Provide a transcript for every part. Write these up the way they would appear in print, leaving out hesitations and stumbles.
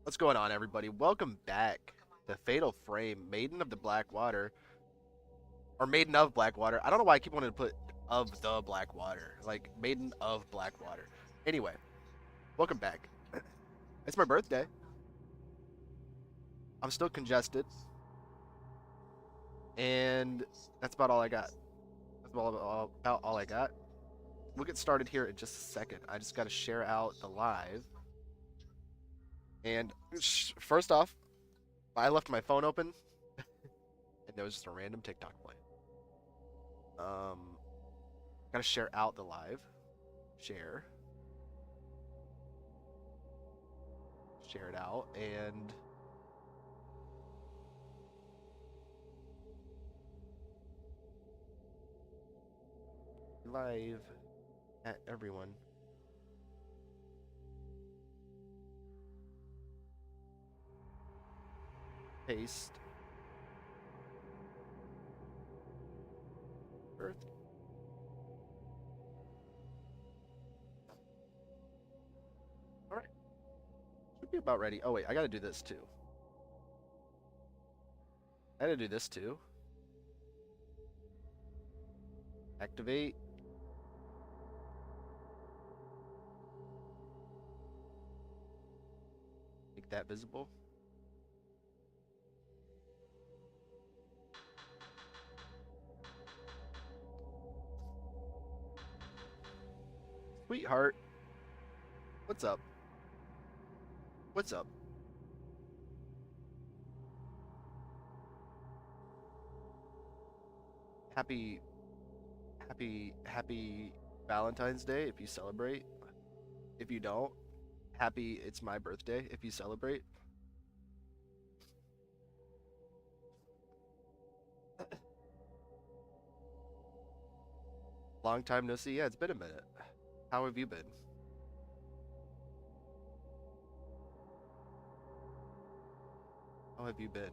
What's going on, everybody? Welcome back to Fatal Frame, Maiden of the Black Water, or Maiden of Blackwater. I don't know why I keep wanting to put of the Blackwater, like Maiden of Blackwater. Anyway, welcome back. It's my birthday. I'm still congested, and that's about all I got. That's about all I got. We'll get started here in just a second. I just got to share out the live. And first off, I left my phone open, and there was just a random TikTok play. Um, Gotta share out the live. Share. Share it out. And live at everyone. Paste. Earth. Alright. Should be about ready. Oh wait, I gotta do this too. I gotta do this too. Activate. Make that visible. Sweetheart. What's up? What's up? Happy Valentine's Day if you celebrate. If you don't, happy it's my birthday if you celebrate. Long time no see. Yeah, it's been a minute. How have you been? How have you been?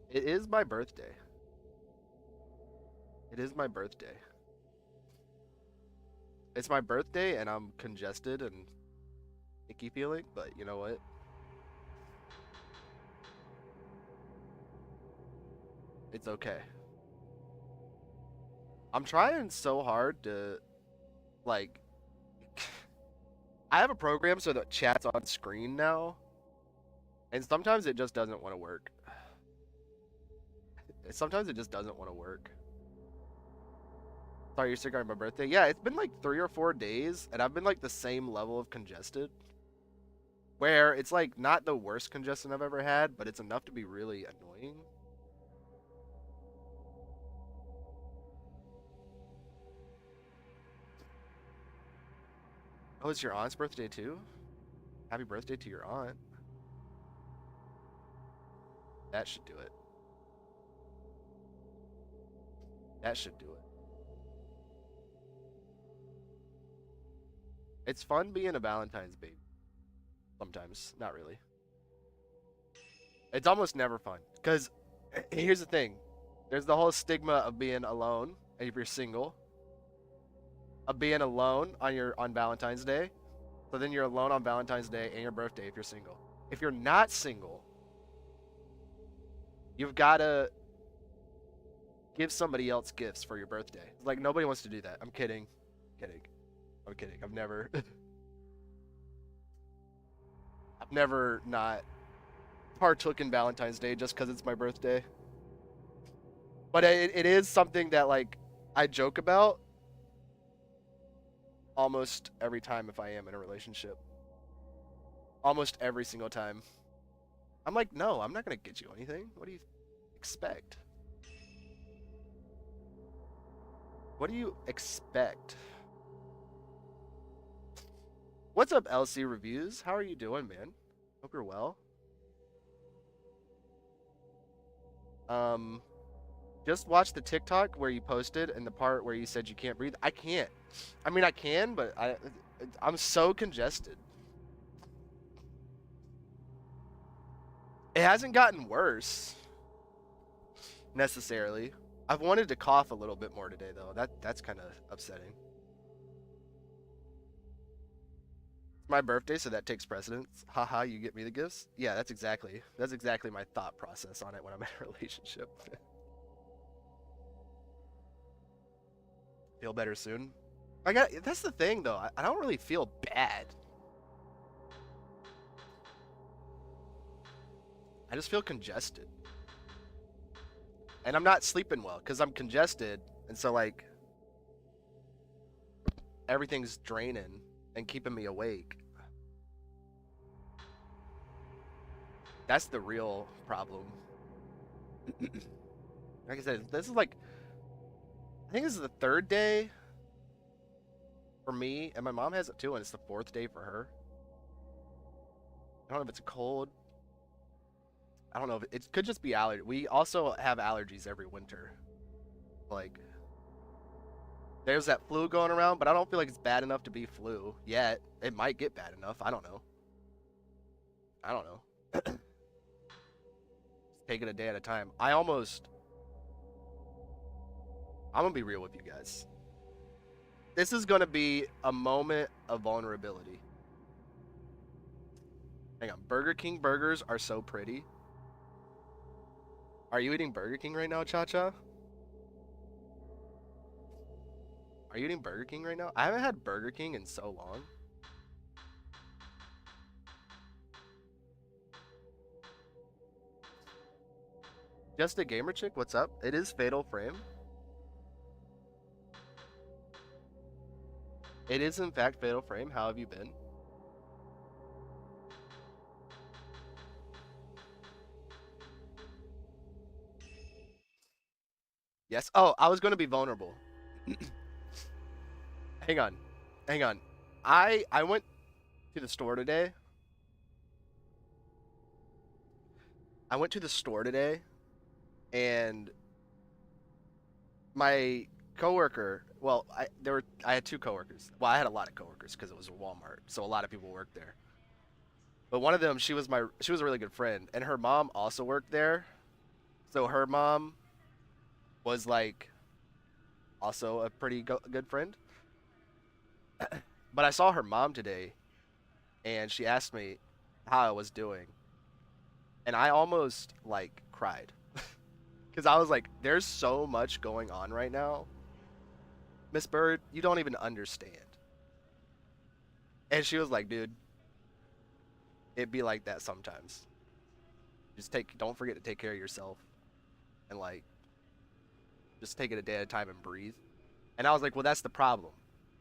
It is my birthday. It is my birthday. It's my birthday and I'm congested and icky feeling, but you know what? It's okay. I'm trying so hard to like I have a program so that chat's on screen now, and sometimes it just doesn't want to work. Sometimes it just doesn't want to work. Sorry, you're sick on my birthday. Yeah, it's been like 3 or 4 days, and I've been like the same level of congested. Where it's like not the worst congestion I've ever had, but it's enough to be really annoying. Oh, it's your aunt's birthday too? Happy birthday to your aunt. That should do it. That should do it. It's fun being a Valentine's baby. Sometimes. Not really. It's almost never fun. Because here's the thing. There's the whole stigma of being alone if you're single. Of being alone on Valentine's Day. So then you're alone on Valentine's Day and your birthday if you're single. If you're not single, you've gotta give somebody else gifts for your birthday. Like nobody wants to do that. I'm kidding. Kidding. I'm kidding. I've never not partook in Valentine's Day just because it's my birthday. But it is something that like I joke about almost every time if I am in a relationship. Almost every single time. I'm like, no, I'm not gonna get you anything. What do you expect? What do you expect? What's up, LC Reviews? How are you doing, man? Hope you're well. Just watch the TikTok where you posted and the part where you said you can't breathe. I can't. I mean, I can, but I'm so congested. It hasn't gotten worse necessarily. I've wanted to cough a little bit more today though. That's kind of upsetting. My birthday, so that takes precedence. Haha, you get me the gifts? Yeah, that's exactly my thought process on it when I'm in a relationship. Feel better soon. That's the thing though. I don't really feel bad. I just feel congested. And I'm not sleeping well because I'm congested, and so like everything's draining and keeping me awake. That's the real problem. Like I said, this is like I think this is the third day for me, and my mom has it too, and it's the fourth day for her. I don't know if it's a cold. I don't know if it could just be allergy. We also have allergies every winter. Like there's that flu going around, but I don't feel like it's bad enough to be flu yet. It might get bad enough. I don't know. I don't know. Just take it a day at a time. I'm gonna be real with you guys. This is gonna be a moment of vulnerability. Hang on. Burger King burgers are so pretty. Are you eating Burger King right now, Cha Cha? Are you eating Burger King right now? I haven't had Burger King in so long. Just a gamer chick, what's up? It is Fatal Frame. It is in fact Fatal Frame. How have you been? Yes. Oh, I was going to be vulnerable. Hang on. Hang on. I went to the store today. I went to the store today and my coworker, well, I had two coworkers. Well, I had a lot of coworkers because it was a Walmart, so a lot of people worked there. But one of them, she was a really good friend, and her mom also worked there. So her mom was like also a pretty good friend. But I saw her mom today, and she asked me how I was doing, and I almost like cried because I was like, "There's so much going on right now, Miss Bird. You don't even understand." And she was like, "Dude, it'd be like that sometimes. Don't forget to take care of yourself, and like, just take it a day at a time and breathe." And I was like, "Well, that's the problem,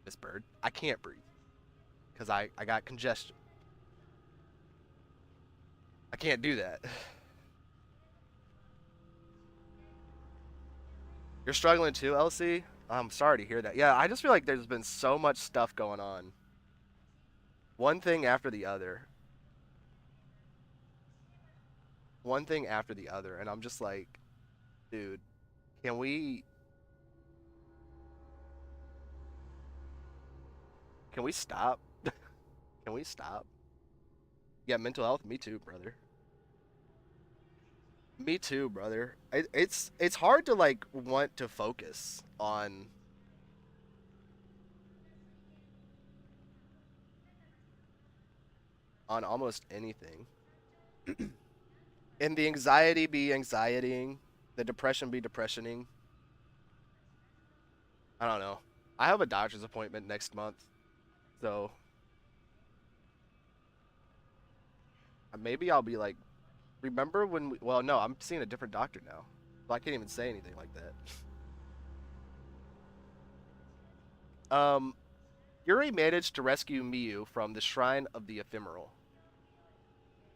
Miss Bird. I can't breathe because I got congestion. I can't do that." You're struggling too, Elsie? I'm sorry to hear that. Yeah, I just feel like there's been so much stuff going on. One thing after the other. One thing after the other. And I'm just like, dude, can we can we stop? Can we stop? Yeah, mental health, me too, brother. Me too, brother. It's hard to like want to focus on almost anything. And the anxiety be anxietying, the depression be depressioning. I don't know. I have a doctor's appointment next month, so maybe I'll be like, remember when well, no, I'm seeing a different doctor now. So I can't even say anything like that. Yuri managed to rescue Miyu from the Shrine of the Ephemeral,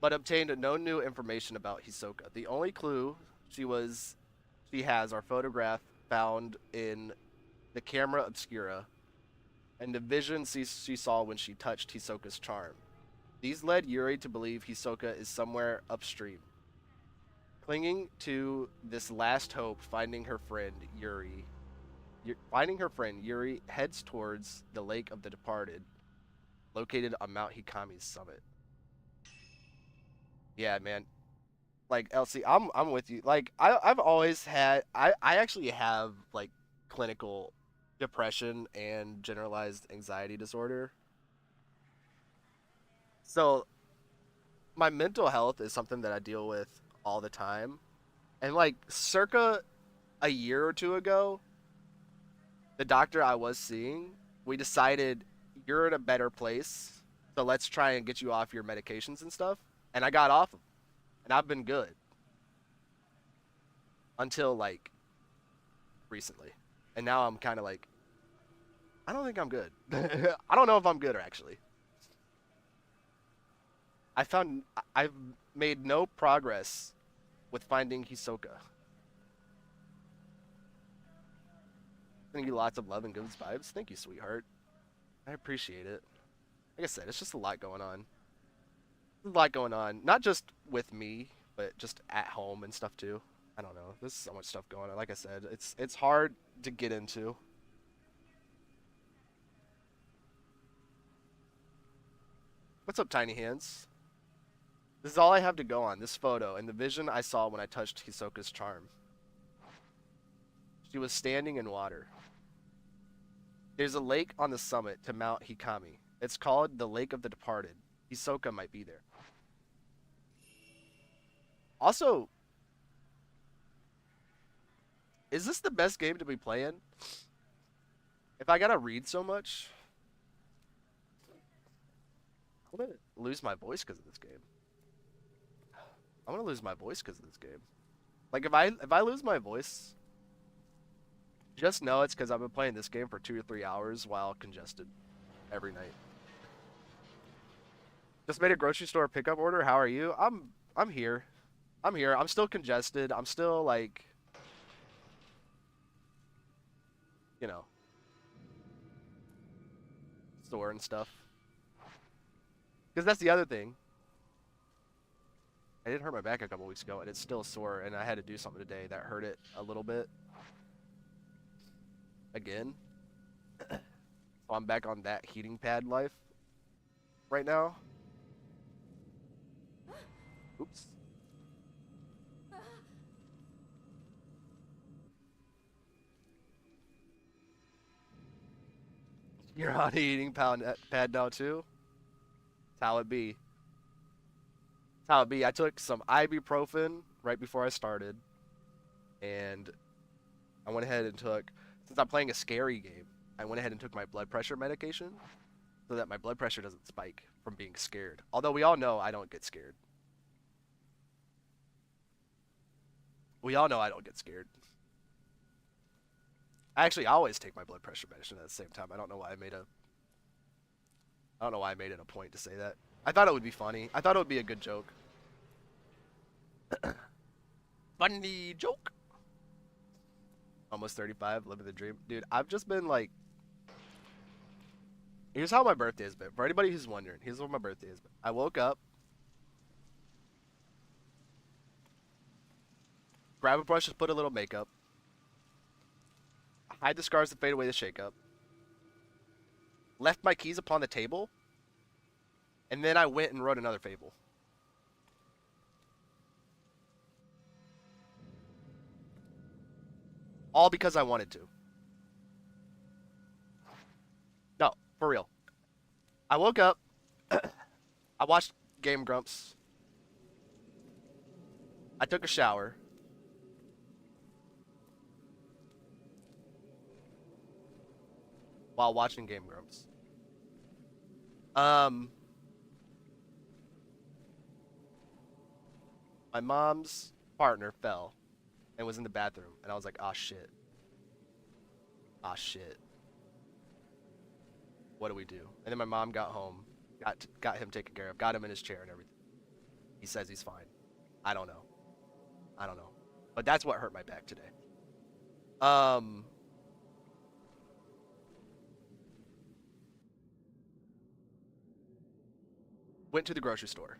but obtained no new information about Hisoka. The only clue she has are photograph found in the camera obscura and the vision she saw when she touched Hisoka's charm. These led Yuri to believe Hisoka is somewhere upstream. Clinging to this last hope, finding her friend Yuri heads towards the Lake of the Departed, located on Mount Hikami's summit. Yeah, man. Like Elsie, I'm with you. Like I've always had I actually have like clinical depression and generalized anxiety disorder. So my mental health is something that I deal with all the time. And like circa a year or two ago, the doctor I was seeing, we decided you're in a better place. So let's try and get you off your medications and stuff. And I got off them. And I've been good until like recently. And now I'm kind of like, I don't think I'm good. I don't know if I'm good or actually. I've made no progress with finding Hisoka. Sending you lots of love and good vibes. Thank you, sweetheart. I appreciate it. Like I said, it's just a lot going on. A lot going on. Not just with me, but just at home and stuff too. I don't know. There's so much stuff going on. Like I said, it's hard to get into. What's up, Tiny Hands? This is all I have to go on. This photo and the vision I saw when I touched Hisoka's charm. She was standing in water. There's a lake on the summit to Mount Hikami. It's called the Lake of the Departed. Hisoka might be there. Also, is this the best game to be playing? If I gotta read so much, I'm gonna lose my voice because of this game. I'm gonna lose my voice because of this game. Like if I lose my voice, just know it's because I've been playing this game for 2 or 3 hours while congested every night. Just made a grocery store pickup order. How are you? I'm here. I'm here. I'm still congested. I'm still like, you know, sore and stuff. Because that's the other thing. I did hurt my back a couple weeks ago, and it's still sore, and I had to do something today that hurt it a little bit. Again. So I'm back on that heating pad life right now. Oops. You're on a heating pad now too? That's how it be. That's how it be. I took some ibuprofen right before I started, and I went ahead and took, since I'm playing a scary game, I went ahead and took my blood pressure medication so that my blood pressure doesn't spike from being scared. Although we all know I don't get scared. We all know I don't get scared. Actually, I always take my blood pressure medicine at the same time. I don't know why I made it a point to say that. I thought it would be funny. I thought it would be a good joke. Funny joke. Almost 35, living the dream. Dude, I've just been like, here's how my birthday has been. For anybody who's wondering, here's what my birthday has been. I woke up, grab a brush, just put a little makeup, hide the scars that fade away the shakeup, left my keys upon the table, and then I went and wrote another fable. All because I wanted to. No, for real. I woke up, I watched Game Grumps, I took a shower, while watching Game Grumps. My mom's partner fell and was in the bathroom, and I was like, "Ah, shit. Ah, shit. What do we do?" And then my mom got home, got him taken care of, got him in his chair and everything. He says he's fine. I don't know. I don't know. But that's what hurt my back today. Um, Went to the grocery store.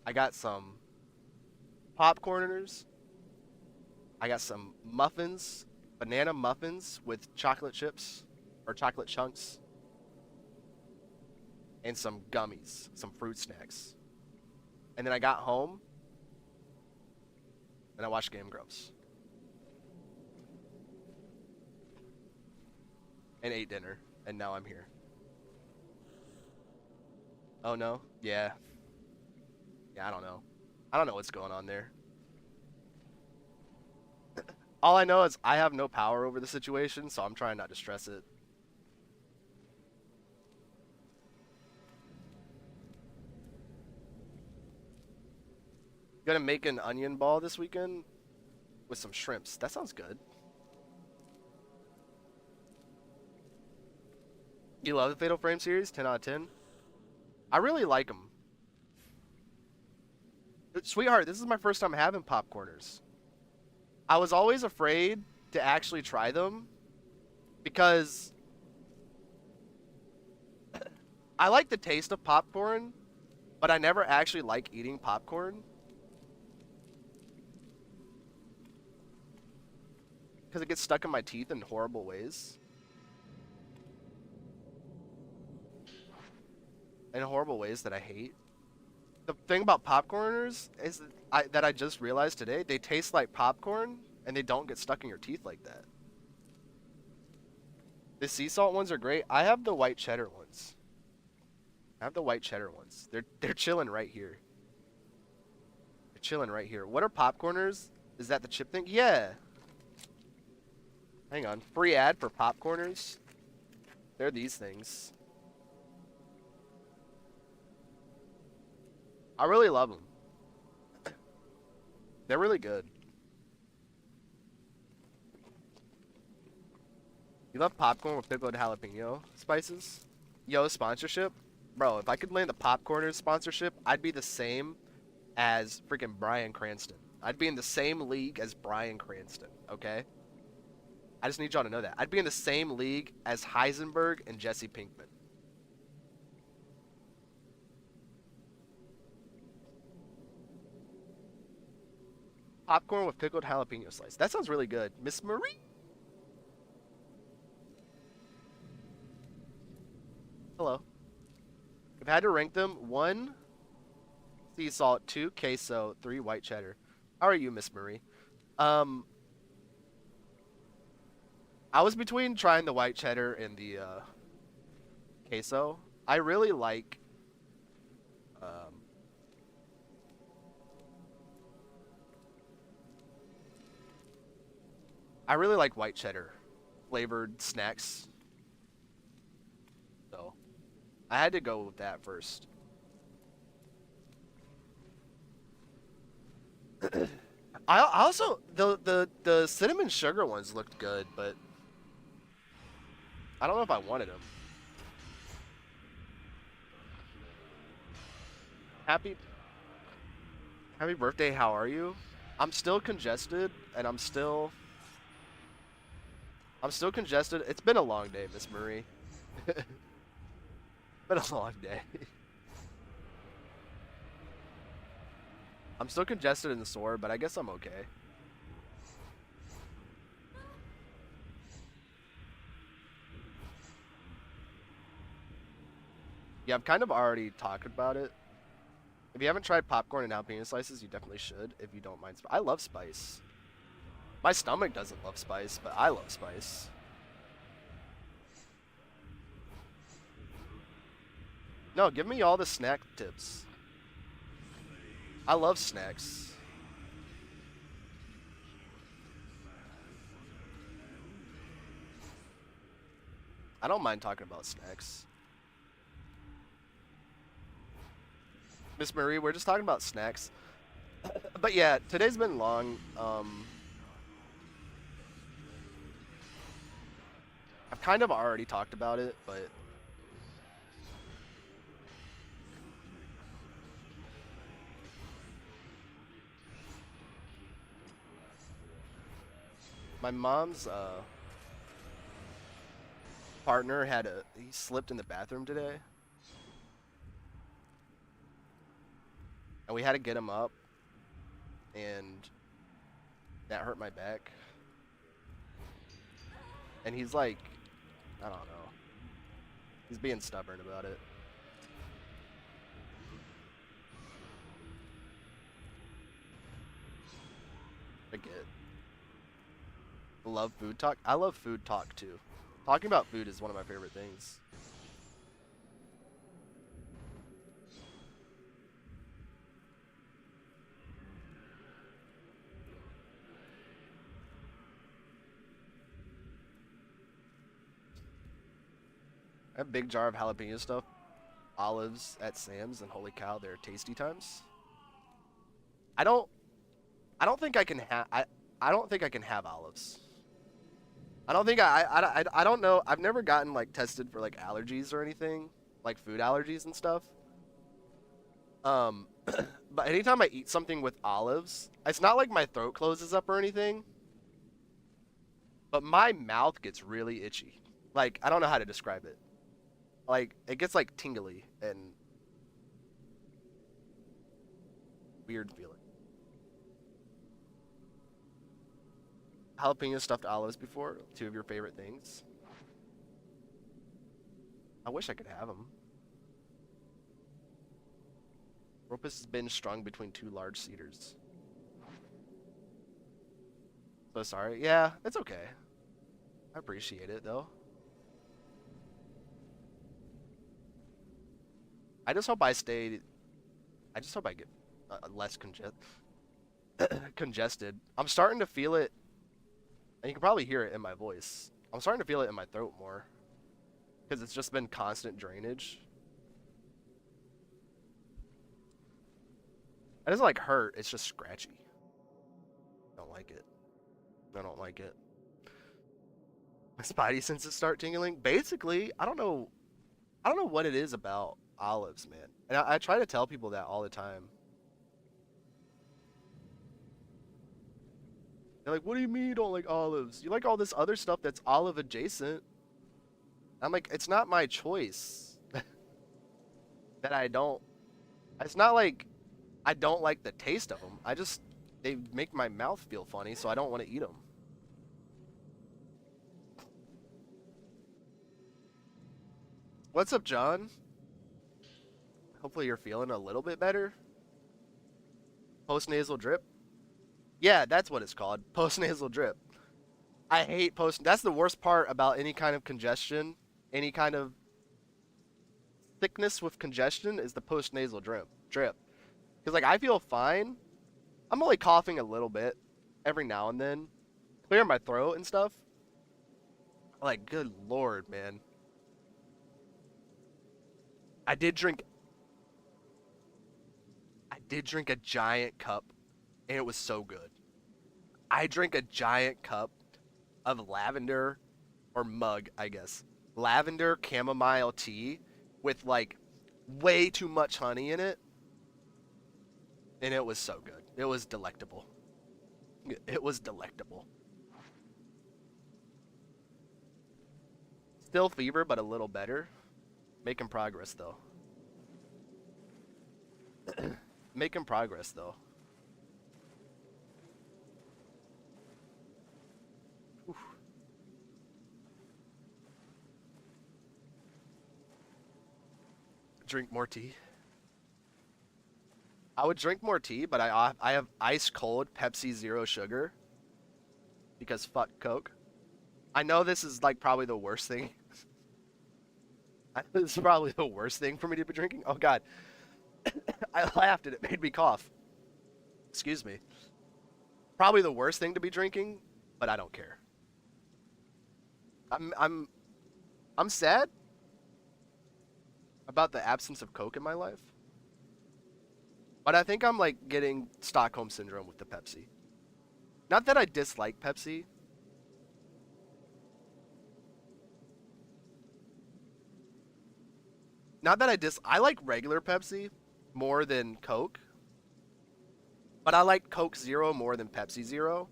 I got some popcorners. I got some muffins, banana muffins with chocolate chips or chocolate chunks, and some gummies, some fruit snacks. And then I got home and I watched Game Grumps and ate dinner, and now I'm here. Oh no? Yeah. Yeah, I don't know. I don't know what's going on there. All I know is I have no power over the situation, so I'm trying not to stress it. Gonna make an onion ball this weekend with some shrimps. That sounds good. You love the Fatal Frame series? 10 out of 10? I really like them. Sweetheart, this is my first time having popcorners. I was always afraid to actually try them because I like the taste of popcorn, but I never actually like eating popcorn because it gets stuck in my teeth in horrible ways. In horrible ways that I hate. The thing about popcorners is that I just realized today, they taste like popcorn and they don't get stuck in your teeth like that. The sea salt ones are great. I have the white cheddar ones. I have the white cheddar ones. They're chilling right here. They're chilling right here. What are popcorners? Is that the chip thing? Yeah. Hang on. Free ad for popcorners. They're these things. I really love them. They're really good. You love popcorn with pickled jalapeno spices? Yo, sponsorship? Bro, if I could land the Popcorners sponsorship, I'd be the same as freaking Bryan Cranston. I'd be in the same league as Bryan Cranston, okay? I just need y'all to know that. I'd be in the same league as Heisenberg and Jesse Pinkman. Popcorn with pickled jalapeno slice. That sounds really good. Miss Marie? Hello. If I had to rank them, 1 sea salt, 2 queso, 3 white cheddar. How are you, Miss Marie? Um, I was between trying the white cheddar and the queso. I really like um, white cheddar flavored snacks. So I had to go with that first. I also the cinnamon sugar ones looked good, but I don't know if I wanted them. Happy Happy birthday. How are you? I'm still congested and I'm still congested. It's been a long day, Miss Marie. Been a long day. I'm still congested and sore, but I guess I'm okay. Yeah, I've kind of already talked about it. If you haven't tried popcorn and jalapeno slices, you definitely should if you don't mind. I love spice. My stomach doesn't love spice, but I love spice. No, give me all the snack tips. I love snacks. I don't mind talking about snacks. Miss Marie, we're just talking about snacks. But yeah, today's been long. I've kind of already talked about it, but my mom's partner he slipped in the bathroom today, and we had to get him up, and that hurt my back. And he's like, I don't know, he's being stubborn about it. I get. Love food talk. I love food talk too. Talking about food is one of my favorite things. I have a big jar of jalapeno stuff, olives at Sam's, and holy cow, they're tasty times. I don't I don't think I can have I don't think I can have olives. I don't think I don't know. I've never gotten like tested for like allergies or anything, like food allergies and stuff. Um, but anytime I eat something with olives, it's not like my throat closes up or anything, but my mouth gets really itchy. Like I don't know how to describe it. Like it gets like tingly and weird feeling. Jalapeno stuffed olives before, two of your favorite things. I wish I could have them. Ropus has been strung between two large cedars. So sorry. Yeah, it's okay. I appreciate it though. I just hope I stay. I just hope I get less congested. I'm starting to feel it, and you can probably hear it in my voice. I'm starting to feel it in my throat more because it's just been constant drainage. It doesn't like hurt. It's just scratchy. I don't like it. I don't like it. My spidey senses start tingling. Basically, I don't know. I don't know what it is about olives, man. And I try to tell people that all the time. They're like, "What do you mean you don't like olives? You like all this other stuff that's olive adjacent." I'm like, "It's not my choice that I don't. It's not like I don't like the taste of them. They make my mouth feel funny, so I don't want to eat them." What's up, John? Hopefully you're feeling a little bit better. Post-nasal drip? Yeah, that's what it's called. Post-nasal drip. I hate that's the worst part about any kind of congestion, any kind of thickness with congestion is the post-nasal drip. Because like I feel fine. I'm only coughing a little bit every now and then. Clear my throat and stuff. Like, good lord, man. I did drink a giant cup, and it was so good. I drank a giant cup of lavender, or mug, I guess. Lavender chamomile tea with like way too much honey in it. And it was so good. It was delectable. It was delectable. Still fever, but a little better. Making progress, though. Making progress, though. Oof. Drink more tea. I would drink more tea, but I have ice cold Pepsi Zero Sugar because fuck Coke. I know this is like probably the worst thing. This is probably the worst thing for me to be drinking. Oh god. I laughed and it made me cough. Excuse me. Probably the worst thing to be drinking, but I don't care. I'm sad about the absence of Coke in my life. But I think I'm like getting Stockholm syndrome with the Pepsi. Not that I dislike Pepsi. Not that I like regular Pepsi more than Coke. But I like Coke Zero more than Pepsi Zero.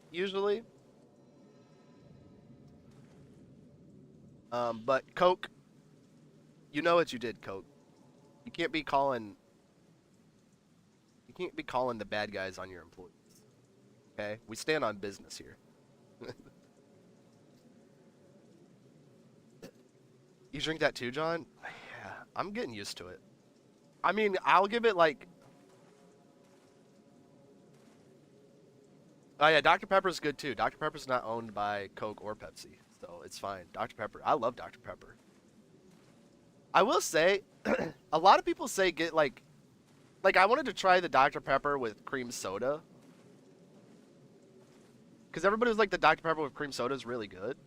Usually. But Coke, you know what you did, Coke. You can't be calling the bad guys on your employees. Okay? We stand on business here. You drink that too, John? Yeah, I'm getting used to it. I mean, I'll give it like... Oh yeah, Dr. Pepper's good too. Dr. Pepper's not owned by Coke or Pepsi, so it's fine. Dr. Pepper. I love Dr. Pepper. I will say, a lot of people say get like I wanted to try the Dr. Pepper with cream soda. Because everybody was like, the Dr. Pepper with cream soda is really good.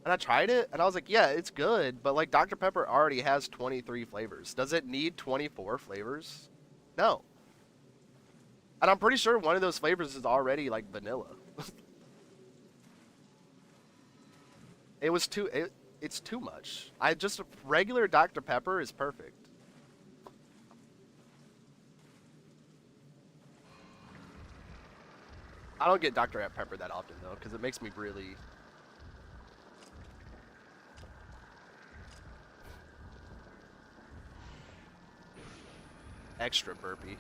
And I tried it, and I was like, yeah, it's good, but like Dr. Pepper already has 23 flavors. Does it need 24 flavors? No. And I'm pretty sure one of those flavors is already like vanilla. It was too, it's too much. Regular Dr. Pepper is perfect. I don't get Dr. Pepper that often though, because it makes me really... extra burpy.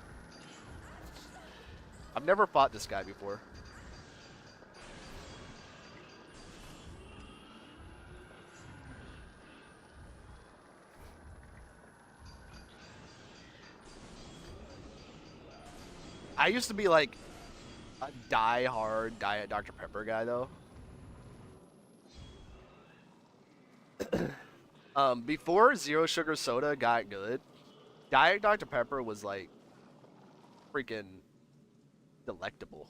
I've never fought this guy before. I used to be like a die-hard Diet Dr. Pepper guy though. Before Zero Sugar Soda got good, Diet Dr. Pepper was like freaking delectable.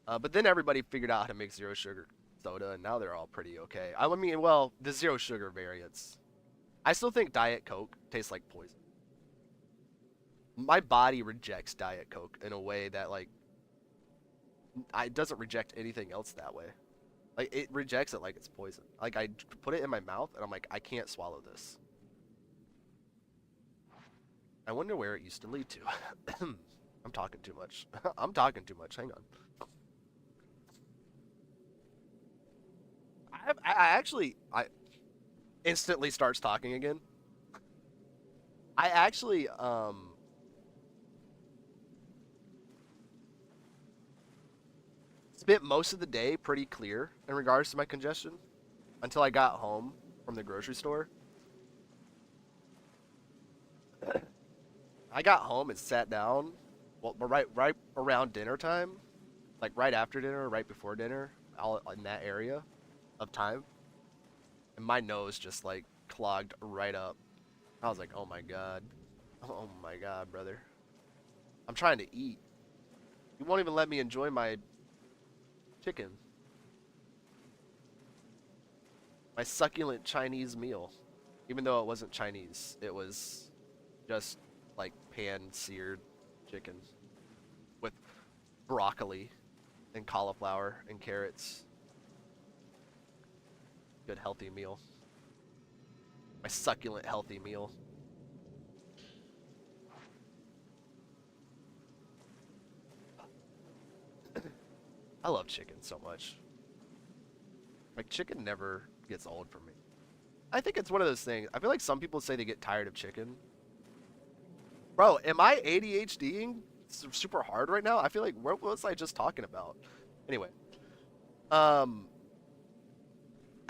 But then everybody figured out how to make Zero Sugar Soda, and now they're all pretty okay. I mean, well, the Zero Sugar variants. I still think Diet Coke tastes like poison. My body rejects Diet Coke in a way that, like, it doesn't reject anything else that way. Like, it rejects it like it's poison. Like, I put it in my mouth, and I'm like, I can't swallow this. I wonder where it used to lead to. I'm talking too much. I'm talking too much. Hang on. I instantly starts talking again. I actually, spent most of the day pretty clear in regards to my congestion until I got home from the grocery store. I got home and sat down, well, right around dinner time, like right after dinner, right before dinner, all in that area of time, and my nose just like clogged right up. I was like, oh my god, brother, I'm trying to eat. You won't even let me enjoy my chicken, my succulent Chinese meal, even though it wasn't Chinese. It was just like pan-seared chicken with broccoli and cauliflower and carrots. Good healthy meal. My succulent healthy meal. I love chicken so much. Like, chicken never gets old for me. I think it's one of those things. I feel like some people say they get tired of chicken. Bro, am I ADHDing super hard right now? I feel like, what was I just talking about? Anyway. I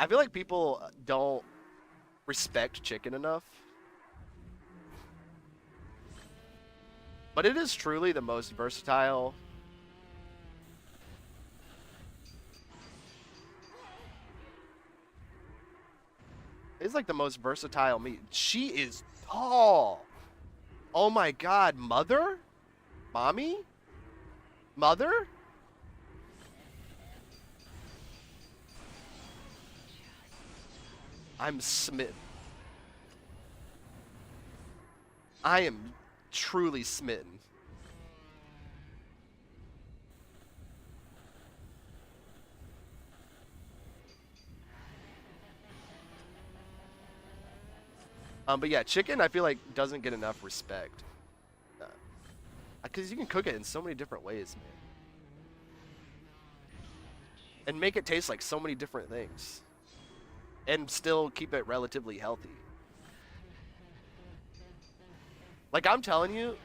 feel like people don't respect chicken enough. But it is truly the most versatile. It's like the most versatile meat. She is tall. Oh my god, mother? Mommy? Mother? I'm smitten. I am truly smitten. But yeah, chicken I feel like doesn't get enough respect. Because you can cook it in so many different ways, man. And make it taste like so many different things. And still keep it relatively healthy. Like, I'm telling you,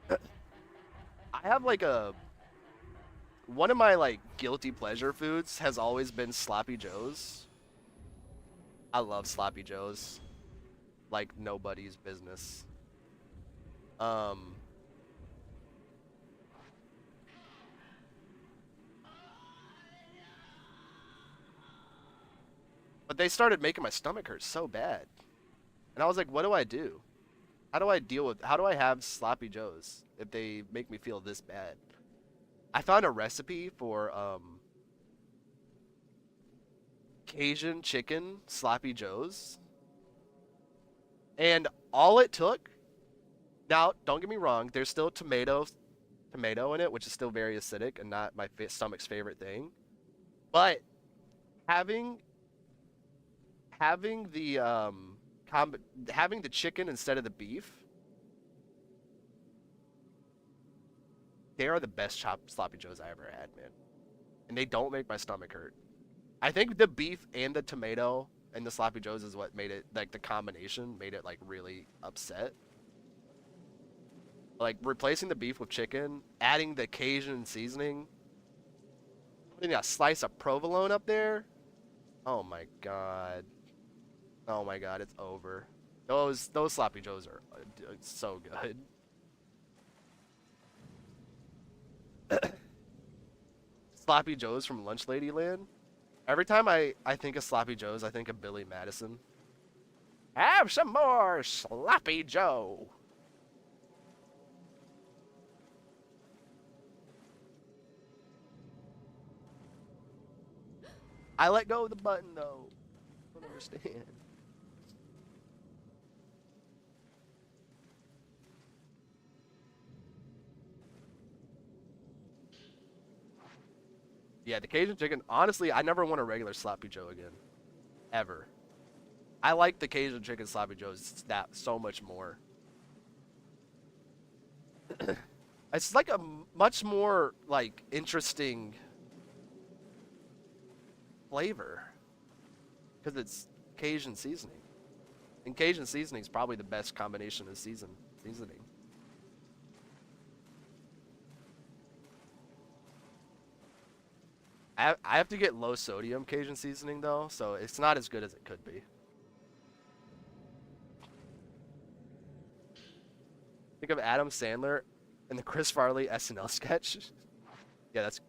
I have like one of my like guilty pleasure foods has always been Sloppy Joes. I love Sloppy Joes. Like nobody's business. But they started making my stomach hurt so bad. And I was like, what do I do? How do I have Sloppy Joes if they make me feel this bad? I found a recipe for Cajun chicken sloppy joes, and all it took. Now, don't get me wrong. There's still tomato in it, which is still very acidic and not my stomach's favorite thing. But having having the having the chicken instead of the beef, they are the best chopped sloppy joes I ever had, man. And they don't make my stomach hurt. I think the beef and the tomato and the sloppy joes is what made it, like, the combination made it like really upset. Like replacing the beef with chicken, adding the Cajun seasoning, putting a slice of provolone up there. Oh my god. Oh my god, it's over. Those sloppy joes are so good. Sloppy joes from Lunch Lady Land. Every time I think of sloppy joes, I think of Billy Madison. Have some more sloppy joe. I let go of the button though. I don't understand. Yeah, the Cajun chicken. Honestly, I never want a regular sloppy joe again, ever. I like the Cajun chicken sloppy joes that so much more. It's like a much more like interesting flavor because it's Cajun seasoning, and Cajun seasoning is probably the best combination of seasoning. I have to get low sodium Cajun seasoning though, so it's not as good as it could be. Think of Adam Sandler and the Chris Farley SNL sketch. Yeah, that's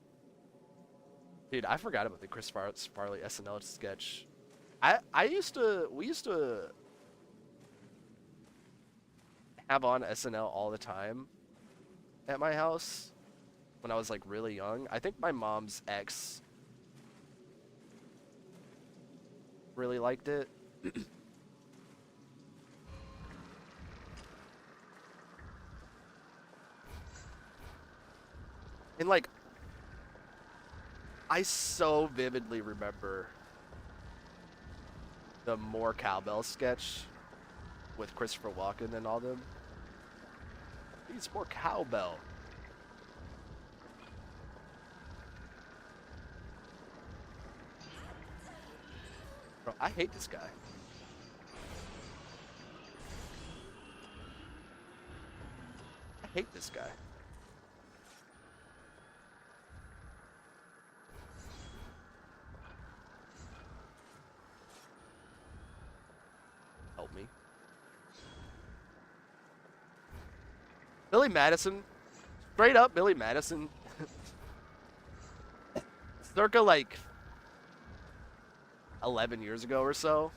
dude. I forgot about the Chris Farley SNL sketch. I used to we used to have on SNL all the time at my house when I was like really young. I think my mom's ex really liked it. And like I so vividly remember the More Cowbell sketch with Christopher Walken and all them. It's more cowbell. Bro, I hate this guy. I hate this guy. Help me. Billy Madison. Straight up Billy Madison. Circa like 11 years ago or so.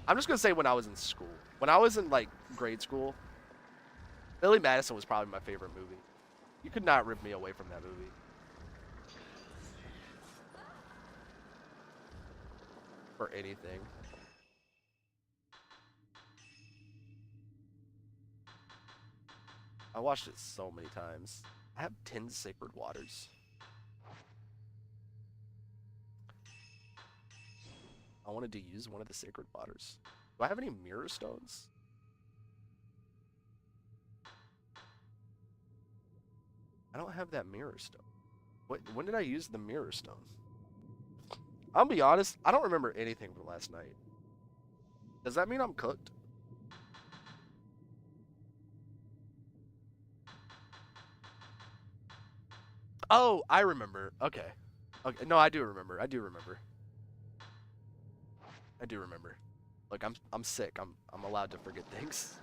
I'm just gonna say when I was in school. When I was in like grade school, Billy Madison was probably my favorite movie. You could not rip me away from that movie. For anything. I watched it so many times. I have 10 sacred waters. I wanted to use one of the sacred waters. Do I have any mirror stones? I don't have that mirror stone. When did I use the mirror stone? I'll be honest, I don't remember anything from last night. Does that mean I'm cooked? Oh, I remember. Okay. Okay. No, I do remember. I do remember. I do remember. Look, I'm sick. I'm allowed to forget things.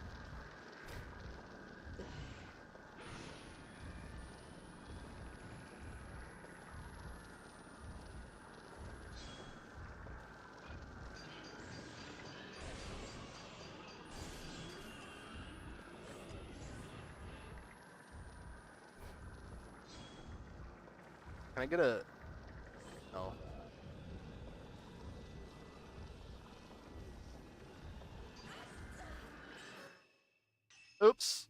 Can I get a... No. Oops.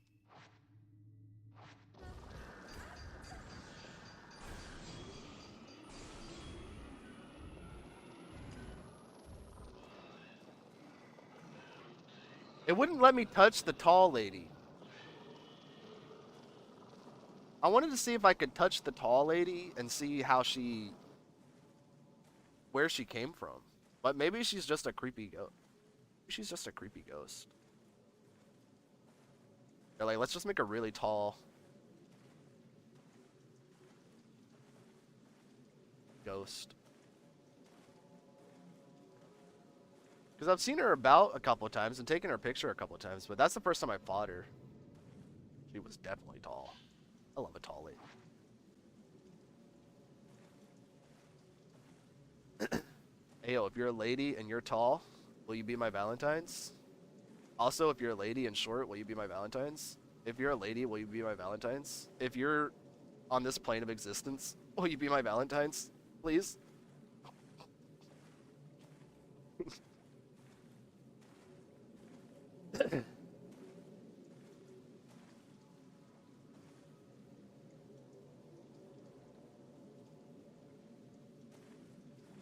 It wouldn't let me touch the tall lady. I wanted to see if I could touch the tall lady and see how she... where she came from. But maybe she's just a creepy ghost. She's just a creepy ghost. They're like, let's just make a really tall ghost. Because I've seen her about a couple of times and taken her picture a couple of times, but that's the first time I fought her. She was definitely tall. I love a tall lady. Hey, yo, if you're a lady and you're tall, will you be my Valentine's? Also, if you're a lady and short, will you be my Valentine's? If you're a lady, will you be my Valentine's? If you're on this plane of existence, will you be my Valentine's? Please?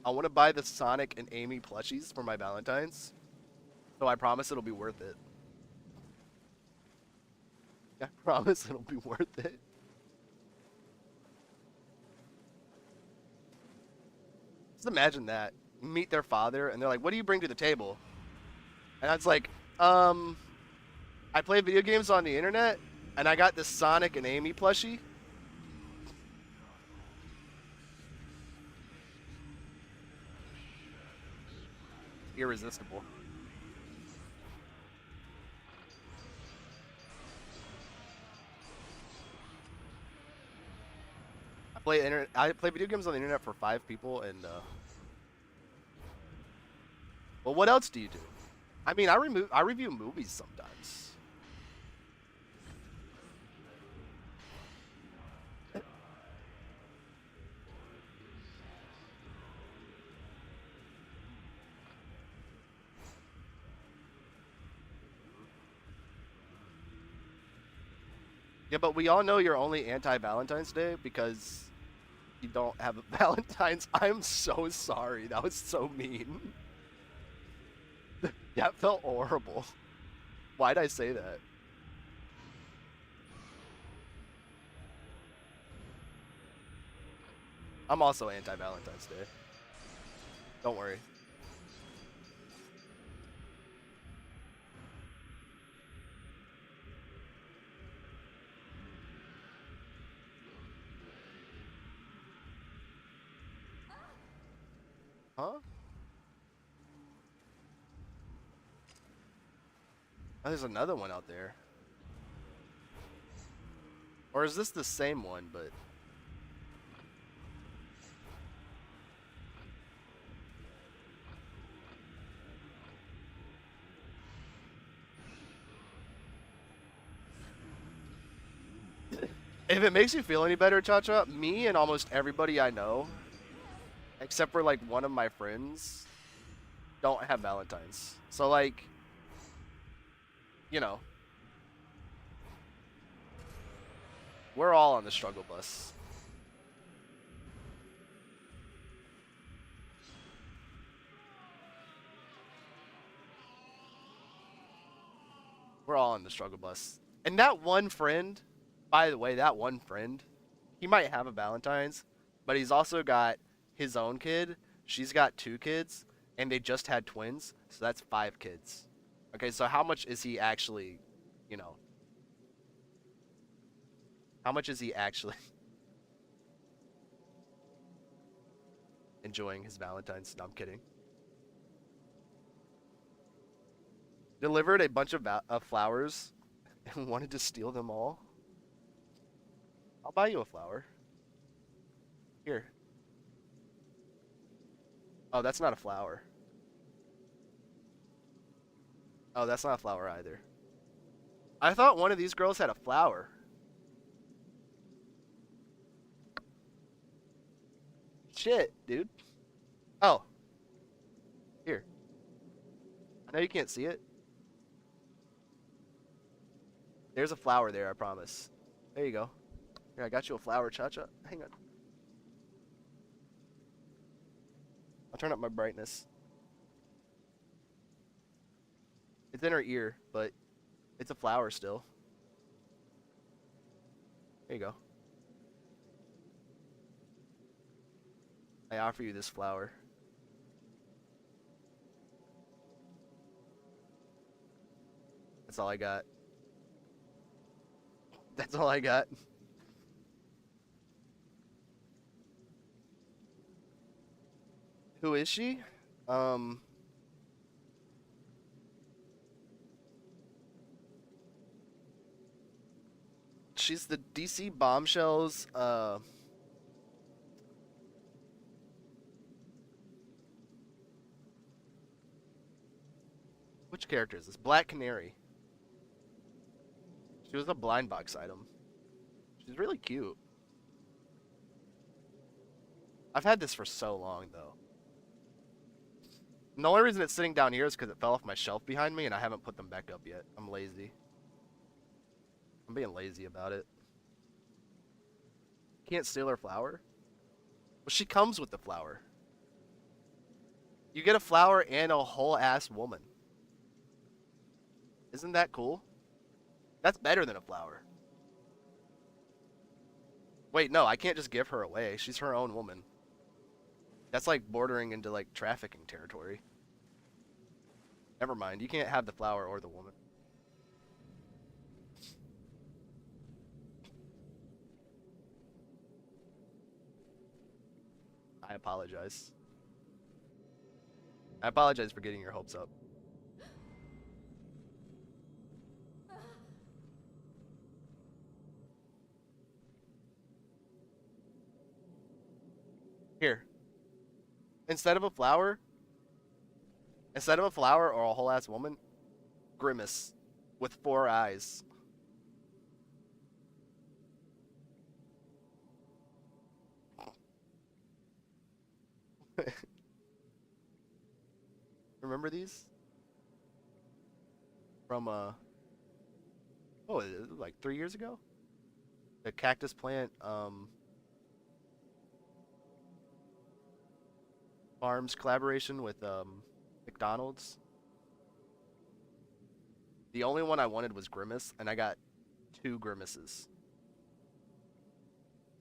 I want to buy the Sonic and Amy plushies for my Valentine's, so I promise it'll be worth it. I promise it'll be worth it. Just imagine that. Meet their father, and they're like, what do you bring to the table? And I was like, I play video games on the internet, and I got this Sonic and Amy plushie. Irresistible. I play video games on the internet for 5 people, and well, what else do you do? I mean, I review movies sometimes. Yeah, but we all know you're only anti-Valentine's Day because you don't have a Valentine's. I'm so sorry. That was so mean. That felt horrible. Why'd I say that? I'm also anti-Valentine's Day. Don't worry. Huh? Oh, there's another one out there. Or is this the same one, but... If it makes you feel any better, Cha-Cha, me and almost everybody I know, except for like one of my friends, don't have Valentine's. So like, you know, we're all on the struggle bus. We're all on the struggle bus. And that one friend, by the way, that one friend, he might have a Valentine's, but he's also got his own kid. She's got 2 kids, and they just had twins, so that's 5 kids. Okay, so how much is he actually, you know, how much is he actually enjoying his Valentine's? No, I'm kidding. Delivered a bunch of flowers and wanted to steal them all. I'll buy you a flower. Here. Oh, that's not a flower. Oh, that's not a flower either. I thought one of these girls had a flower. Shit, dude. Oh, here. I know you can't see it. There's a flower there, I promise. There you go. Here, I got you a flower, Cha-Cha. Hang on. I'll turn up my brightness. It's in her ear, but it's a flower still. There you go. I offer you this flower. That's all I got. That's all I got. Who is she? Um, she's the DC Bombshells. Which character is this? Black Canary. She was a blind box item. She's really cute. I've had this for so long though. And the only reason it's sitting down here is because it fell off my shelf behind me and I haven't put them back up yet. I'm lazy. I'm being lazy about it. Can't steal her flower? Well, she comes with the flower. You get a flower and a whole ass woman. Isn't that cool? That's better than a flower. Wait, no, I can't just give her away. She's her own woman. That's like bordering into like trafficking territory. Never mind, you can't have the flower or the woman. I apologize. I apologize for getting your hopes up. Here. Instead of a flower or a whole ass woman, Grimace with 4 eyes. Remember these? From oh, it was like 3 years ago? The cactus plant farms collaboration with McDonald's. The only one I wanted was Grimace, and I got 2 Grimaces.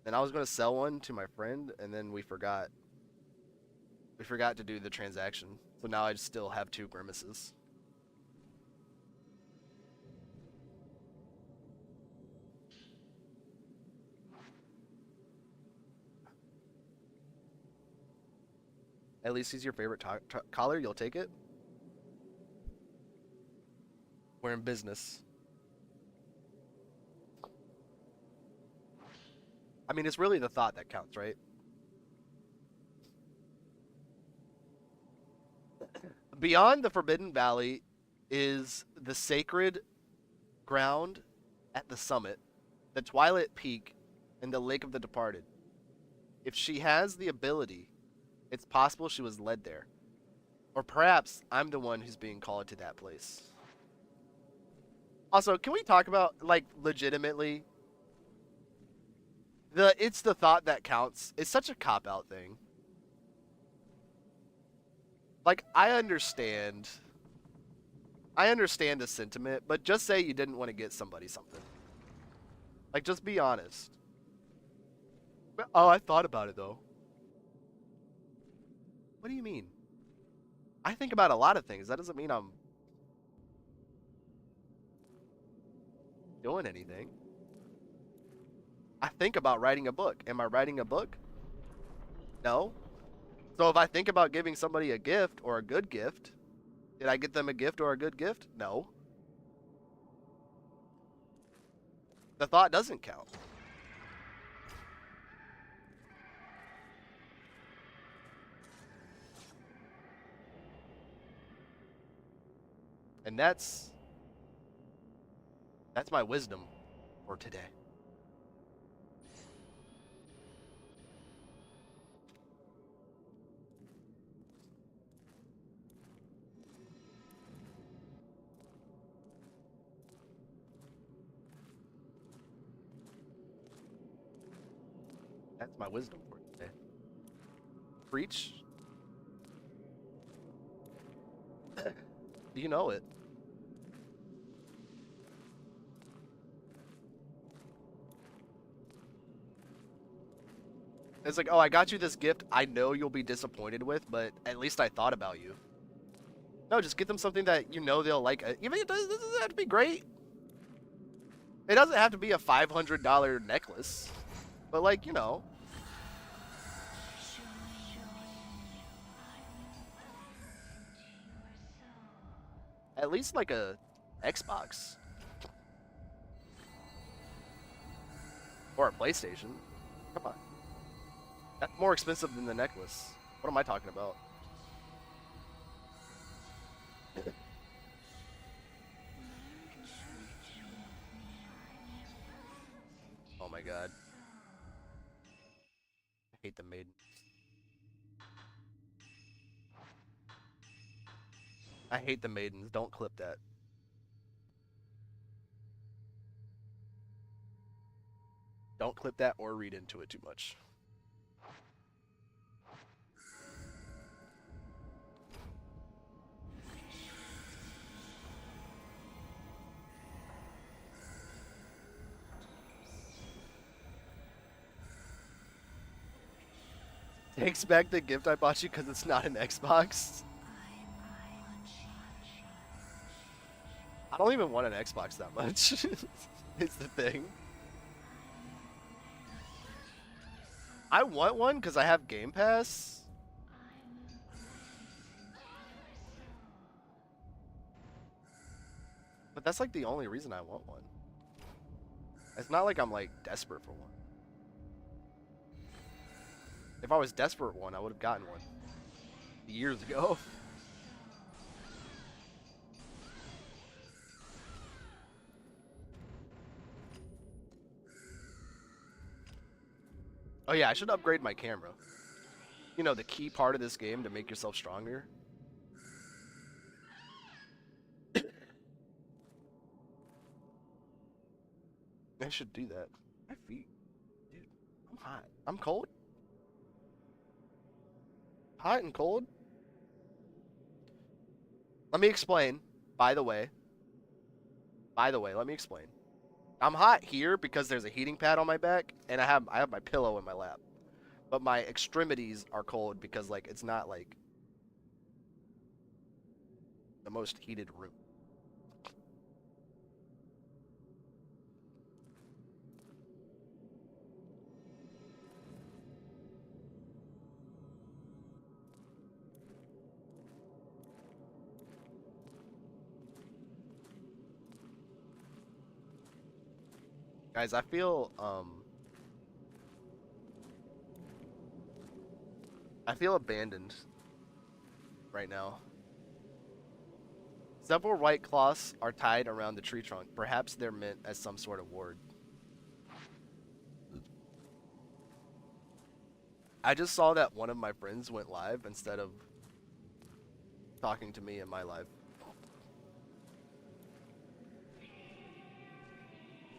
And I was going to sell one to my friend, and then we forgot. We forgot to do the transaction. So now I still have 2 Grimaces. At least he's your favorite collar. You'll take it? We're in business. I mean, it's really the thought that counts, right? Beyond the Forbidden Valley is the sacred ground at the summit, the Twilight Peak, and the Lake of the Departed. If she has the ability, it's possible she was led there. Or perhaps I'm the one who's being called to that place. Also, can we talk about, like, legitimately, it's the thought that counts. It's such a cop-out thing. Like, I understand the sentiment, but just say you didn't want to get somebody something. Like, just be honest. Oh, I thought about it, though. What do you mean? I think about a lot of things. That doesn't mean I'm doing anything. I think about writing a book. Am I writing a book? No. So if I think about giving somebody a gift or a good gift, did I get them a gift or a good gift? No. The thought doesn't count. And that's my wisdom for today. My wisdom for today. Preach. You know it. It's like, oh, I got you this gift I know you'll be disappointed with, but at least I thought about you. No, just get them something that you know they'll like. Even it doesn't have to be great. It doesn't have to be a $500 necklace. But, like, you know. At least, like, a Xbox. Or a PlayStation. Come on. That's more expensive than the necklace. What am I talking about? Oh my god. I hate the Maiden. I hate the Maidens. Don't clip that. Don't clip that or read into it too much. Takes back the gift I bought you because it's not an Xbox. I don't even want an Xbox that much. It's the thing. I want one because I have Game Pass. But that's like the only reason I want one. It's not like I'm like desperate for one. If I was desperate for one, I would have gotten one years ago. Oh yeah, I should upgrade my camera. You know, the key part of this game to make yourself stronger. I should do that. My feet. Dude, I'm hot. I'm cold. Hot and cold? Let me explain, by the way. Let me explain. I'm hot here because there's a heating pad on my back and I have my pillow in my lap. But my extremities are cold because like it's not like the most heated room. Guys, I feel abandoned right now. Several white cloths are tied around the tree trunk. Perhaps they're meant as some sort of ward. I just saw that one of my friends went live instead of talking to me in my live.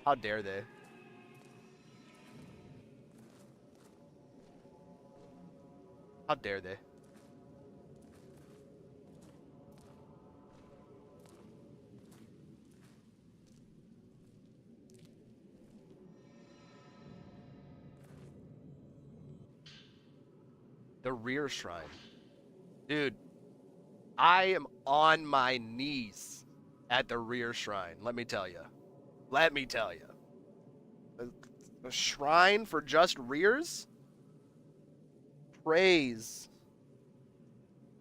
How dare they? How dare they? The rear shrine. Dude, I am on my knees at the rear shrine. Let me tell you. Let me tell you. A shrine for just rears? Praise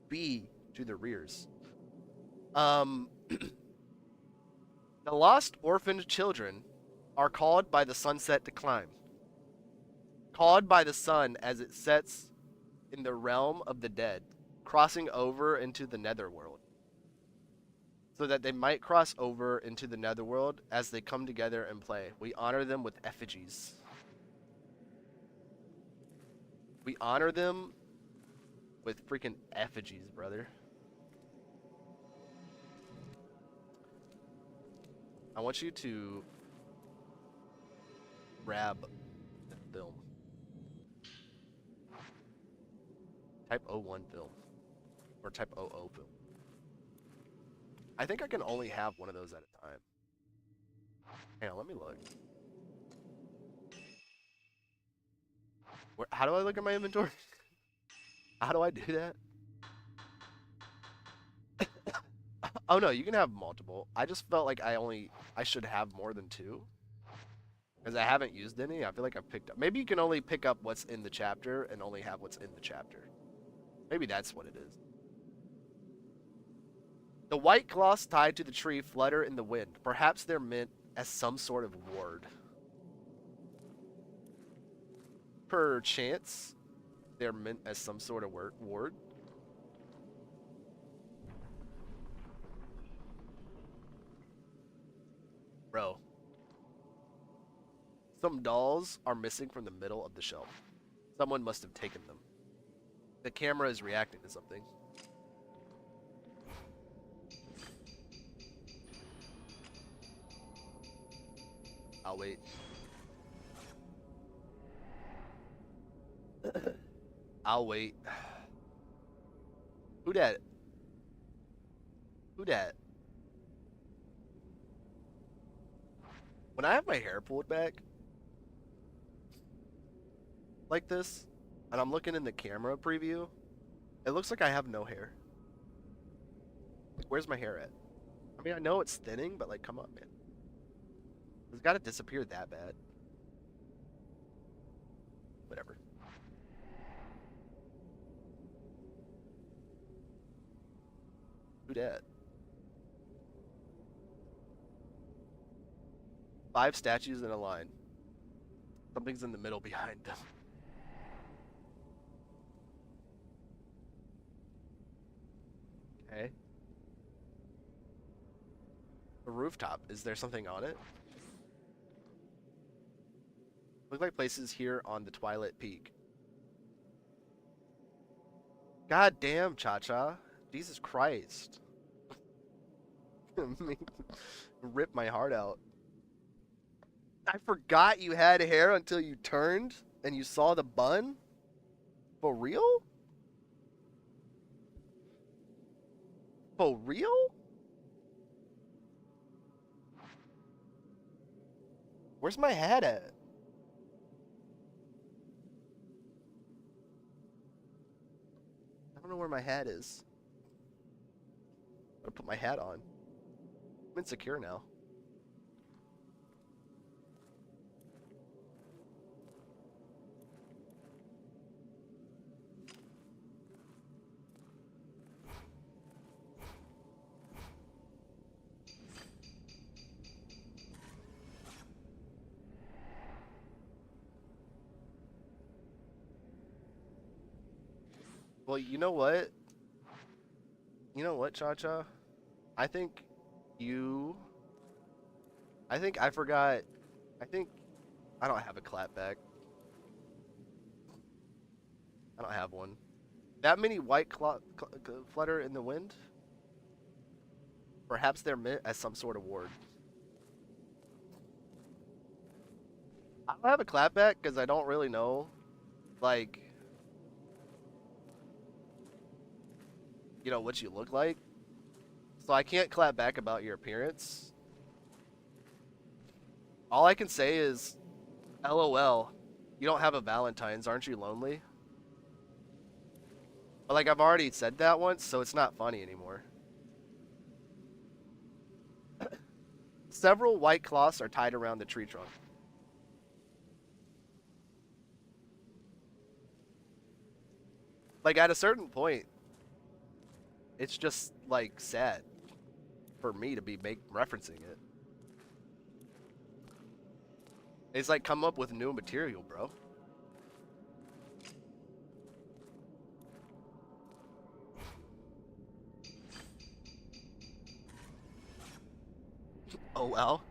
be to the rears. The lost orphaned children are called by the sunset to climb. Called by the sun as it sets in the realm of the dead, crossing over into the netherworld. So that they might cross over into the netherworld as they come together and play. We honor them with effigies. We honor them with freaking effigies, brother. I want you to grab the film. Type 01 film. Or Type 00 film. I think I can only have one of those at a time. Hang on, let me look. How do I look at my inventory? How do I do that? Oh no, you can have multiple. I just felt like I should have more than two. Because I haven't used any. I feel like I've picked up. Maybe you can only pick up what's in the chapter and only have what's in the chapter. Maybe that's what it is. The white cloths tied to the tree flutter in the wind. Perhaps they're meant as some sort of ward. Perchance they're meant as some sort of ward. Bro. Some dolls are missing from the middle of the shelf. Someone must have taken them. The camera is reacting to something. I'll wait. I'll wait. Who dat? Who dat? When I have my hair pulled back like this, and I'm looking in the camera preview, it looks like I have no hair. Like, where's my hair at? I mean, I know it's thinning, but like, come on, man. It's got to disappear that bad. Whatever. Who dat? 5 statues in a line. Something's in the middle behind them. Okay. The rooftop. Is there something on it? Look like places here on the Twilight Peak. God damn, Cha-Cha. Jesus Christ. Rip my heart out. I forgot you had hair until you turned and you saw the bun? For real? For real? Where's my hat at? I don't know where my hat is. Gotta put my hat on. I'm insecure now. Well, you know what? You know what, Cha-Cha? I think you... I think I forgot... I think... I don't have a clapback. I don't have one. That many white flutter in the wind? Perhaps they're meant as some sort of ward. I don't have a clapback because I don't really know, like, you know, what you look like. So I can't clap back about your appearance. All I can say is, LOL, you don't have a Valentine's, aren't you lonely? But like, I've already said that once, so it's not funny anymore. Several white cloths are tied around the tree trunk. Like, at a certain point, it's just, like, sad for me to be referencing it. It's like, come up with new material, bro. Oh, well.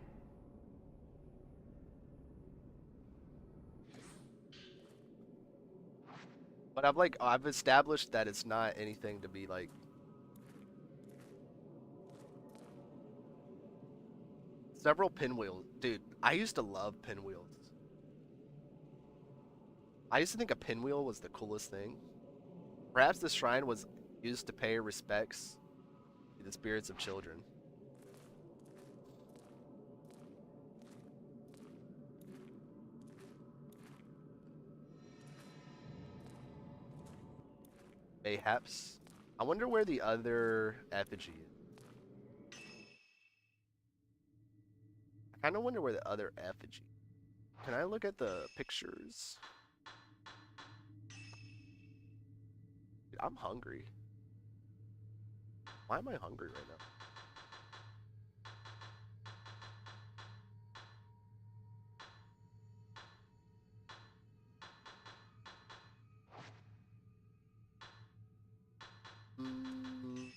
But I've established that it's not anything to be, like... Several pinwheels. Dude, I used to love pinwheels. I used to think a pinwheel was the coolest thing. Perhaps the shrine was used to pay respects to the spirits of children. Mayhaps. I wonder where the other effigy is. I kind of wonder where the other effigy. Can I look at the pictures? Dude, I'm hungry. Why am I hungry right now? Mm,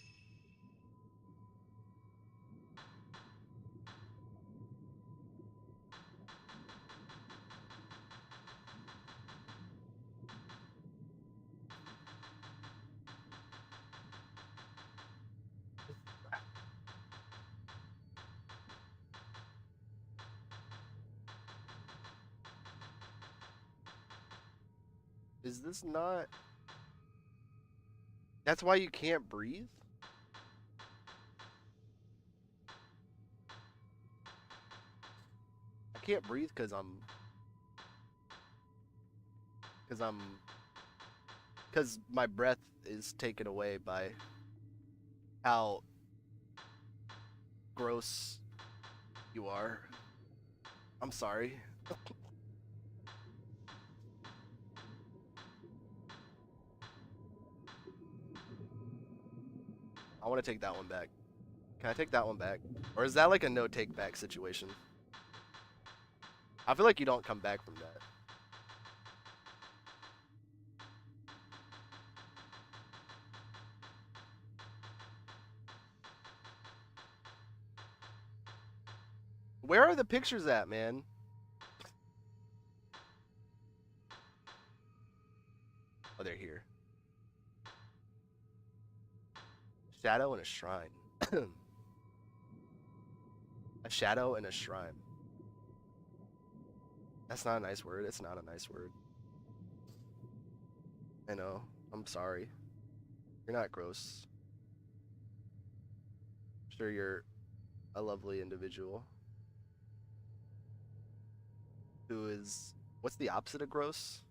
is this not? That's why you can't breathe? I can't breathe because I'm because my breath is taken away by how gross you are. I'm sorry. I want to take that one back. Can I take that one back? Or is that like a no take back situation? I feel like you don't come back from that. Where are the pictures at, man? Oh, they're here. Shadow and a shrine. A shadow and a shrine. That's not a nice word. It's not a nice word. I know. I'm sorry. You're not gross. I'm sure you're a lovely individual who is. What's the opposite of gross?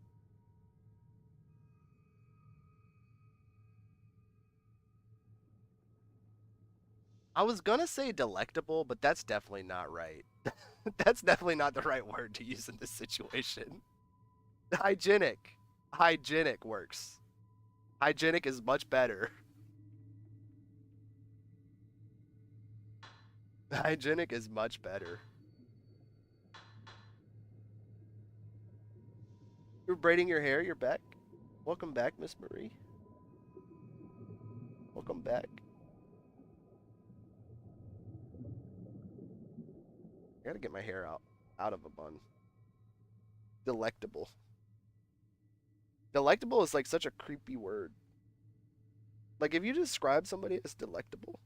I was gonna say delectable, but that's definitely not right. That's definitely not the right word to use in this situation. Hygienic. Hygienic works. Hygienic is much better. Hygienic is much better. You're braiding your hair, you're back. Welcome back, Miss Marie. Welcome back. I gotta get my hair out of a bun. Delectable. Delectable is like such a creepy word. Like if you describe somebody as delectable,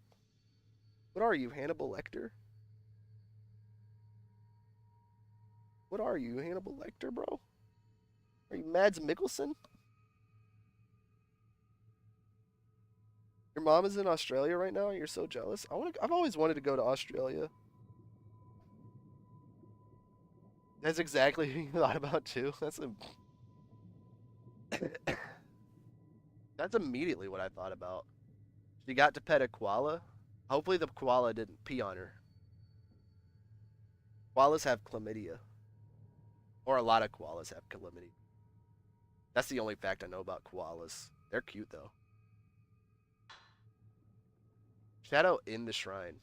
what are you, Hannibal Lecter? What are you, Hannibal Lecter, bro? Are you Mads Mikkelsen? Your mom is in Australia right now and you're so jealous? I've always wanted to go to Australia. That's exactly who you thought about too. That's immediately what I thought about. She got to pet a koala. Hopefully the koala didn't pee on her. Koalas have chlamydia. Or a lot of koalas have chlamydia. That's the only fact I know about koalas. They're cute though. Shadow in the shrine.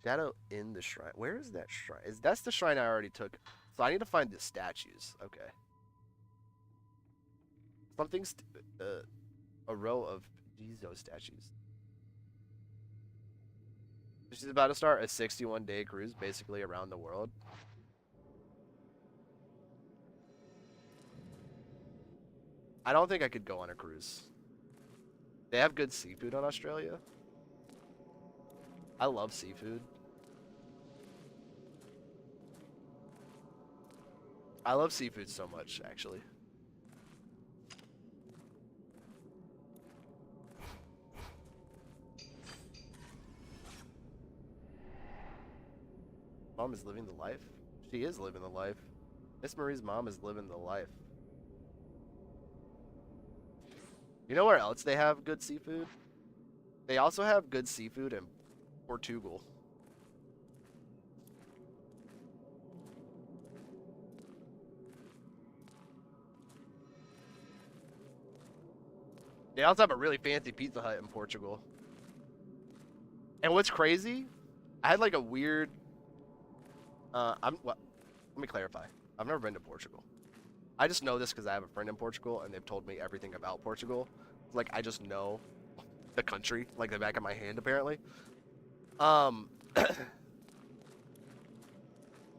Shadow in the shrine. Where is that shrine? That's the shrine I already took. So I need to find the statues. Okay. Something's a row of Jizo statues. She's about to start a 61-day cruise basically around the world. I don't think I could go on a cruise. They have good seafood on Australia. I love seafood. I love seafood so much, actually. Mom is living the life. She is living the life. Miss Marie's mom is living the life. You know where else they have good seafood? They also have good seafood in Portugal. They also have a really fancy Pizza Hut in Portugal. And what's crazy, I had like a weird. Let me clarify. I've never been to Portugal. I just know this because I have a friend in Portugal, and they've told me everything about Portugal. Like I just know the country like the back of my hand, apparently. Um,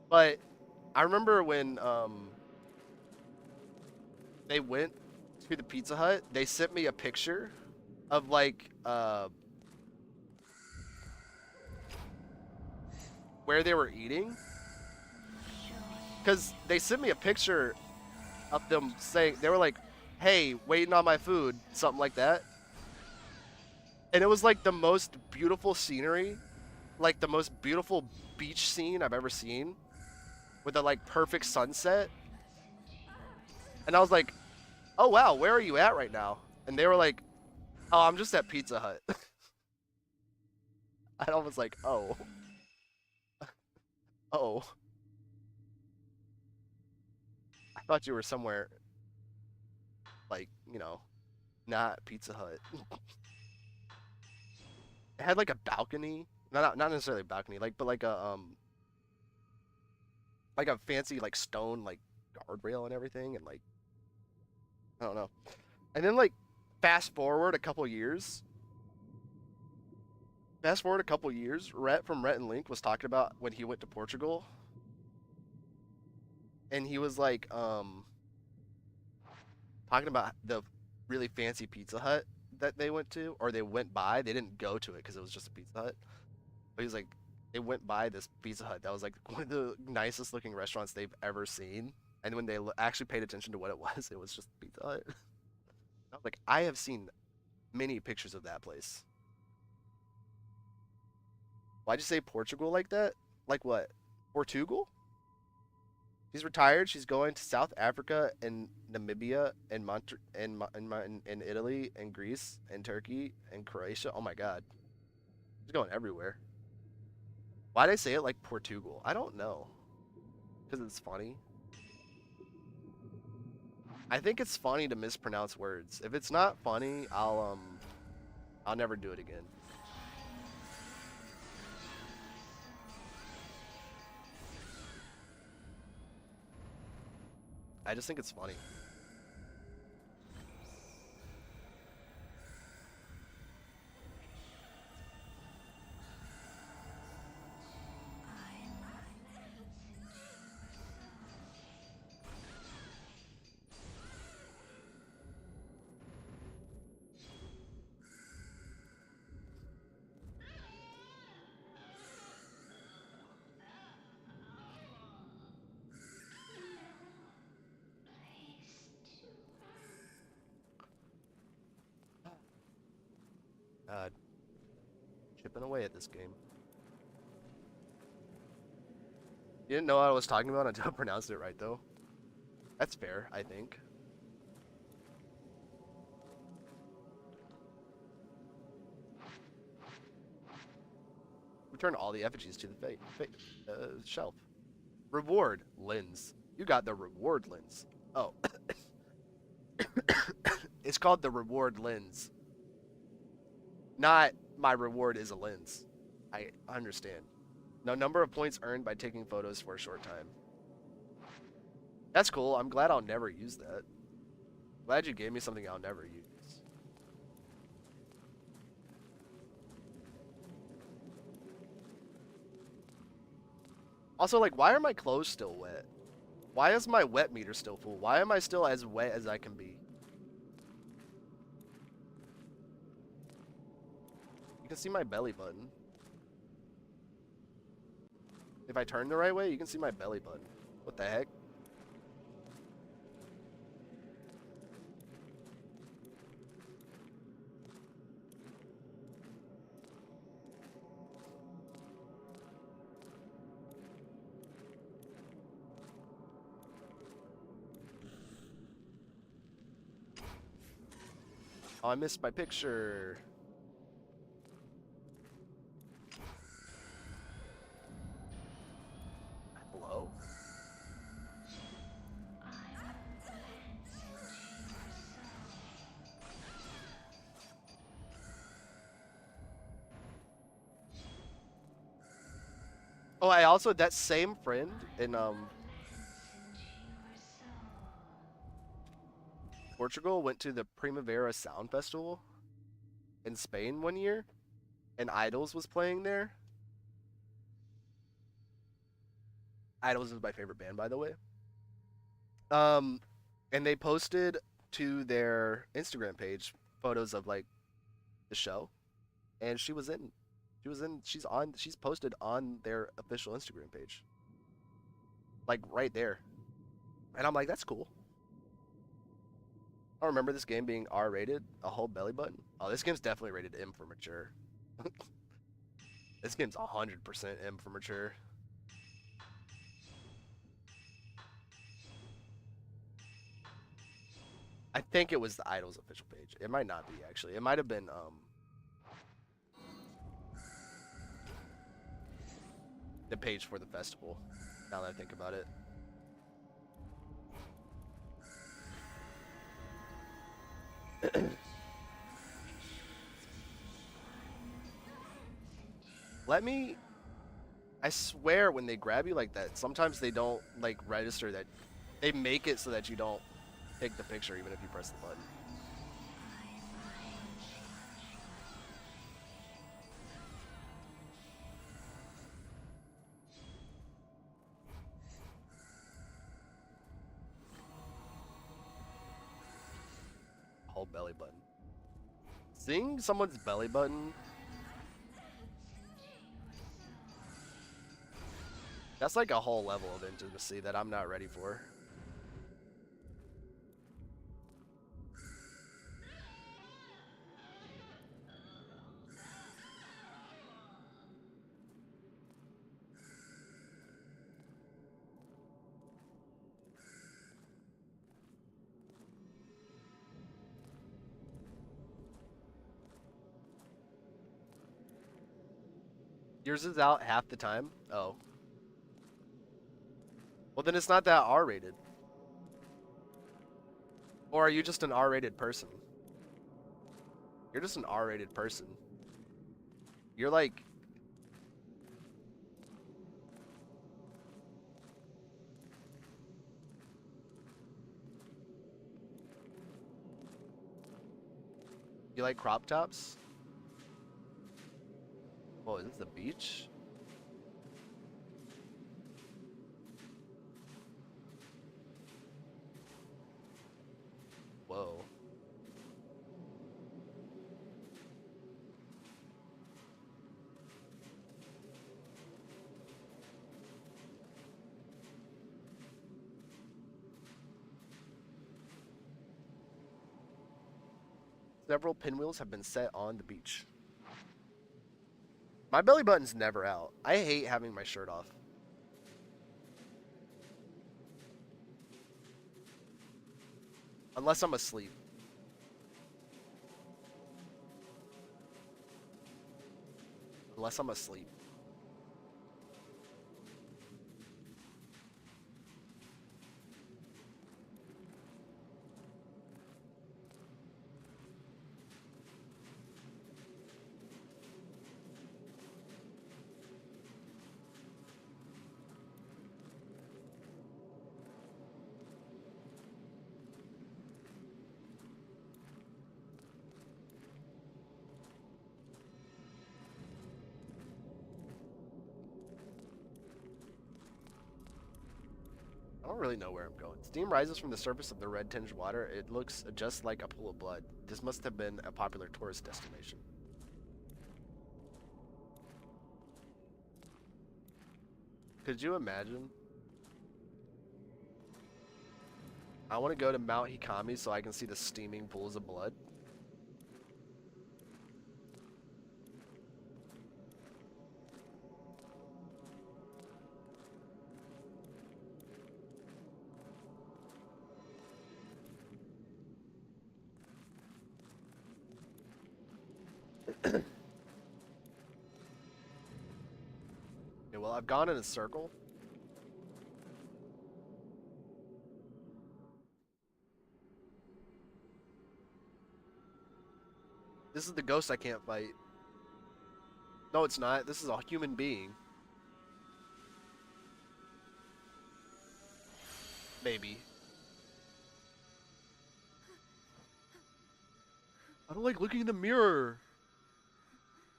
but I remember when they went to the Pizza Hut, they sent me a picture of like where they were eating, because they sent me a picture of them saying they were like, "Hey, waiting on my food," something like that. And it was like the most beautiful scenery, like the most beautiful beach scene I've ever seen, with a like perfect sunset. And I was like, "Oh wow, where are you at right now?" And they were like, "Oh, I'm just at Pizza Hut." I was like, "Oh, oh, I thought you were somewhere like not Pizza Hut." It had like a balcony, not necessarily a balcony, but like a fancy like stone like guardrail and everything, and like I don't know. And then like fast forward a couple years, Rhett from Rhett and Link was talking about when he went to Portugal, and he was like talking about the really fancy Pizza Hut that they went to, or they went by. They didn't go to it because it was just a Pizza Hut. But he's like, they went by this Pizza Hut that was like one of the nicest looking restaurants they've ever seen. And when they actually paid attention to what it was just Pizza Hut. I was like, I have seen many pictures of that place. Why'd you say Portugal like that? Like what? Portugal? She's retired. She's going to South Africa and Namibia and and Italy and Greece and Turkey and Croatia. Oh my God, she's going everywhere. Why'd I say it like Portugal? I don't know. Because it's funny. I think it's funny to mispronounce words. If it's not funny, I'll never do it again. I just think it's funny. Uh, Chipping away at this game. You didn't know what I was talking about until I pronounced it right, though. That's fair, I think. Return all the effigies to the shelf. Reward lens. You got the reward lens. Oh, it's called the reward lens. Not my reward is a lens. I understand. No number of points earned by taking photos for a short time. That's cool. I'm glad I'll never use that. Glad you gave me something I'll never use. Also, like, why are my clothes still wet? Why is my wet meter still full? Why am I still as wet as I can be? You can see my belly button. If I turn the right way, you can see my belly button. What the heck? Oh, I missed my picture. Hello? Oh, I also that same friend in Portugal went to the Primavera Sound Festival in Spain one year, and Idols was playing there. Idols is my favorite band, by the way. Um, and they posted to their Instagram page photos of like the show, and she was in. She was in. She's on. She's posted on their official Instagram page, like right there. And I'm like, that's cool. I remember this game being R rated, a whole belly button. Oh, this game's definitely rated M for mature. This game's 100% M for mature. I think it was the Idols official page. It might not be actually. It might have been the page for the festival. Now that I think about it. Let me. I swear, when they grab you like that, sometimes they don't like register that. They make it so that you don't take the picture even if you press the button. Whole belly button. Seeing someone's belly button, that's like a whole level of intimacy that I'm not ready for. Yours is out half the time? Oh. Well, then it's not that R rated. Or are you just an R rated person? You're just an R rated person. You're like. You like crop tops? Oh, is this the beach? Whoa. Several pinwheels have been set on the beach. My belly button's never out. I hate having my shirt off. Unless I'm asleep. Unless I'm asleep. I don't really know where I'm going. Steam rises from the surface of the red tinged water. It looks just like a pool of blood. This must have been a popular tourist destination. Could you imagine? I want to go to Mount Hikami so I can see the steaming pools of blood. Okay, well, I've gone in a circle. This is the ghost I can't fight. No, it's not. This is a human being. Maybe. I don't like looking in the mirror.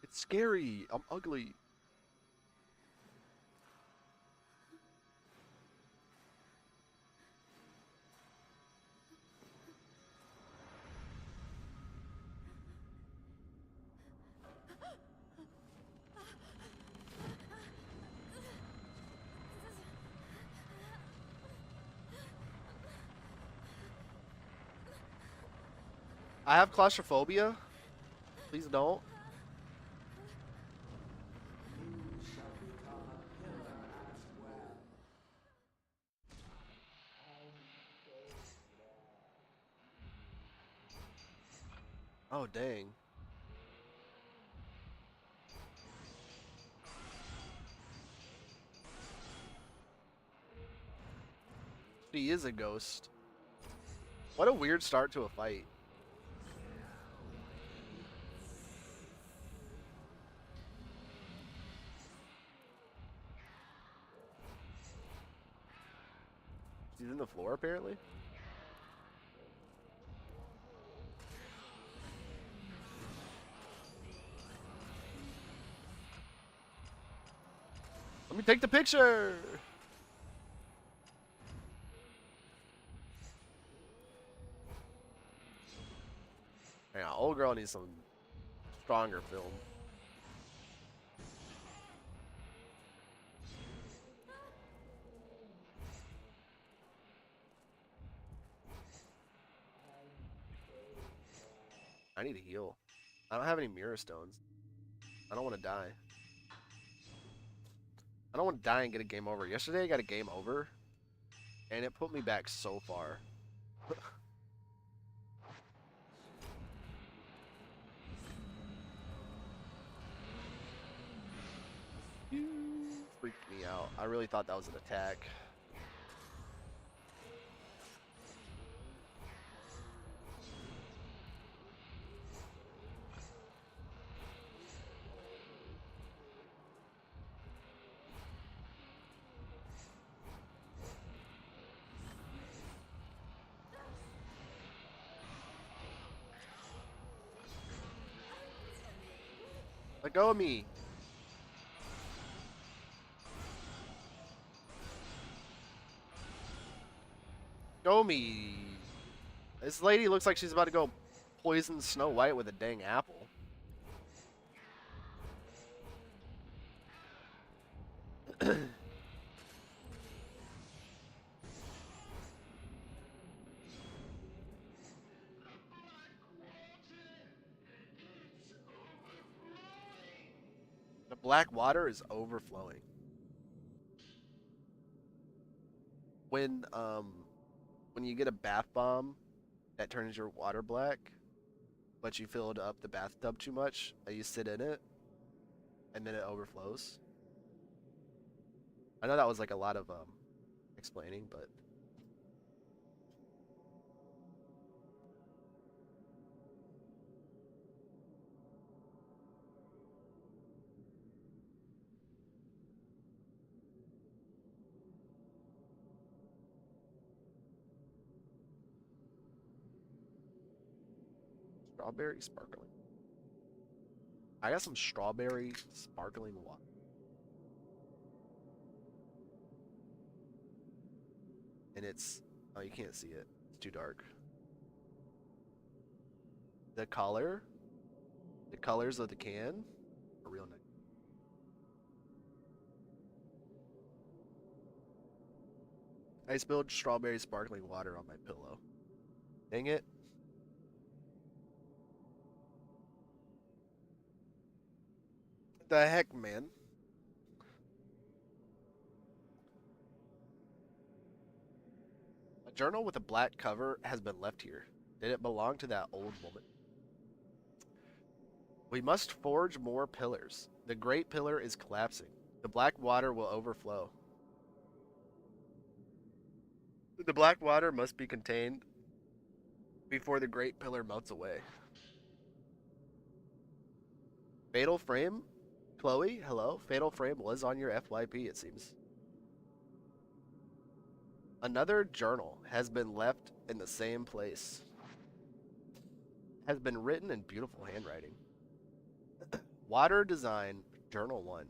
It's scary. I'm ugly. I have claustrophobia. Please don't. Oh, dang. She is a ghost. What a weird start to a fight. She's in the floor, apparently. Let me take the picture. Yeah, old girl needs some stronger film. I need to heal. I don't have any mirror stones. I don't want to die. I don't want to die and get a game over. Yesterday I got a game over, and it put me back so far. You freaked me out. I really thought that was an attack. Let go of me. Go of me. This lady looks like she's about to go poison Snow White with a dang apple. The black water is overflowing. When when you get a bath bomb that turns your water black, but you filled up the bathtub too much, you sit in it and then it overflows. I know that was like a lot of explaining, but strawberry sparkling. I got some strawberry sparkling water. And it's oh, you can't see it. It's too dark. The color, the colors of the can are real nice. I spilled strawberry sparkling water on my pillow. Dang it. The heck, man? A journal with a black cover has been left here. Did it belong to that old woman? We must forge more pillars. The great pillar is collapsing. The black water will overflow. The black water must be contained before the great pillar melts away. Fatal Frame? Chloe, hello? Fatal Frame was on your FYP, it seems. Another journal has been left in the same place. Has been written in beautiful handwriting. Water Design, Journal 1.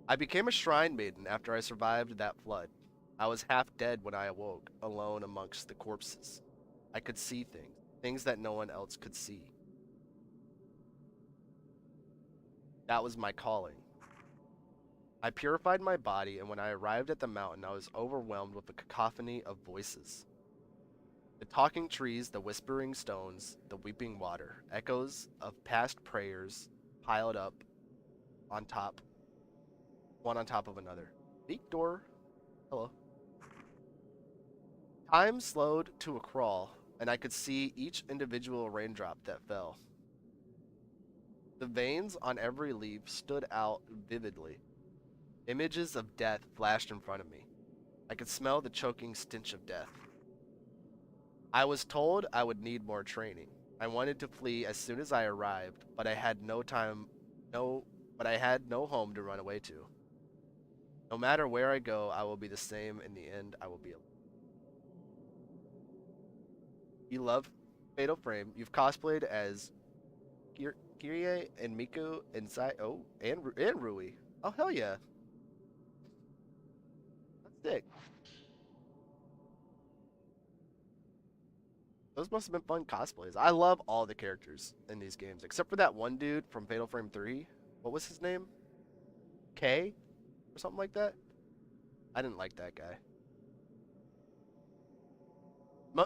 I became a shrine maiden after I survived that flood. I was half dead when I awoke, alone amongst the corpses. I could see things, things that no one else could see. That was my calling. I purified my body, and when I arrived at the mountain, I was overwhelmed with a cacophony of voices. The talking trees, the whispering stones, the weeping water, echoes of past prayers piled up on top, one on top of another. Victor, hello. Time slowed to a crawl, and I could see each individual raindrop that fell. The veins on every leaf stood out vividly. Images of death flashed in front of me. I could smell the choking stench of death. I was told I would need more training. I wanted to flee as soon as I arrived, but I had I had no home to run away to. No matter where I go, I will be the same. In the end, I will be alone. You love Fatal Frame. You've cosplayed as Kirie and Miku and and Rui. Oh hell yeah, that's sick. Those must have been fun cosplays. I love all the characters in these games except for that one dude from Fatal Frame 3. What was his name? K or something like that. I didn't like that guy.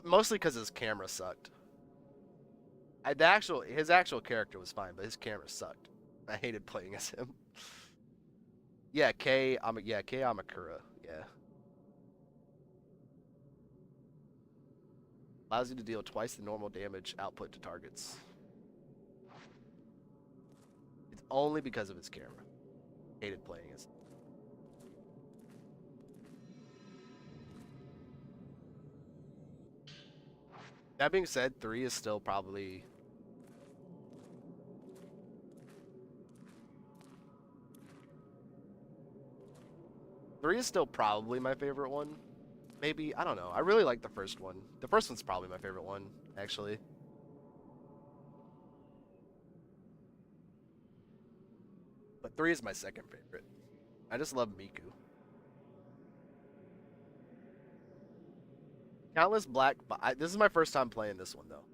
Mostly because his camera sucked. His actual character was fine, but his camera sucked. I hated playing as him. Yeah, Kei Amakura. Yeah. Allows you to deal twice the normal damage output to targets. It's only because of his camera. Hated playing as him. That being said, 3 is still probably... 3 is still probably my favorite one. Maybe, I don't know. I really like the first one. The first one's probably my favorite one, actually. But 3 is my second favorite. I just love Miku. Countless this is my first time playing this one, though.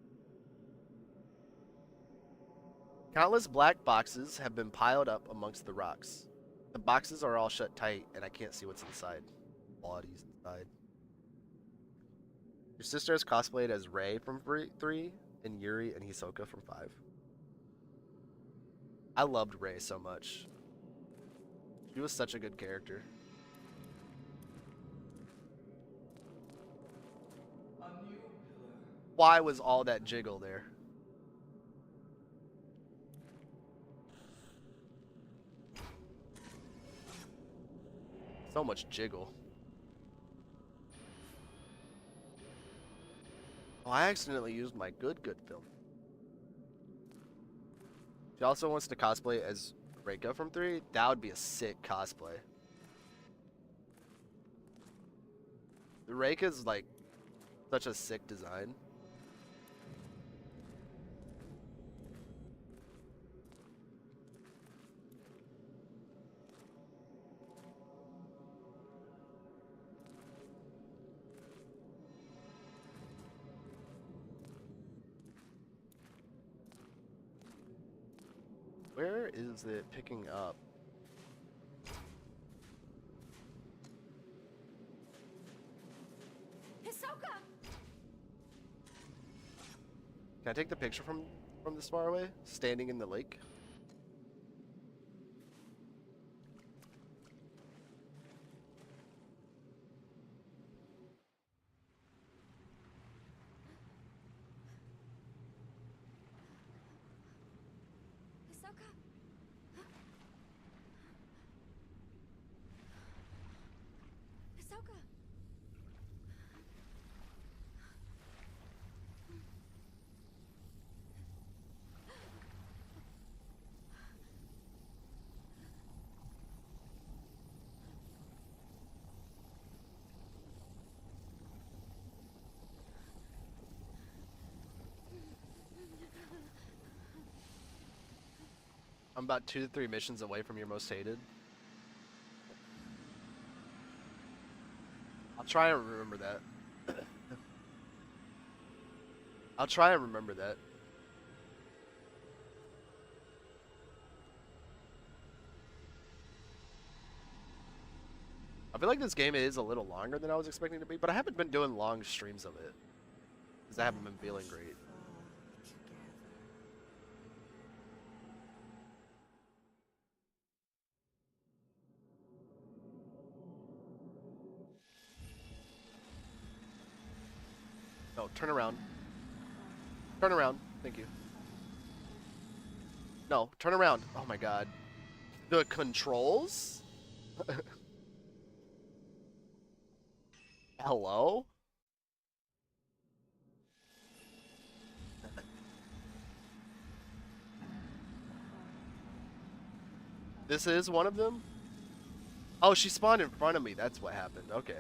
Countless black boxes have been piled up amongst the rocks. The boxes are all shut tight, and I can't see what's inside. Bodies inside. Your sister has cosplayed as Rei from 3, and Yuri and Hisoka from 5. I loved Rei so much. She was such a good character. Why was all that jiggle there? So much jiggle. Oh, I accidentally used my good film. She also wants to cosplay as Reika from 3. That would be a sick cosplay. The Reika's like such a sick design. Where is it picking up? Hisoka! Can I take the picture from this far away? Standing in the lake? Ahsoka! I'm about 2 to 3 missions away from your most hated. I'll try and remember that. I'll try and remember that. I feel like this game is a little longer than I was expecting it to be, but I haven't been doing long streams of it. Because I haven't been feeling great. No, turn around. Turn around. Thank you. No, turn around. Oh my god. The controls? Hello? This is one of them? Oh, she spawned in front of me. That's what happened. Okay.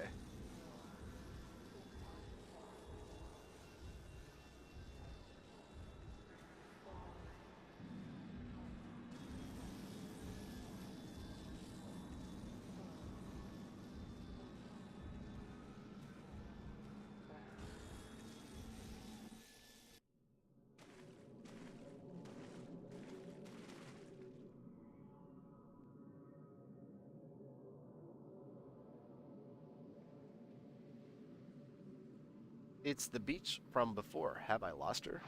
It's the beach from before. Have I lost her?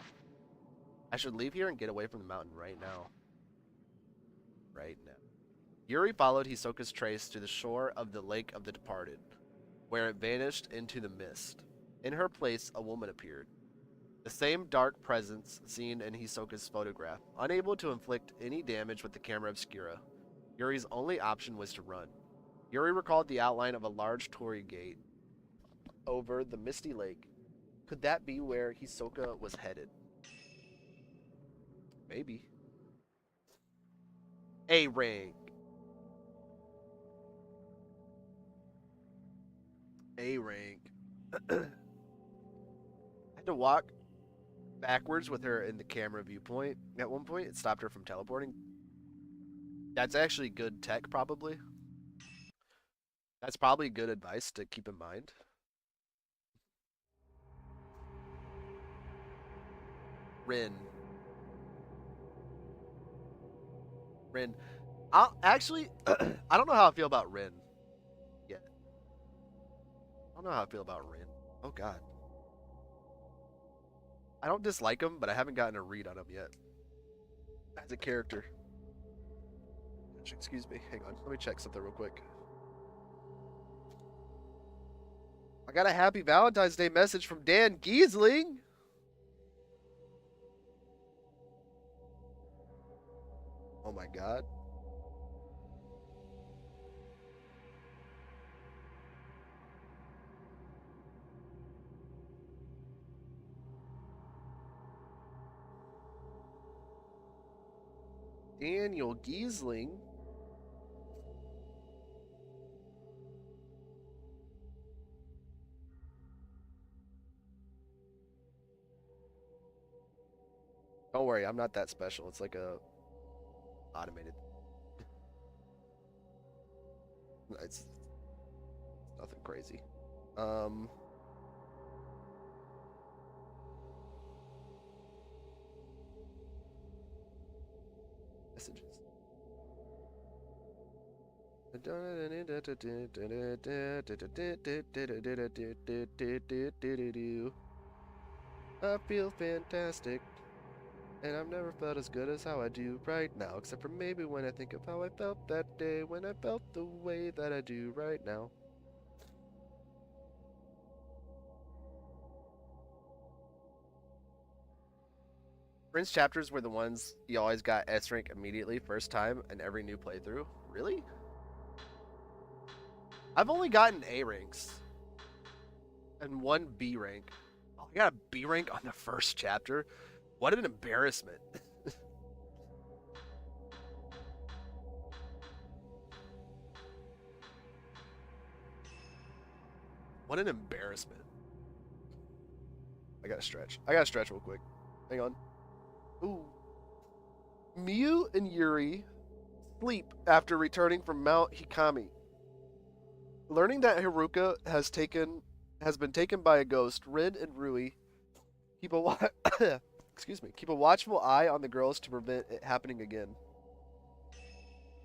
I should leave here and get away from the mountain right now. Right now. Yuri followed Hisoka's trace to the shore of the Lake of the Departed, where it vanished into the mist. In her place, a woman appeared. The same dark presence seen in Hisoka's photograph, unable to inflict any damage with the camera obscura. Yuri's only option was to run. Yuri recalled the outline of a large torii gate over the misty lake. Could that be where Hisoka was headed? Maybe. A rank. A rank. I had to walk backwards with her in the camera viewpoint. At one point, it stopped her from teleporting. That's actually good tech, probably. That's probably good advice to keep in mind. Rin. Rin. I'll actually, I don't know how I feel about Rin yet. I don't know how I feel about Rin. Oh, God. I don't dislike him, but I haven't gotten a read on him yet. As a character. Excuse me. Hang on. Let me check something real quick. I got a happy Valentine's Day message from Dan Giesling. Oh my god. Daniel Giesling. Don't worry, I'm not that special. It's like a automated. It's nothing crazy. Um Messages. I feel fantastic, and I've never felt as good as how I do right now, except for maybe when I think of how I felt that day, when I felt the way that I do right now. Prince chapters were the ones you always got S rank immediately, first time, in every new playthrough. Really? I've only gotten A ranks and one B rank. Oh, I got a B rank on the first chapter. What an embarrassment. What an embarrassment. I gotta stretch. I gotta stretch real quick. Hang on. Ooh. Miyu and Yuri sleep after returning from Mount Hikami. Learning that Haruka has been taken by a ghost, Rin and Rui keep a keep a watchful eye on the girls to prevent it happening again.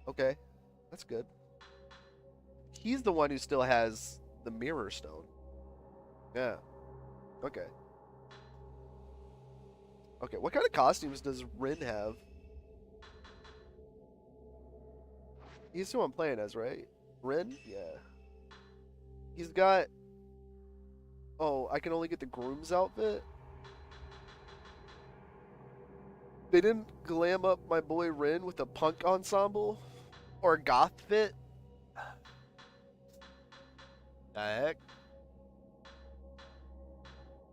Okay, that's good. He's the one who still has the mirror stone. Yeah. Okay. Okay, what kind of costumes does Rin have? He's who I'm playing as, right? Rin? Yeah. He's got... Oh, I can only get the groom's outfit? They didn't glam up my boy Rin with a punk ensemble? Or a goth fit? The heck?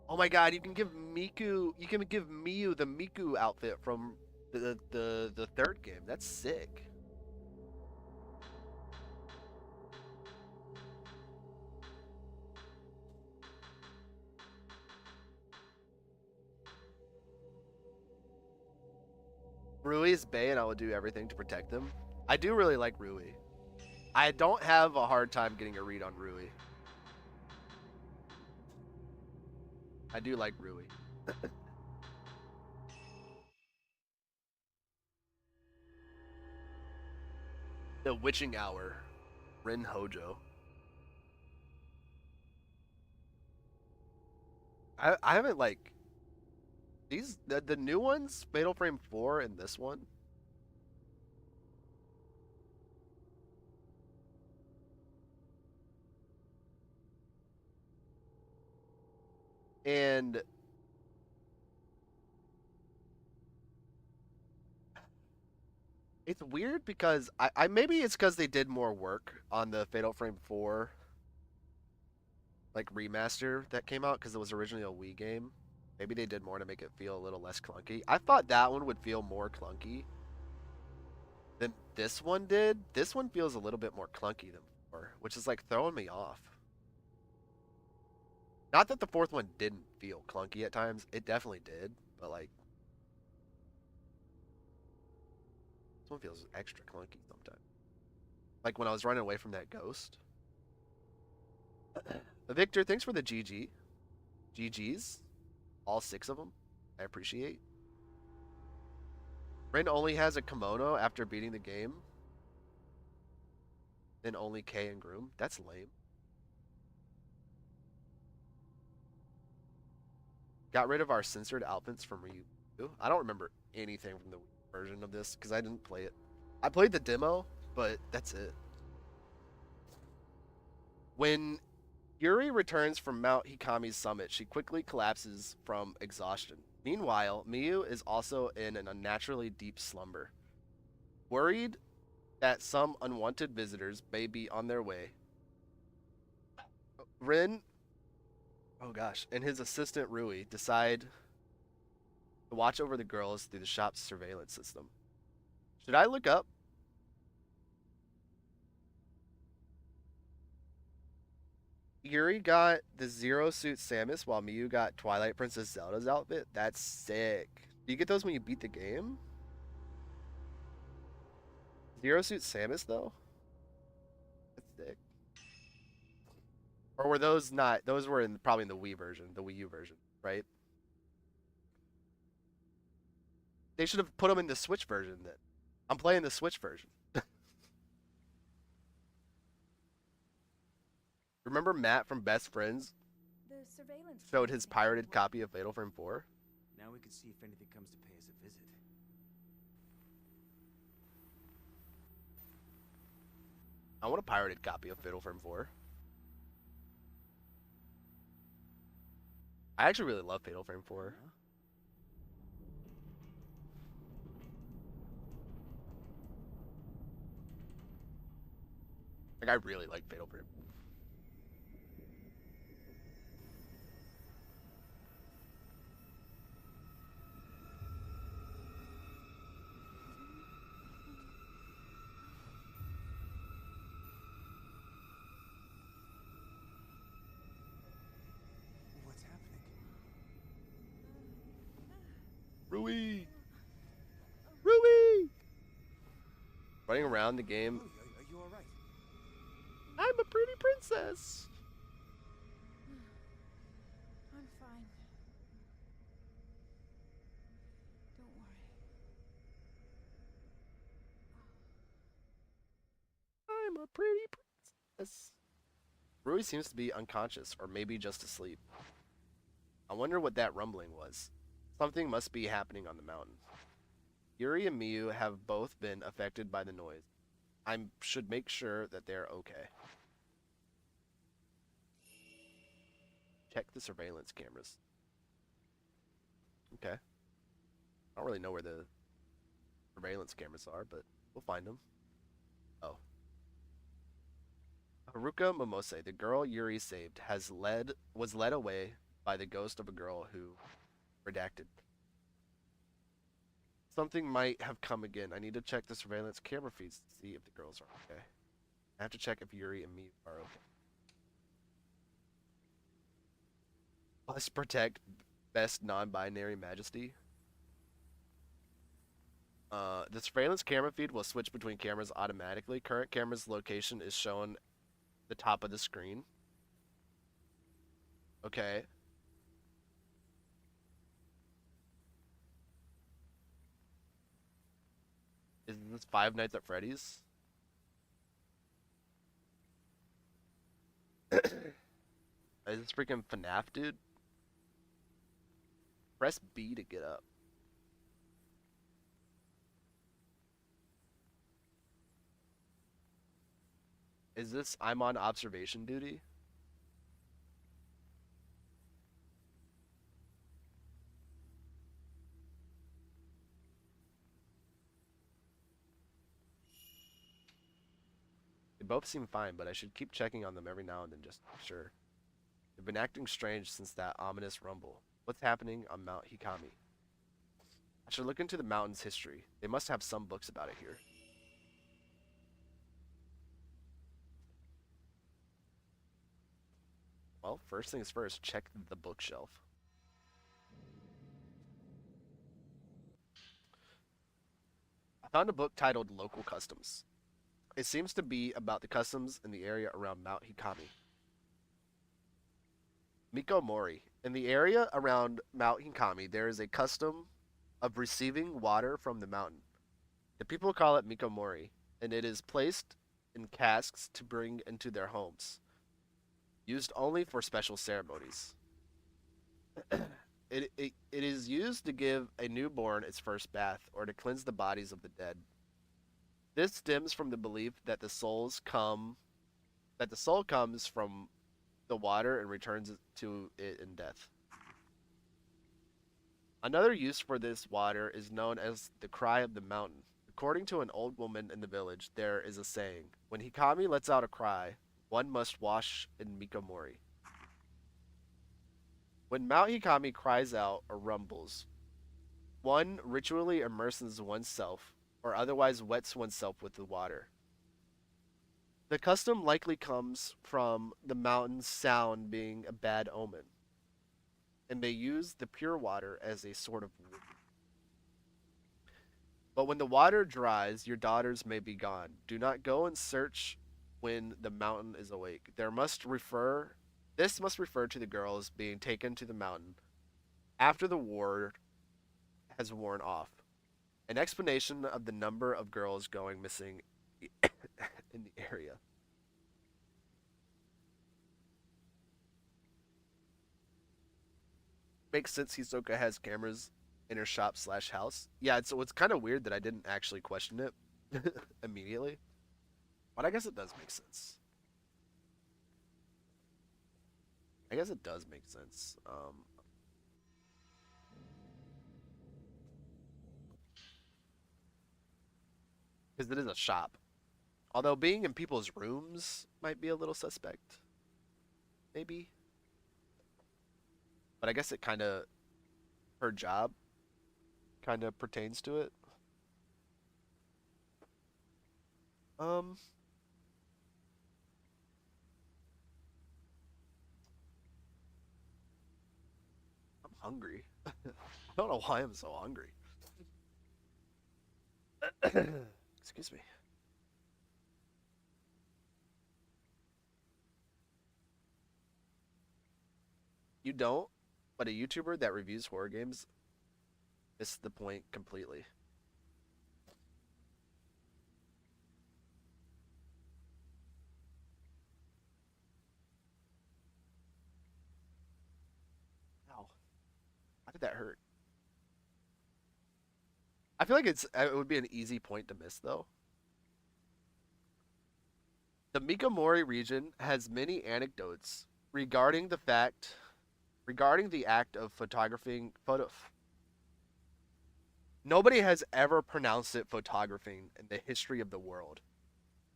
Oh my god, you can give Miku... You can give Miyu the Miku outfit from the third game. That's sick. Rui is Bae, and I will do everything to protect them. I do really like Rui. I don't have a hard time getting a read on Rui. I do like Rui. The Witching Hour. Rin Hojo. I haven't like these the new ones, Fatal Frame 4 and this one. And it's weird because I maybe it's because they did more work on the Fatal Frame 4 like remaster that came out because it was originally a Wii game. Maybe they did more to make it feel a little less clunky. I thought that one would feel more clunky than this one did. This one feels a little bit more clunky than 4, which is like throwing me off. Not that the fourth one didn't feel clunky at times. It definitely did, but like this one feels extra clunky sometimes. Like when I was running away from that ghost. Victor, thanks for the GG. GGs. All 6 of them. I appreciate. Rin only has a kimono after beating the game. Then only K and Groom. That's lame. Got rid of our censored outfits from Ryu. I don't remember anything from the version of this because I didn't play it. I played the demo, but that's it. When Yuri returns from Mount Hikami's summit, she quickly collapses from exhaustion. Meanwhile, Miyu is also in an unnaturally deep slumber. Worried that some unwanted visitors may be on their way, Rin, oh gosh, and his assistant Rui decide to watch over the girls through the shop's surveillance system. Should I look up? Yuri got the Zero Suit Samus while Miyu got Twilight Princess Zelda's outfit. That's sick. Do you get those when you beat the game? Zero Suit Samus though? That's sick. Or were those not? Those were probably in the Wii version, the Wii U version, right? They should have put them in the Switch version then. I'm playing the Switch version. Remember Matt from Best Friends The surveillance showed his pirated copy of Fatal Frame 4? Now we can see if anything comes to pay us a visit. I want a pirated copy of Fatal Frame 4. I actually really love Fatal Frame 4. Like, I really like Fatal Frame. What's happening? Rui! Rui! Running around the game. Chloe, are you all right? I'm a pretty princess. I'm fine. Don't worry. I'm a pretty princess. Rui seems to be unconscious, or maybe just asleep. I wonder what that rumbling was. Something must be happening on the mountain. Yuri and Miyu have both been affected by the noise. I should make sure that they're okay. Check the surveillance cameras. Okay. I don't really know where the surveillance cameras are, but we'll find them. Oh. Haruka Momose, the girl Yuri saved, was led away by the ghost of a girl who redacted. Something might have come again. I need to check the surveillance camera feeds to see if the girls are okay. I have to check if Yuri and me are okay. Must protect best non-binary majesty. The surveillance camera feed will switch between cameras automatically. Current camera's location is shown the top of the screen. Okay. Is this Five Nights at Freddy's? Is this freaking FNAF, dude? Press B to get up. Is this I'm on observation duty? They both seem fine, but I should keep checking on them every now and then just to be sure. They've been acting strange since that ominous rumble. What's happening on Mount Hikami? I should look into the mountain's history. They must have some books about it here. Well, first things first, check the bookshelf. I found a book titled Local Customs. It seems to be about the customs in the area around Mount Hikami. Mikomori. In the area around Mount Hikami, there is a custom of receiving water from the mountain. The people call it Mikomori, and it is placed in casks to bring into their homes, used only for special ceremonies. It is used to give a newborn its first bath or to cleanse the bodies of the dead. This stems from the belief that the soul comes from the water and returns to it in death. Another use for this water is known as the cry of the mountain. According to an old woman in the village, there is a saying, when Hikami lets out a cry, one must wash in Mikomori. When Mount Hikami cries out or rumbles, one ritually immerses oneself or otherwise wets oneself with the water. The custom likely comes from the mountain's sound being a bad omen, and they use the pure water as a sort of wood. But when the water dries, your daughters may be gone. Do not go and search when the mountain is awake. This must refer to the girls being taken to the mountain after the war has worn off. An explanation of the number of girls going missing in the area. Makes sense Hisoka has cameras in her shop/house. Yeah, it's kind of weird that I didn't actually question it immediately. But I guess it does make sense. I guess it does make sense. Because it is a shop. Although being in people's rooms might be a little suspect. Maybe. But I guess it kind of, her job kind of pertains to it. Um, I'm hungry. I don't know why I'm so hungry. Excuse me. You don't, but a YouTuber that reviews horror games missed the point completely. Ow. How did that hurt? I feel like it would be an easy point to miss though. The Mikamori region has many anecdotes regarding the act of photographing photo. Nobody has ever pronounced it photographing in the history of the world.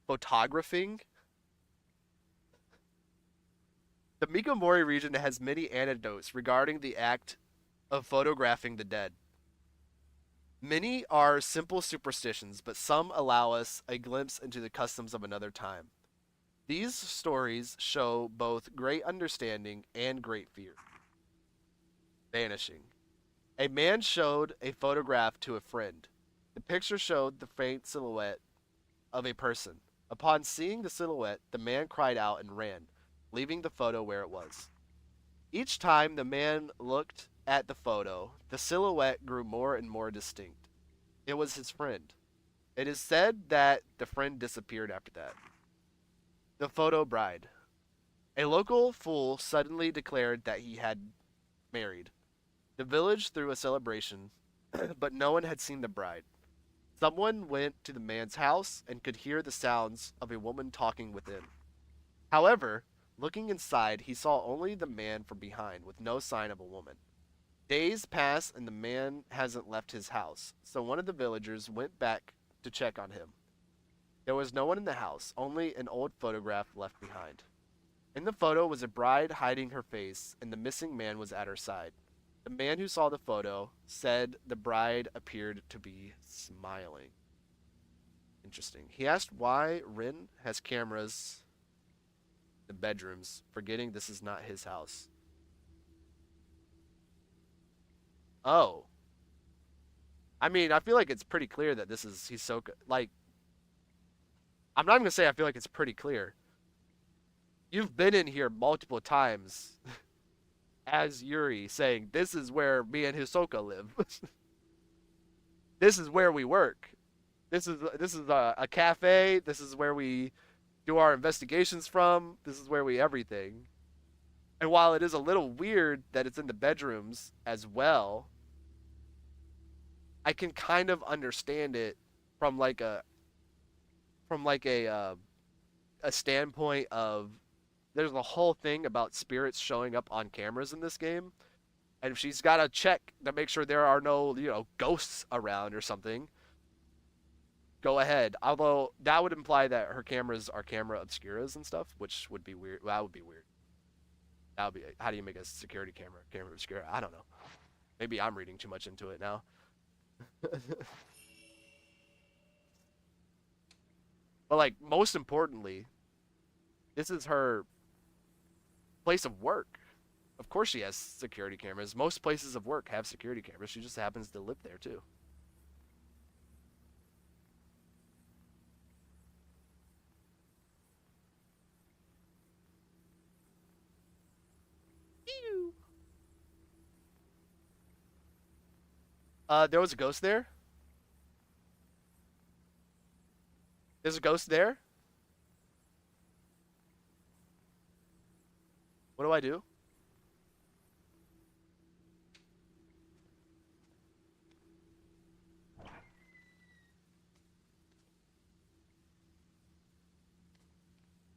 Photographing? The Mikamori region has many anecdotes regarding the act of photographing the dead. Many are simple superstitions, but some allow us a glimpse into the customs of another time. These stories show both great understanding and great fear. Vanishing. A man showed a photograph to a friend. The picture showed the faint silhouette of a person. Upon seeing the silhouette, the man cried out and ran, leaving the photo where it was. Each time the man looked at the photo, the silhouette grew more and more distinct. It was his friend. It is said that the friend disappeared after that. The photo bride. A local fool suddenly declared that he had married. The village threw a celebration, but no one had seen the bride. Someone went to the man's house and could hear the sounds of a woman talking within. However, looking inside, he saw only the man from behind with no sign of a woman. Days pass and the man hasn't left his house, so one of the villagers went back to check on him. There was no one in the house, only an old photograph left behind. In the photo was a bride hiding her face, and the missing man was at her side. The man who saw the photo said the bride appeared to be smiling. Interesting. He asked why Rin has cameras in the bedrooms, forgetting this is not his house. Oh. I mean, I feel like it's pretty clear that this is Hisoka. Like, I'm not even gonna say I feel like it's pretty clear. You've been in here multiple times as Yuri saying, this is where me and Hisoka live. This is where we work. This is a cafe. This is where we do our investigations from. This is where we everything. And while it is a little weird that it's in the bedrooms as well, I can kind of understand it from a standpoint of there's a whole thing about spirits showing up on cameras in this game, and if she's got to check to make sure there are no ghosts around or something, go ahead. Although that would imply that her cameras are camera obscuras and stuff, which would be weird. That would be weird. That would be, how do you make a security camera obscura? I don't know. Maybe I'm reading too much into it now. But like, most importantly, this is her place of work. Of course she has security cameras. Most places of work have security cameras. She just happens to live there too. There was a ghost there. There's a ghost there. What do I do?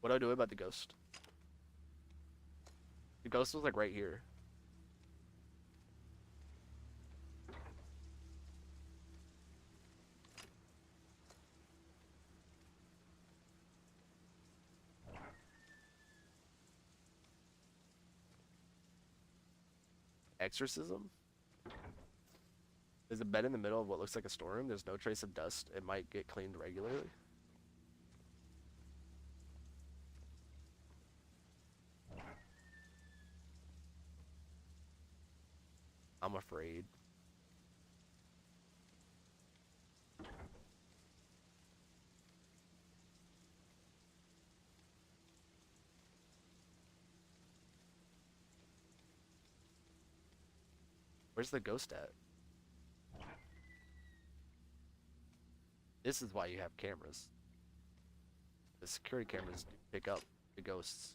What do I do about the ghost? The ghost was like right here. Exorcism? There's a bed in the middle of what looks like a storeroom. There's no trace of dust. It might get cleaned regularly. I'm afraid. Where's the ghost at? This is why you have cameras. The security cameras pick up the ghosts.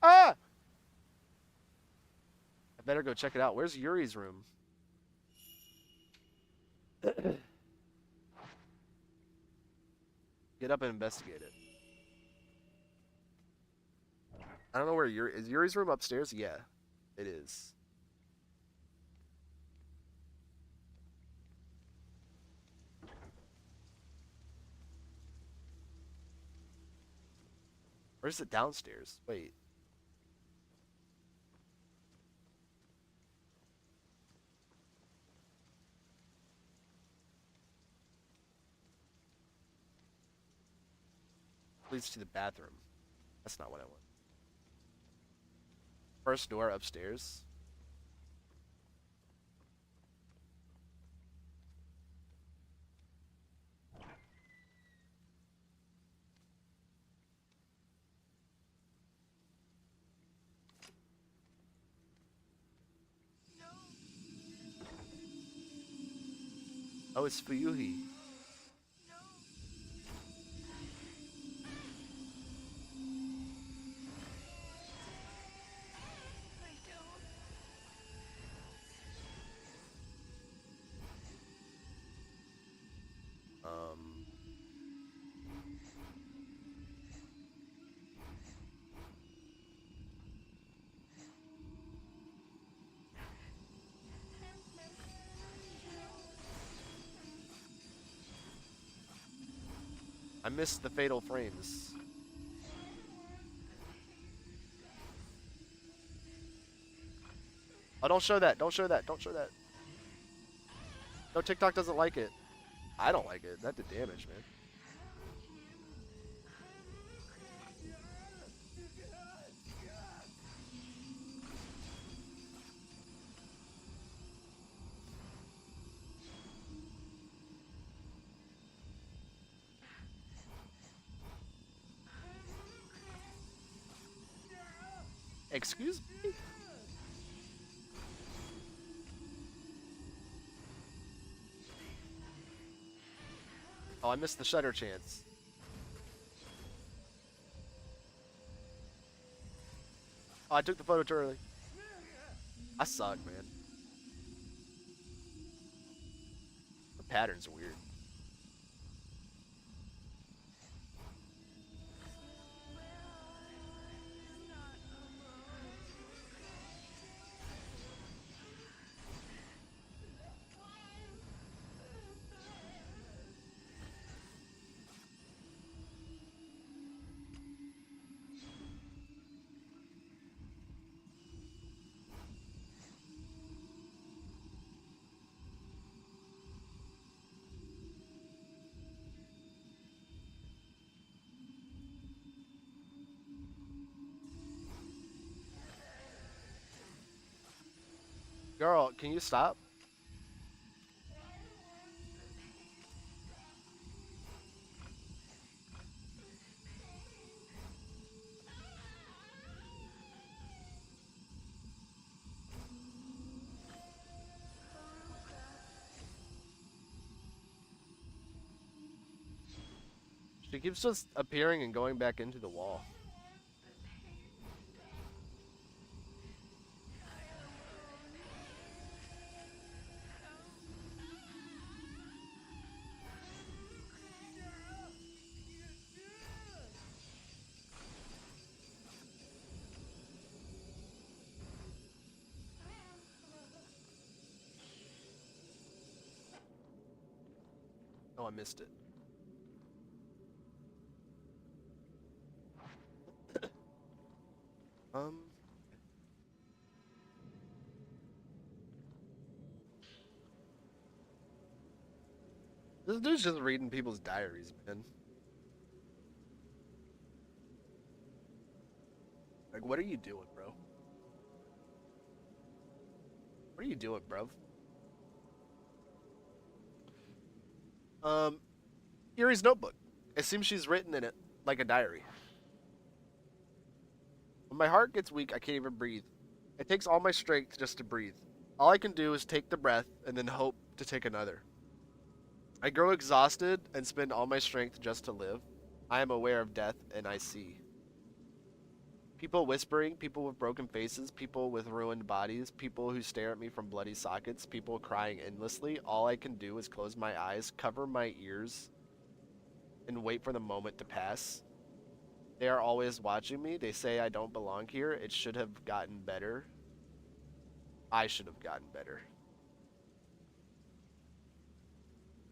Ah! I better go check it out. Where's Yuri's room? Get up and investigate it. I don't know where is Yuri's room upstairs? Yeah, it is. Where's it downstairs? Wait. Leads to the bathroom. That's not what I want. First door upstairs. Oh, it's Fuyuhi. Um, I missed the fatal frames. Oh, don't show that. Don't show that. Don't show that. No, TikTok doesn't like it. I don't like it. That did damage, man. Excuse me? Oh, I missed the shutter chance. Oh, I took the photo too early. I suck, man. The pattern's weird. Girl, can you stop? She keeps just appearing and going back into the wall. Oh, I missed it. Um, this dude's just reading people's diaries, man. Like, what are you doing, bro? What are you doing, bro? Yuri's notebook. It seems she's written in it like a diary. When my heart gets weak, I can't even breathe. It takes all my strength just to breathe. All I can do is take the breath and then hope to take another. I grow exhausted and spend all my strength just to live. I am aware of death and I see. People whispering, people with broken faces, people with ruined bodies, people who stare at me from bloody sockets, people crying endlessly. All I can do is close my eyes, cover my ears, and wait for the moment to pass. They are always watching me. They say I don't belong here. It should have gotten better. I should have gotten better.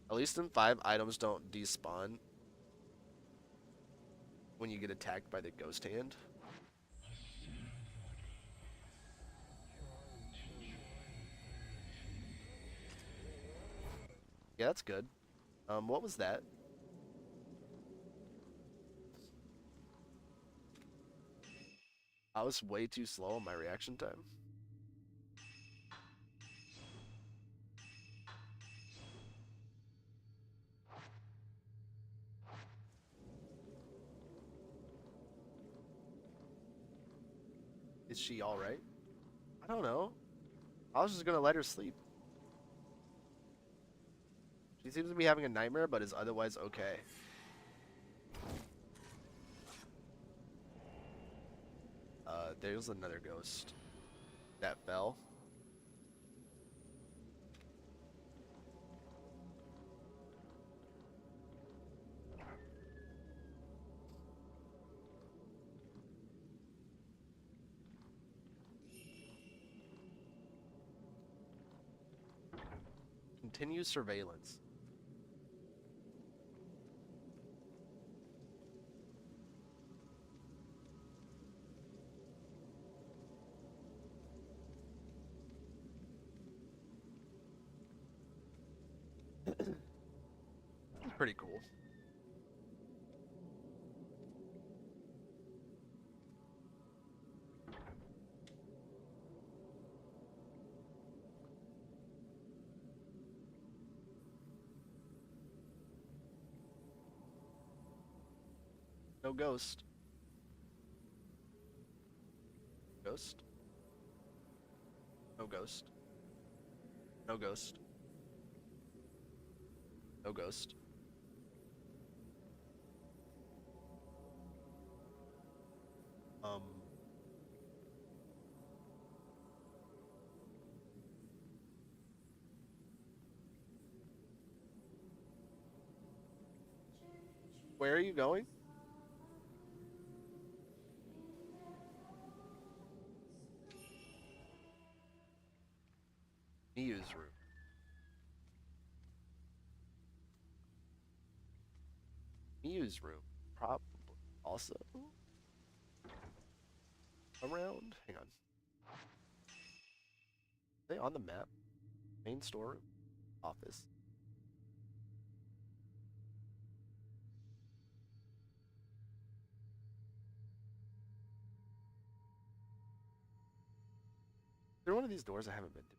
At least in 5, items don't despawn when you get attacked by the ghost hand. Yeah, that's good. What was that? I was way too slow on my reaction time. Is she alright? I don't know. I was just gonna let her sleep. She seems to be having a nightmare, but is otherwise okay. There's another ghost that fell. Continue surveillance. Pretty cool. No ghost. Ghost? No ghost. No ghost. No ghost. Um, where are you going? Miyu's room. Miyu's room. Probably. Also around. Hang on. Are they on the map? Main storeroom. Office. Is there one of these doors I haven't been to?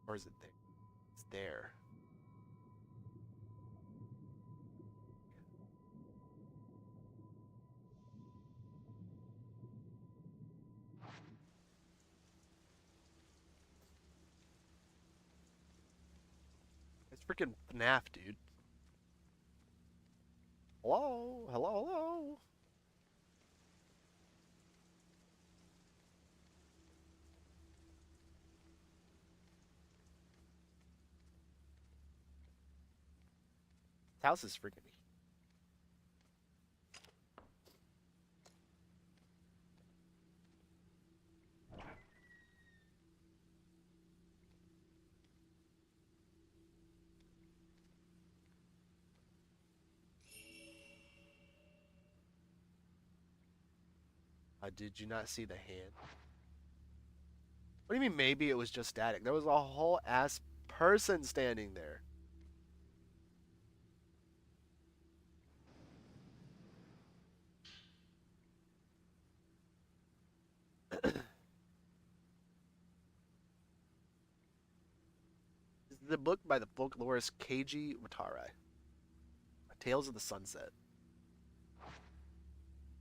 Or is it there? It's there. It's freaking FNAF, dude. Hello? Hello? Hello? This house is freaking me. Did you not see the hand? What do you mean maybe it was just static? There was a whole ass person standing there. This is a book by the folklorist Keiji Watarai. Tales of the Sunset.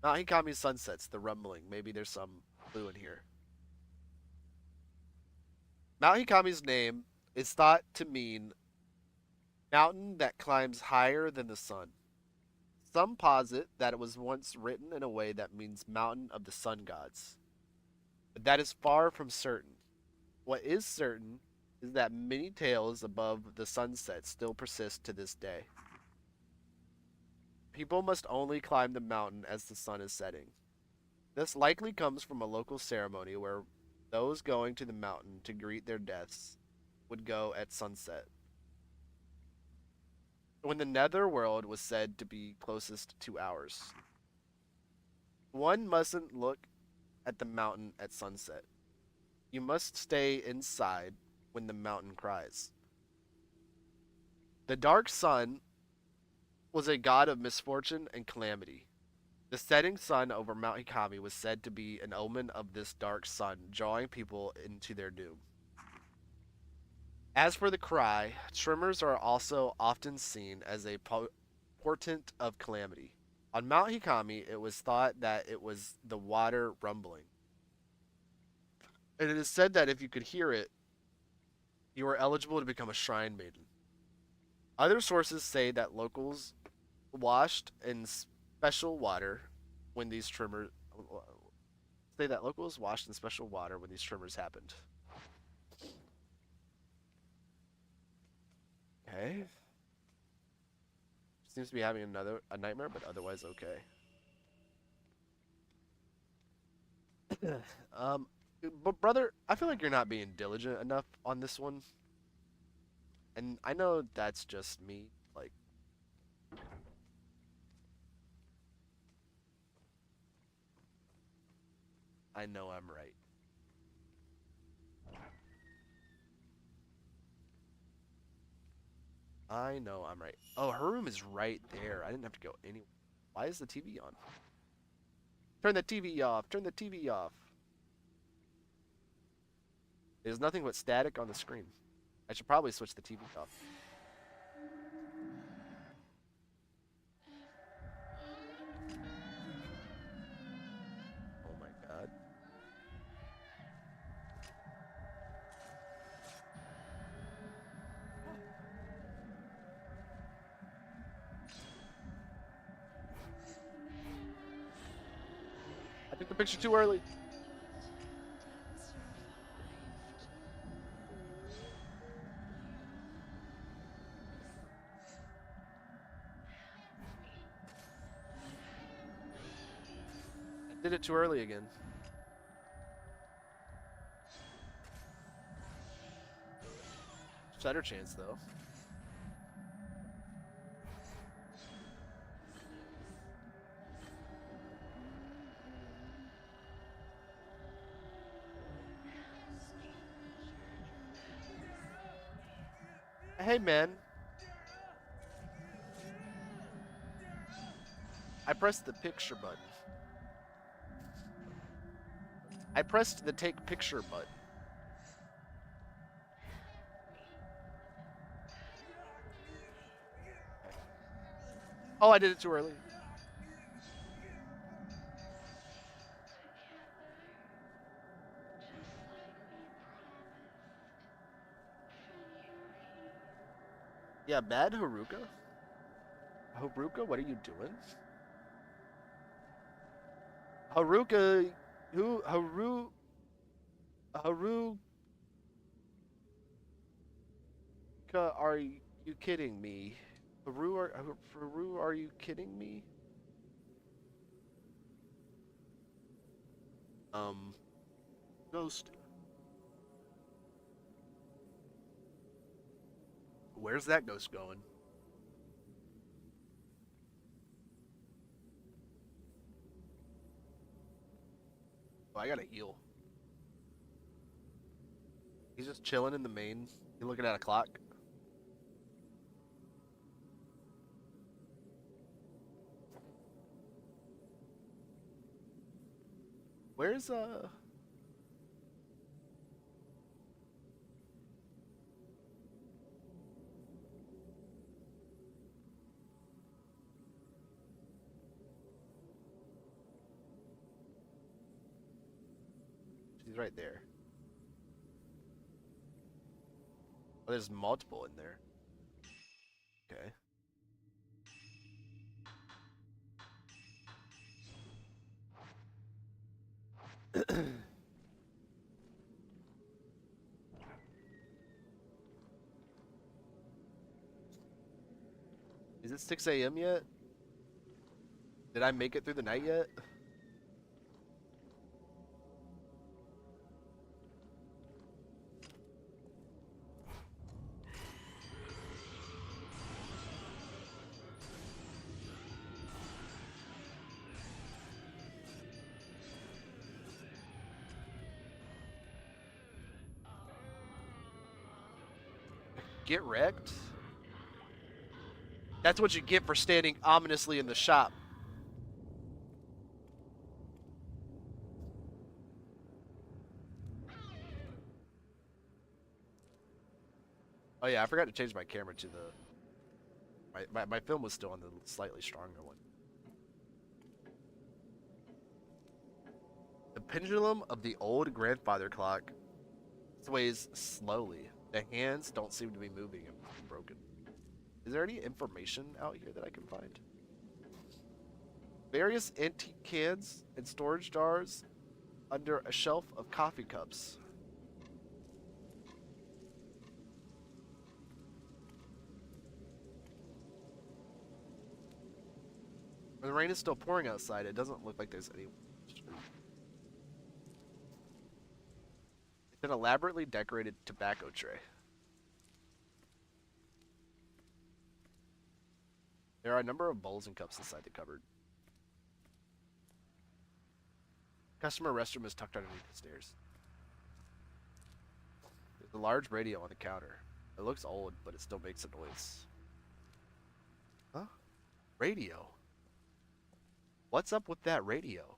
Mount Hikami's sunsets, the rumbling. Maybe there's some clue in here. Mount Hikami's name is thought to mean mountain that climbs higher than the sun. Some posit that it was once written in a way that means mountain of the sun gods. But that is far from certain. What is certain is that many tales above the sunset still persist to this day. People must only climb the mountain as the sun is setting. This likely comes from a local ceremony where those going to the mountain to greet their deaths would go at sunset, when the nether world was said to be closest to ours. One mustn't look at the mountain at sunset. You must stay inside when the mountain cries. The dark sun was a god of misfortune and calamity. The setting sun over Mount Hikami was said to be an omen of this dark sun, drawing people into their doom. As for the cry, tremors are also often seen as a portent of calamity. On Mount Hikami, it was thought that it was the water rumbling. And it is said that if you could hear it, you were eligible to become a shrine maiden. Other sources say that locals washed in special water when these tremors happened. Okay. Seems to be having a nightmare, but otherwise okay. But brother, I feel like you're not being diligent enough on this one. And I know that's just me, like, I know I'm right. I know I'm right. Oh, her room is right there. I didn't have to go anywhere. Why is the TV on? Turn the TV off. Turn the TV off. There's nothing but static on the screen. I should probably switch the TV off. Oh my god. I took the picture too early. I did it too early again. Better chance though. Hey man. I pressed the picture button. I pressed the take picture button. Oh, I did it too early. Yeah, bad Haruka? Haruka, what are you doing? Haruka, Haruka, are you kidding me? Haru, are you kidding me? Ghost. Where's that ghost going? Oh, I gotta heal. He's just chilling in the main. He's looking at a clock. Where's She's right there. Oh, there's multiple in there. Okay. Is it 6 a.m. yet? Did I make it through the night yet? Get wrecked? That's what you get for standing ominously in the shop. Oh yeah, I forgot to change my camera to the... My film was still on the slightly stronger one. The pendulum of the old grandfather clock sways slowly. The hands don't seem to be moving and broken. Is there any information out here that I can find? Various antique cans and storage jars under a shelf of coffee cups. The rain is still pouring outside. It doesn't look like there's any... It's an elaborately decorated tobacco tray. There are a number of bowls and cups inside the cupboard. Customer restroom is tucked underneath the stairs. There's a large radio on the counter. It looks old, but it still makes a noise. Huh? Radio? What's up with that radio?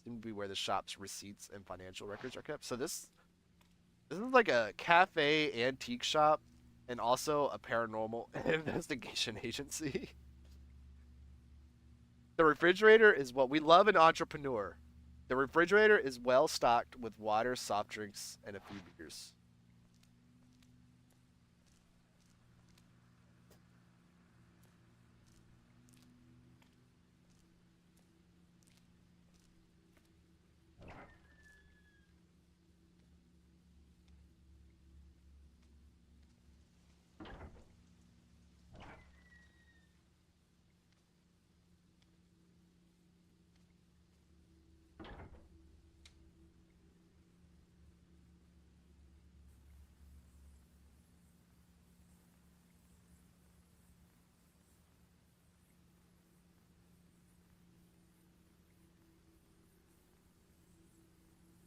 Seems to be where the shop's receipts and financial records are kept. So this is like a cafe antique shop and also a paranormal investigation agency. The refrigerator is what we love an entrepreneur. The refrigerator is well stocked with water, soft drinks, and a few beers.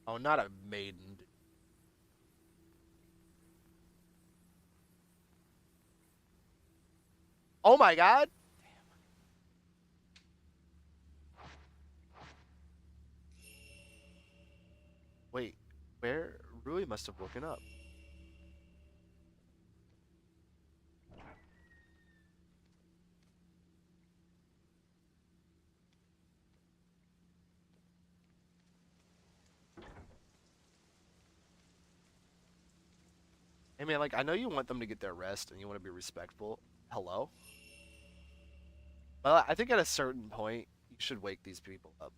Oh, not a maiden. Oh my god! Wait, where? Rui must have woken up. Hey man, like, I know you want them to get their rest and you want to be respectful. Hello? Well, I think at a certain point, you should wake these people up.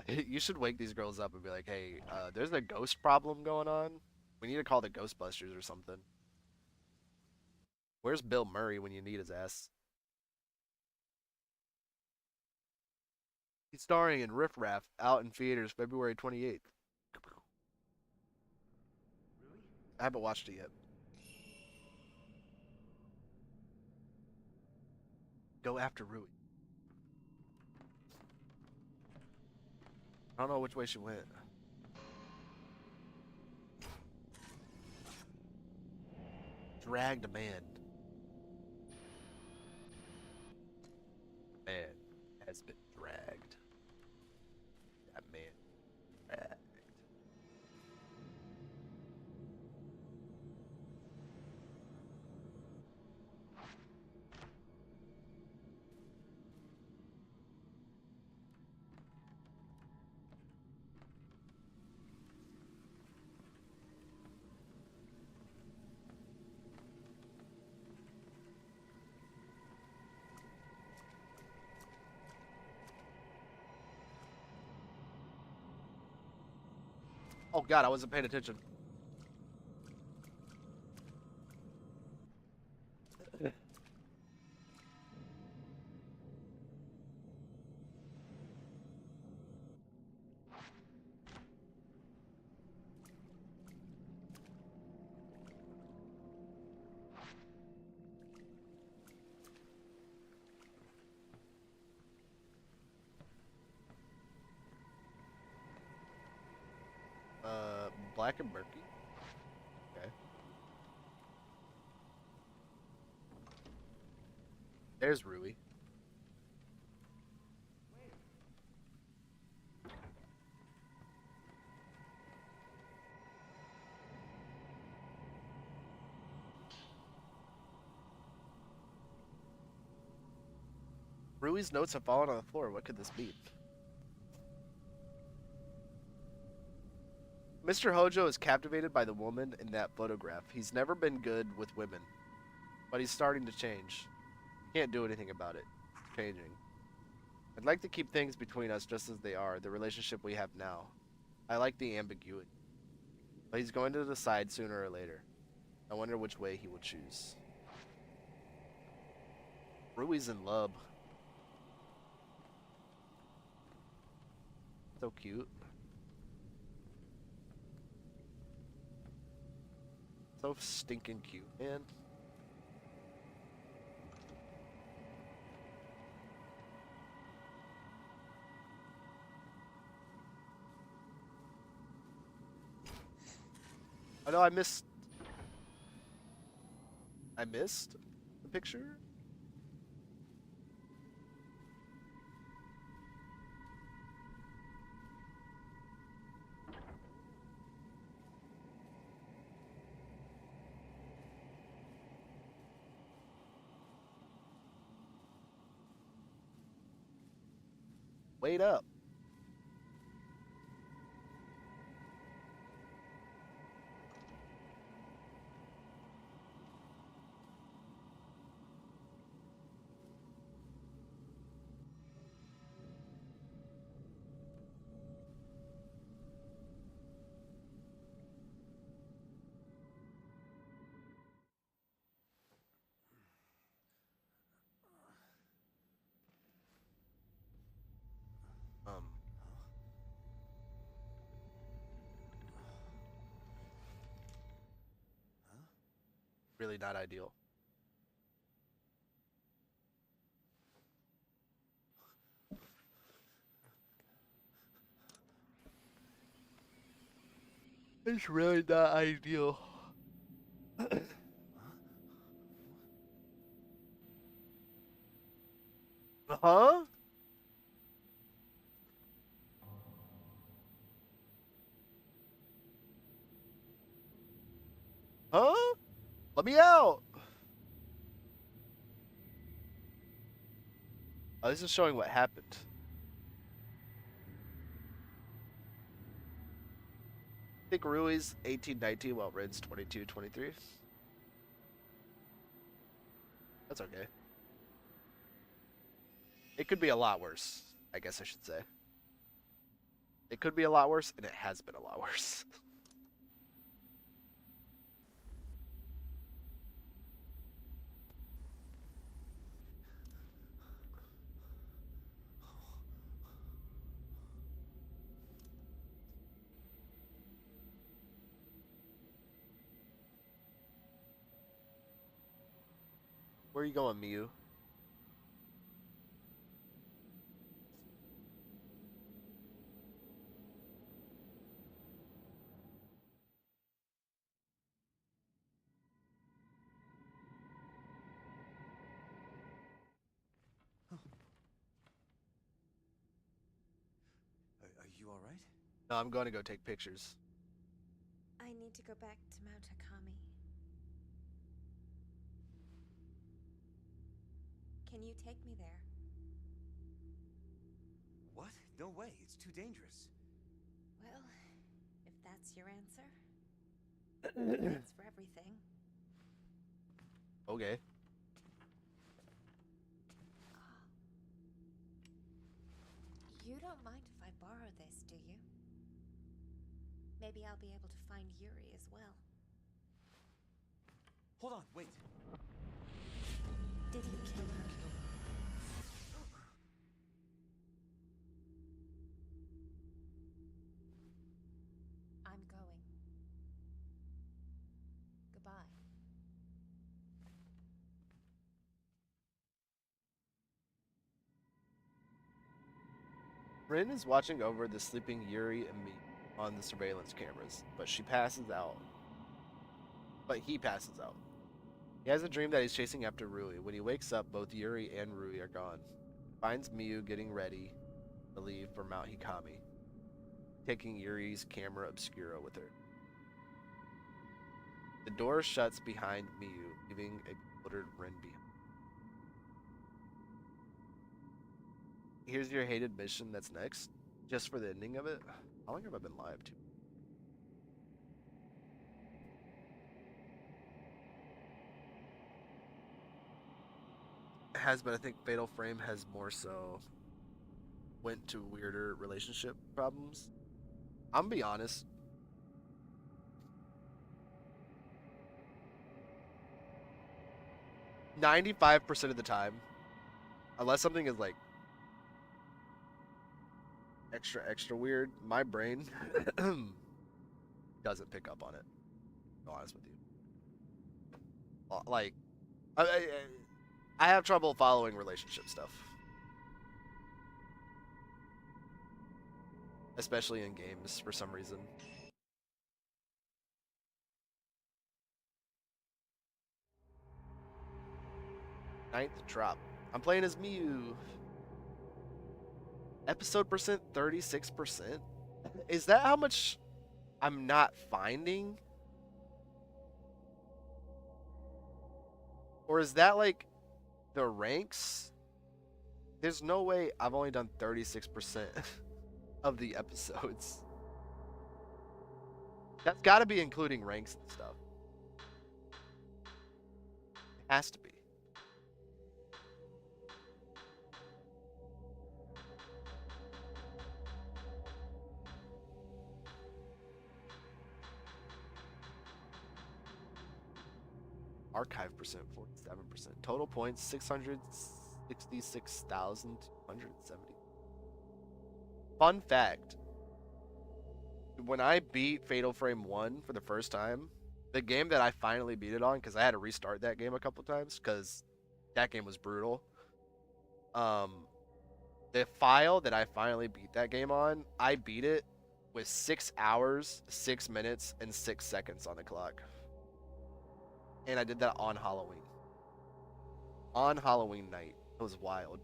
You should wake these girls up and be like, hey, there's a ghost problem going on. We need to call the Ghostbusters or something. Where's Bill Murray when you need his ass? He's starring in Riff Raff, out in theaters February 28th. I haven't watched it yet. Go after Rui. I don't know which way she went. Dragged a man. Man has been dragged. That man dragged. Oh god, I wasn't paying attention. Black and murky. Okay. There's Rui. Rui's notes have fallen on the floor. What could this mean? Mr. Hojo is captivated by the woman in that photograph. He's never been good with women, but he's starting to change. Can't do anything about it. It's changing. I'd like to keep things between us just as they are, the relationship we have now. I like the ambiguity. But he's going to decide sooner or later. I wonder which way he will choose. Rui's in love. So cute. So stinking cute, man. I know I missed the picture. Wait up. Um, really not ideal. It's really not ideal. Huh? Huh? Let me out. Oh, this is showing what happened. I think Rui's 18-19 while Ren's 22-23. That's okay. It could be a lot worse, I guess I should say. It could be a lot worse, and it has been a lot worse. Where are you going, Miyu? You all right? No, I'm going to go take pictures. I need to go back to Mount Akami. Can you take me there? What? No way. It's too dangerous. Well, if that's your answer, thanks for everything. Okay. You don't mind if I borrow this, do you? Maybe I'll be able to find Yuri as well. Hold on, wait. Did you kill her? I'm going. Goodbye. Rin is watching over the sleeping Yuri and me on the surveillance cameras, but she passes out. But he passes out. He has a dream that he's chasing after Rui. When he wakes up, both Yuri and Rui are gone. Finds Miyu getting ready to leave for Mount Hikami, taking Yuri's camera obscura with her. The door shuts behind Miyu, leaving a bewildered Rin behind. Here's your hated mission that's next, just for the ending of it. How long have I been live to? It has, but I think Fatal Frame has more so went to weirder relationship problems. I'm gonna be honest. 95% of the time, unless something is like extra weird, my brain doesn't pick up on it. To be honest with you, like I have trouble following relationship stuff, especially in games for some reason. Ninth drop. I'm playing as Miyu. Episode percent 36%. Is that how much I'm not finding? Or is that like the ranks? There's no way I've only done 36% of the episodes. That's got to be including ranks and stuff. It has to be. Archive percent 47%. Total points 666,270. Fun fact. When I beat Fatal Frame 1 for the first time, the game that I finally beat it on, because I had to restart that game a couple times because that game was brutal. The file that I finally beat that game on, I beat it with 6 hours, 6 minutes, and 6 seconds on the clock. And I did that on Halloween. On Halloween night. It was wild.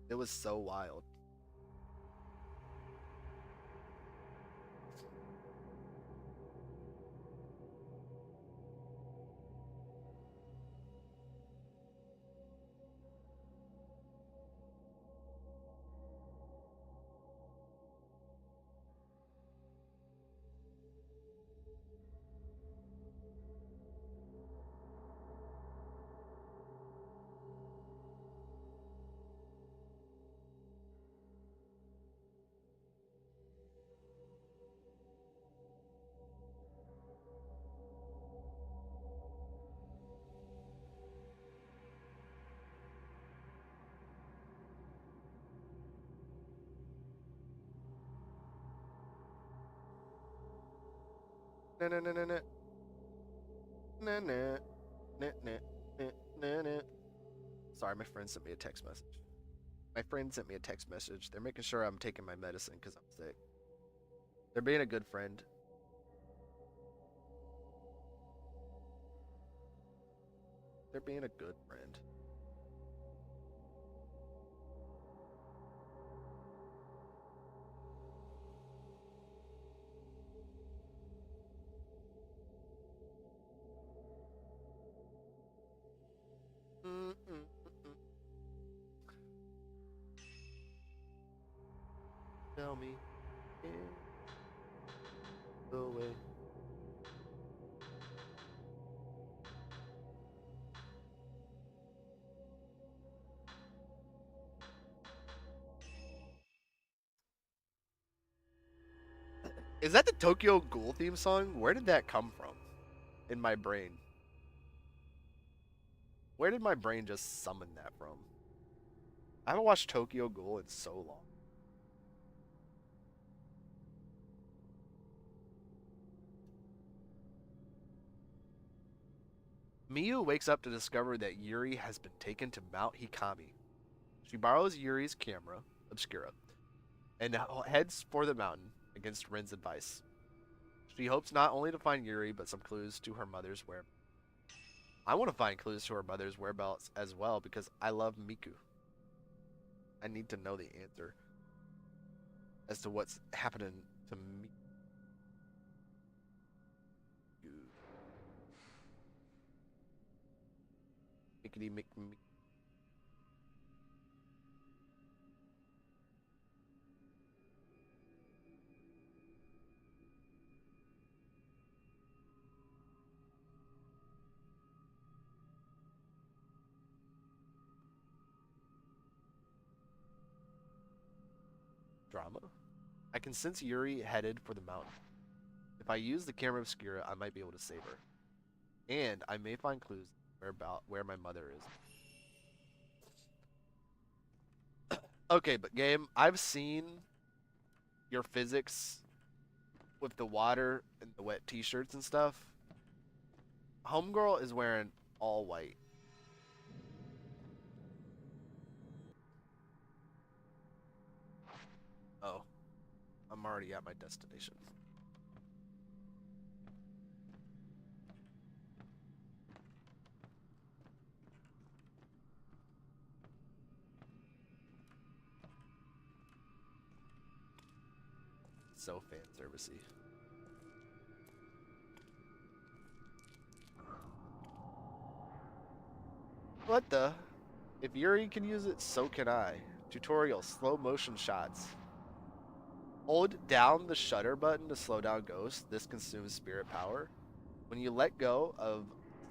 It was so wild. Na na na na na. Na na. Na na. Na na. Sorry, my friend sent me a text message. My friend sent me a text message. They're making sure I'm taking my medicine because I'm sick. They're being a good friend. They're being a good friend. Tell me, yeah, the way. Is that the Tokyo Ghoul theme song? Where did that come from in my brain? Where did my brain just summon that from? I haven't watched Tokyo Ghoul in so long. Miyu wakes up to discover that Yuri has been taken to Mount Hikami. She borrows Yuri's camera, Obscura, and heads for the mountain against Rin's advice. She hopes not only to find Yuri, but some clues to her mother's whereabouts. I want to find clues to her mother's whereabouts as well because I love Miku. I need to know the answer as to what's happening to Miku. Mickety Mick. Drama? I can sense Yuri headed for the mountain. If I use the camera obscura, I might be able to save her. And I may find clues where my mother is. Okay, but game, I've seen your physics with the water and the wet t-shirts and stuff. Homegirl is wearing all white. Oh, I'm already at my destination. So fan servicey. What the? If Yuri can use it, so can I. Tutorial, slow motion shots. Hold down the shutter button to slow down ghosts. This consumes spirit power. When you let go of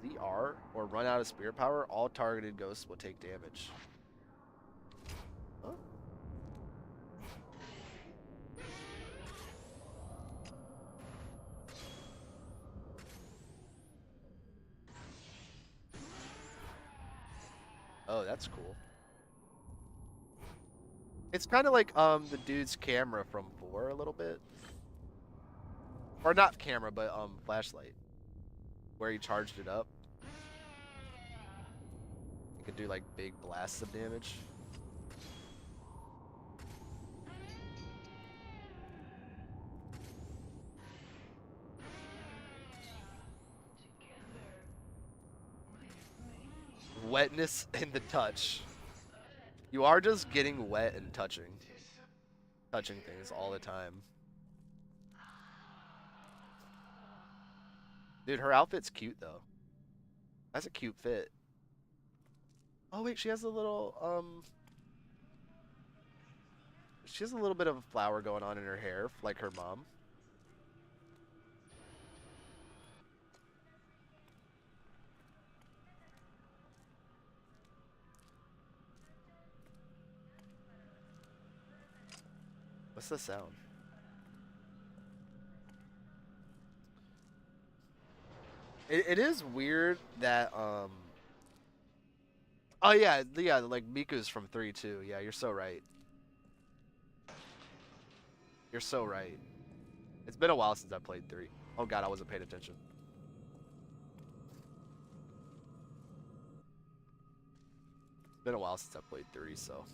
ZR or run out of spirit power, all targeted ghosts will take damage. Huh? Oh, that's cool. It's kind of like the dude's camera from 4 a little bit. Or not camera, but flashlight. Where he charged it up. It could do like big blasts of damage. Wetness in the touch. You are just getting wet and touching things all the time. Dude, her outfit's cute though. That's a cute fit. Oh wait, she has a little she has a little bit of a flower going on in her hair, like her mom. What's the sound? It is weird that oh yeah, like Miku's from 3 too. Yeah, you're so right. You're so right. It's been a while since I played 3. Oh god, I wasn't paying attention. It's been a while since I played 3, so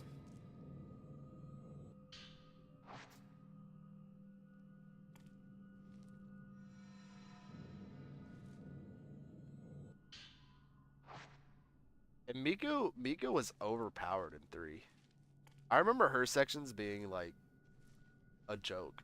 And Miku was overpowered in 3. I remember her sections being like a joke.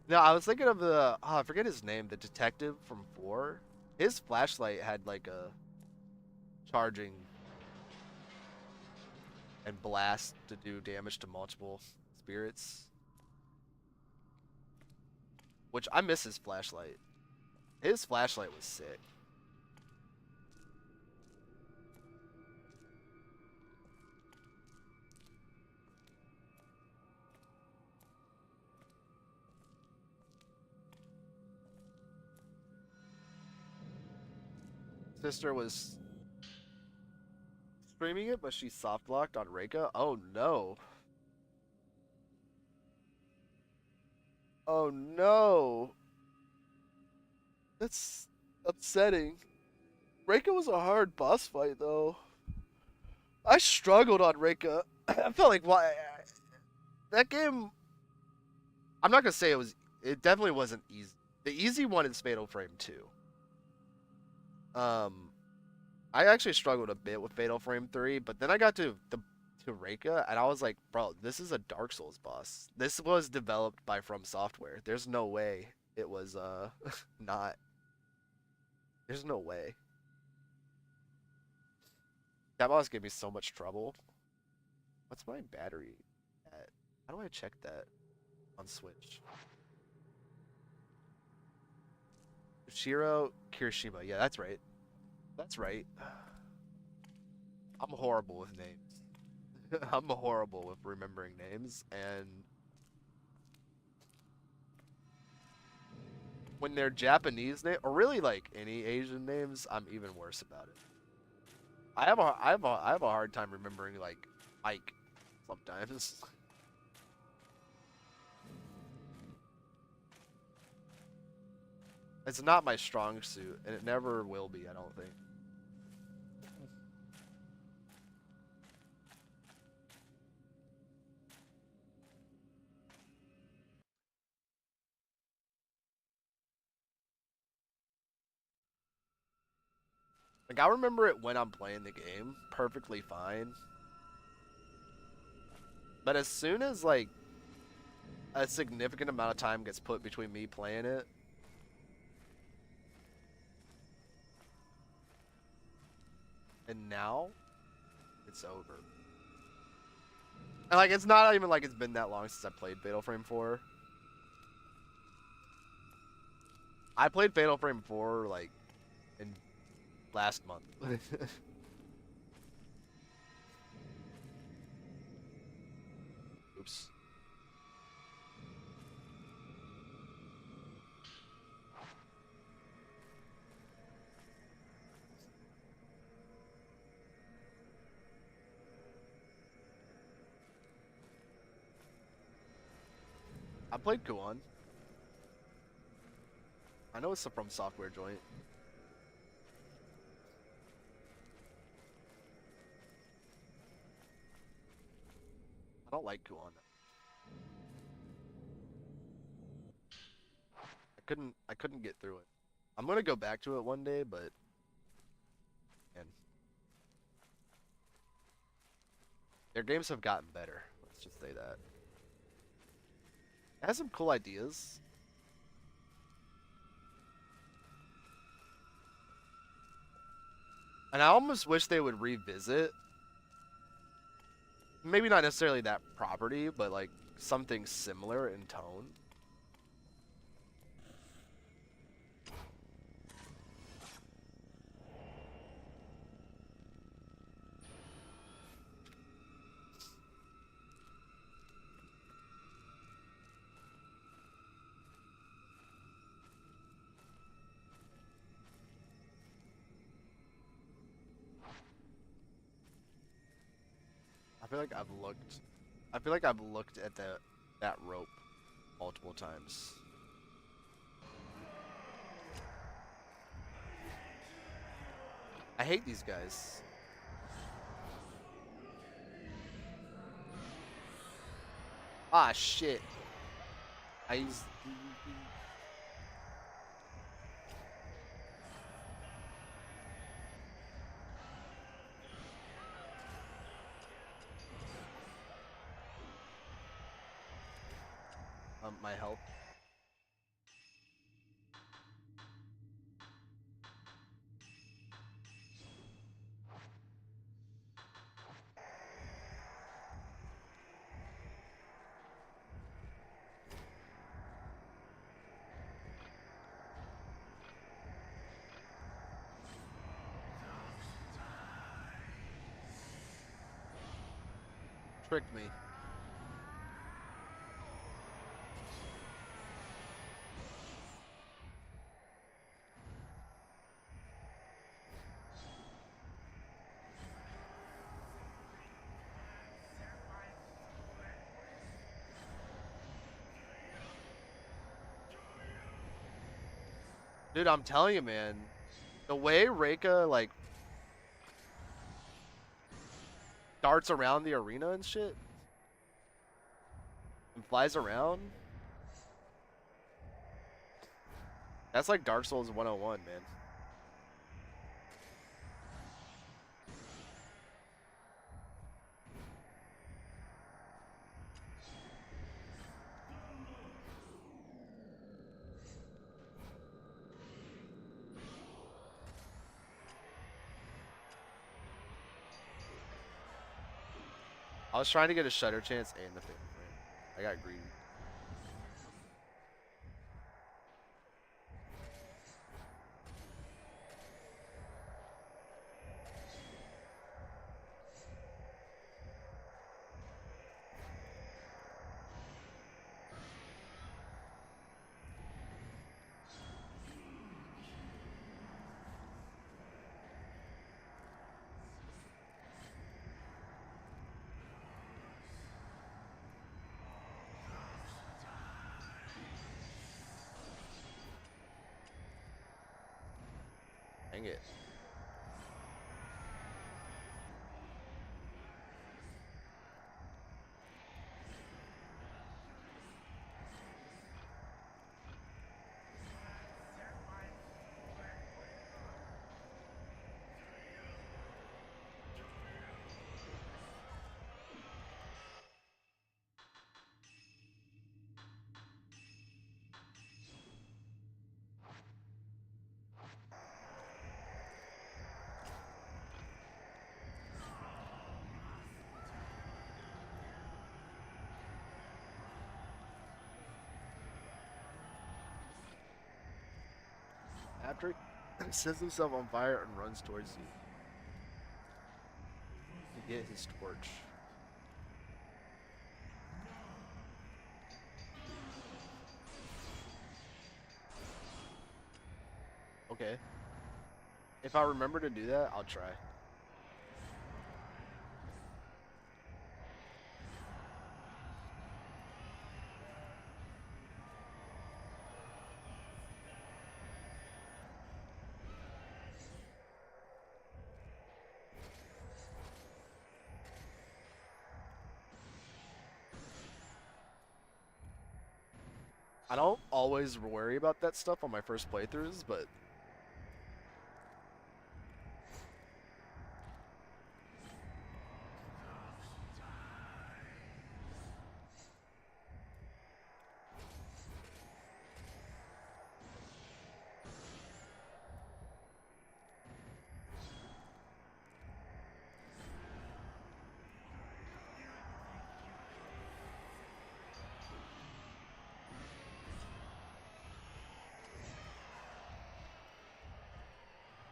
No, I was thinking of the I forget his name, the detective from 4. His flashlight had like a charging and blast to do damage to multiple spirits. Which I miss his flashlight. His flashlight was sick. Sister was streaming it, but she soft locked on Reika. Oh no. Oh no. That's upsetting. Reika was a hard boss fight though. I struggled on Reika. I felt like why that game. I'm not gonna say it was. It definitely wasn't easy. The easy one is Fatal Frame 2. I actually struggled a bit with Fatal Frame 3, but then I got to Reika, and I was like, bro, this is a Dark Souls boss. This was developed by From Software. There's no way it was not. There's no way. That boss gave me so much trouble. What's my battery at? How do I check that on Switch? Shiro Kirishima. Yeah, that's right. That's right. I'm horrible with names. I'm horrible with remembering names, and when they're Japanese names, or really like any Asian names, I'm even worse about it. I have a hard time remembering like Ike sometimes. It's not my strong suit, and it never will be, I don't think. Like, I remember it when I'm playing the game perfectly fine. But as soon as, like, a significant amount of time gets put between me playing it, and now, it's over. And, like, it's not even like it's been that long since I played Fatal Frame 4. I played Fatal Frame 4, like, in last month. Oops. I played Kuon. I know it's a From Software joint. I don't like Kuon. I couldn't get through it. I'm gonna go back to it one day, but man, their games have gotten better. Let's just say that. It has some cool ideas. And I almost wish they would revisit, maybe not necessarily that property, but like something similar in tone. I feel like I've looked at that rope multiple times. I hate these guys. Ah, shit. Ice. My health. Tricked me. Dude, I'm telling you, man. The way Reika, like, darts around the arena and shit. And flies around. That's like Dark Souls 101, man. I was trying to get a shutter chance and the fatal frame. I got greedy. Dang it. After he sets himself on fire and runs towards you to get his torch. Okay. If I remember to do that, I'll try. I don't always worry about that stuff on my first playthroughs, but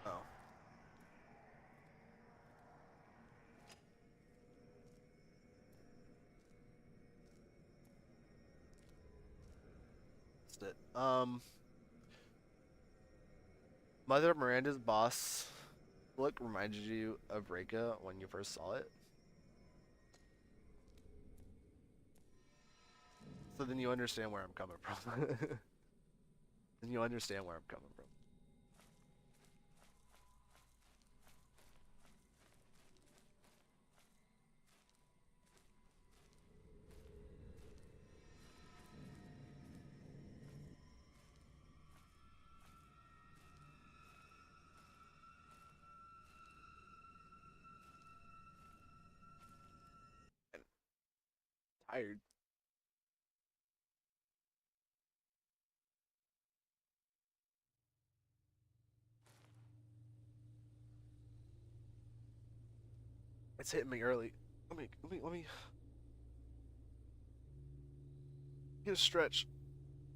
oh. That's it. Mother Miranda's boss look reminded you of Reika when you first saw it. So then you understand where I'm coming from. Then you understand where I'm coming from. tired. It's hitting me early. Let me get a stretch.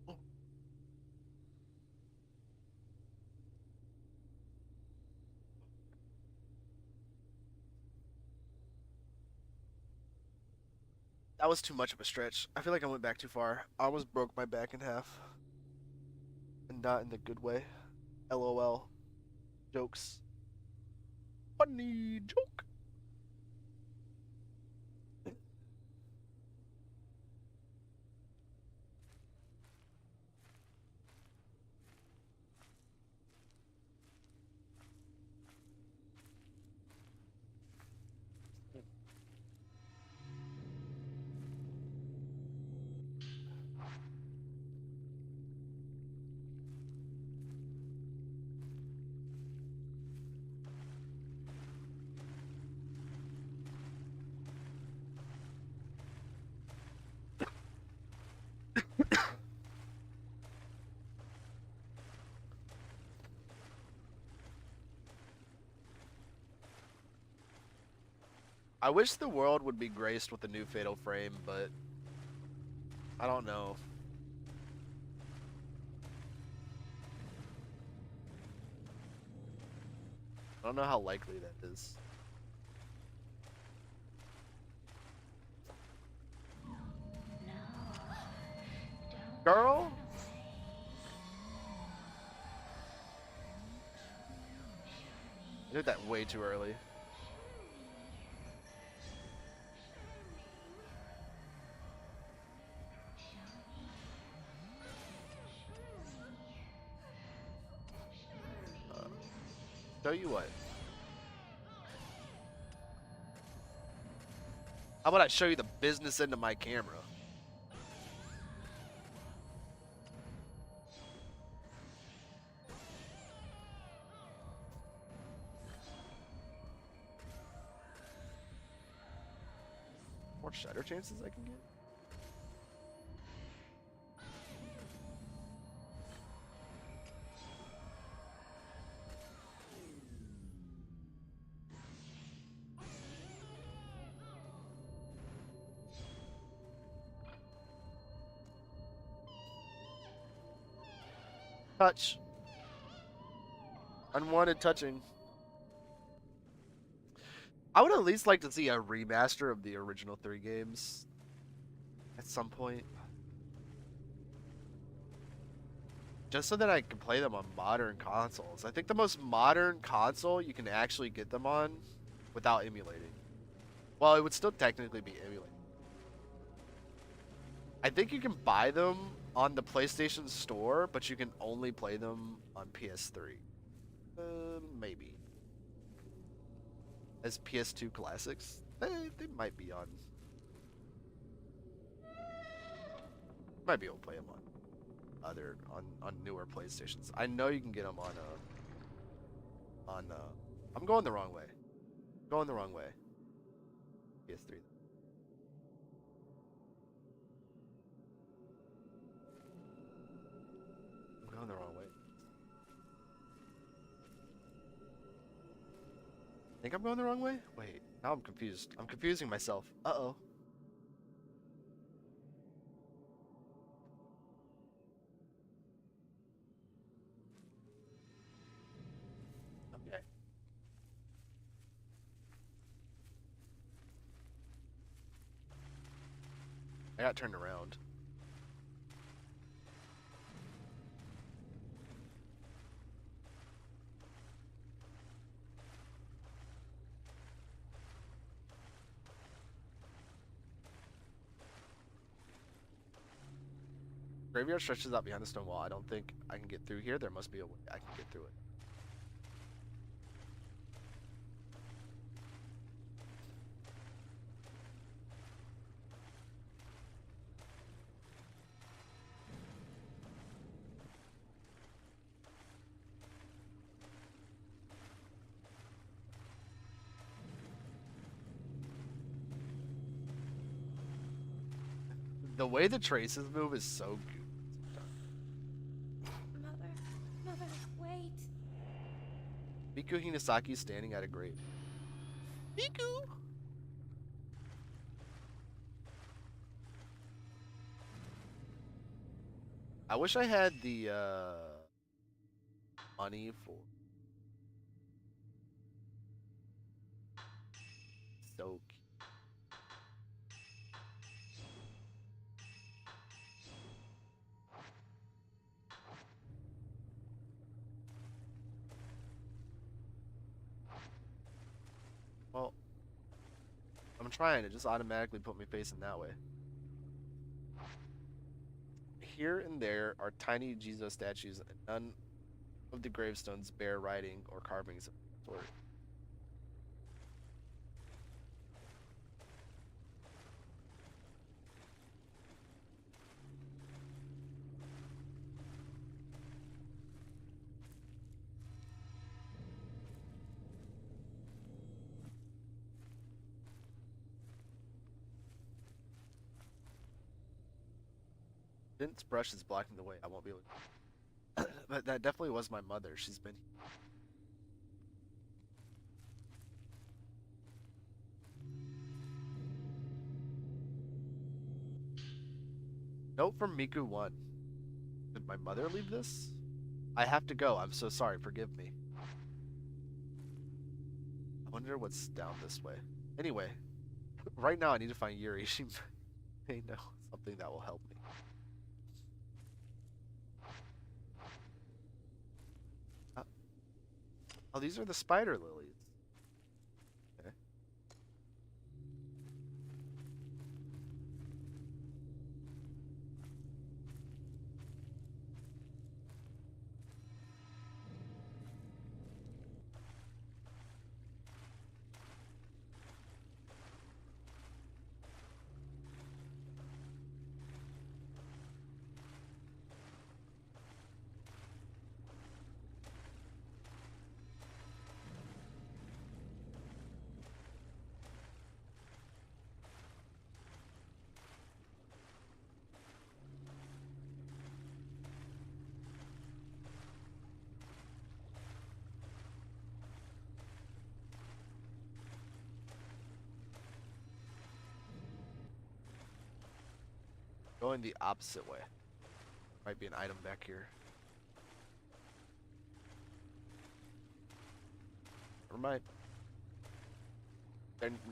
Oh. That was too much of a stretch. I feel like I went back too far. I almost broke my back in half. And not in the good way. LOL. Jokes. Funny joke. I wish the world would be graced with a new Fatal Frame, but I don't know. I don't know how likely that is. Girl? I did that way too early. Tell you what. How about I show you the business end of my camera? More shutter chances I can get? Touch. Unwanted touching. I would at least like to see a remaster of the original 3 games at some point. Just so that I can play them on modern consoles. I think the most modern console you can actually get them on without emulating. Well, it would still technically be emulated. I think you can buy them on the PlayStation Store, but you can only play them on PS3. Maybe. As PS2 classics, they might be on. Might be able to play them on newer PlayStations. I know you can get them on. I'm going the wrong way. Going the wrong way. PS3. I'm going the wrong way. Think I'm going the wrong way? Wait, now I'm confused. I'm confusing myself. Uh-oh. Okay. I got turned around. Graveyard stretches out behind the stone wall. I don't think I can get through here. There must be a way I can get through it. The way the traces move is so good. Mother, wait. Miku Hinasaki standing at a grave. Miku! I wish I had the money for so cute. Well, I'm trying to just automatically put me facing that way. Here and there are tiny Jesus statues, and none of the gravestones bear writing or carvings of the sort. Vince's brush is blocking the way. I won't be able to. But that definitely was my mother. She's been. Note from Miku 1. Did my mother leave this? I have to go. I'm so sorry. Forgive me. I wonder what's down this way. Anyway, right now I need to find Yuri. She may know something that will help me. Oh, these are the spider lilies. Okay. Going the opposite way. Might be an item back here. Never mind.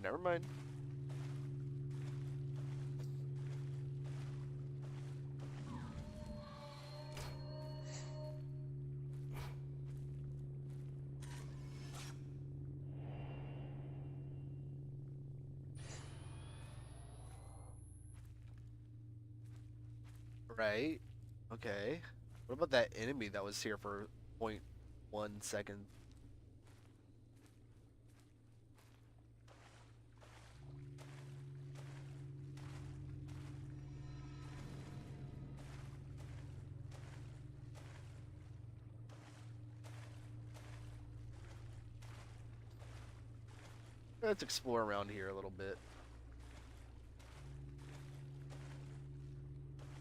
Never mind. Right. Okay. What about that enemy that was here for 0.1 second? Let's explore around here a little bit.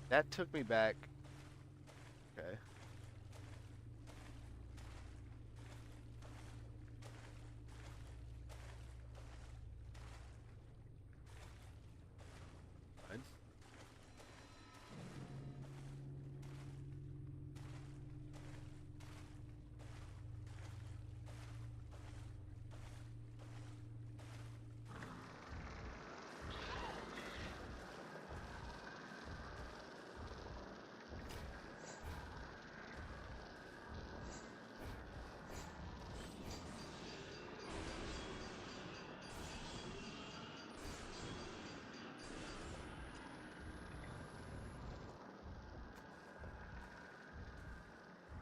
That took me back. Okay. Fine.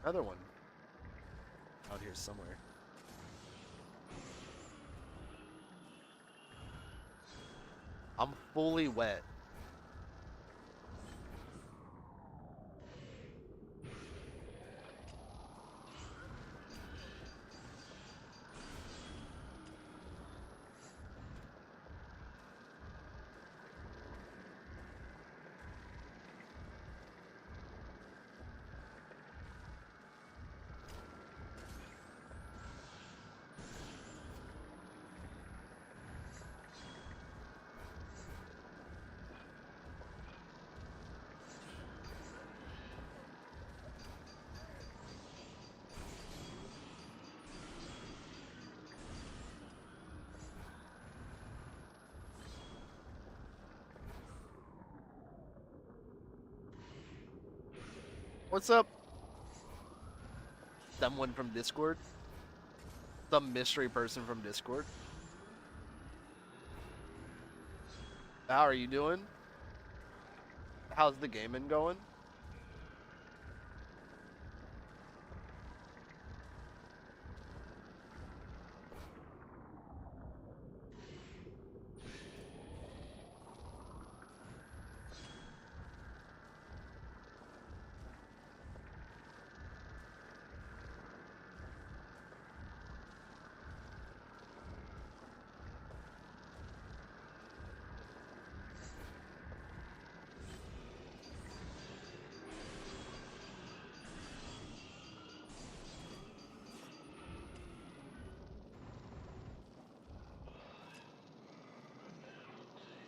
Another one. Out here somewhere. I'm fully wet. What's up? Someone from Discord? Some mystery person from Discord? How are you doing? How's the gaming going?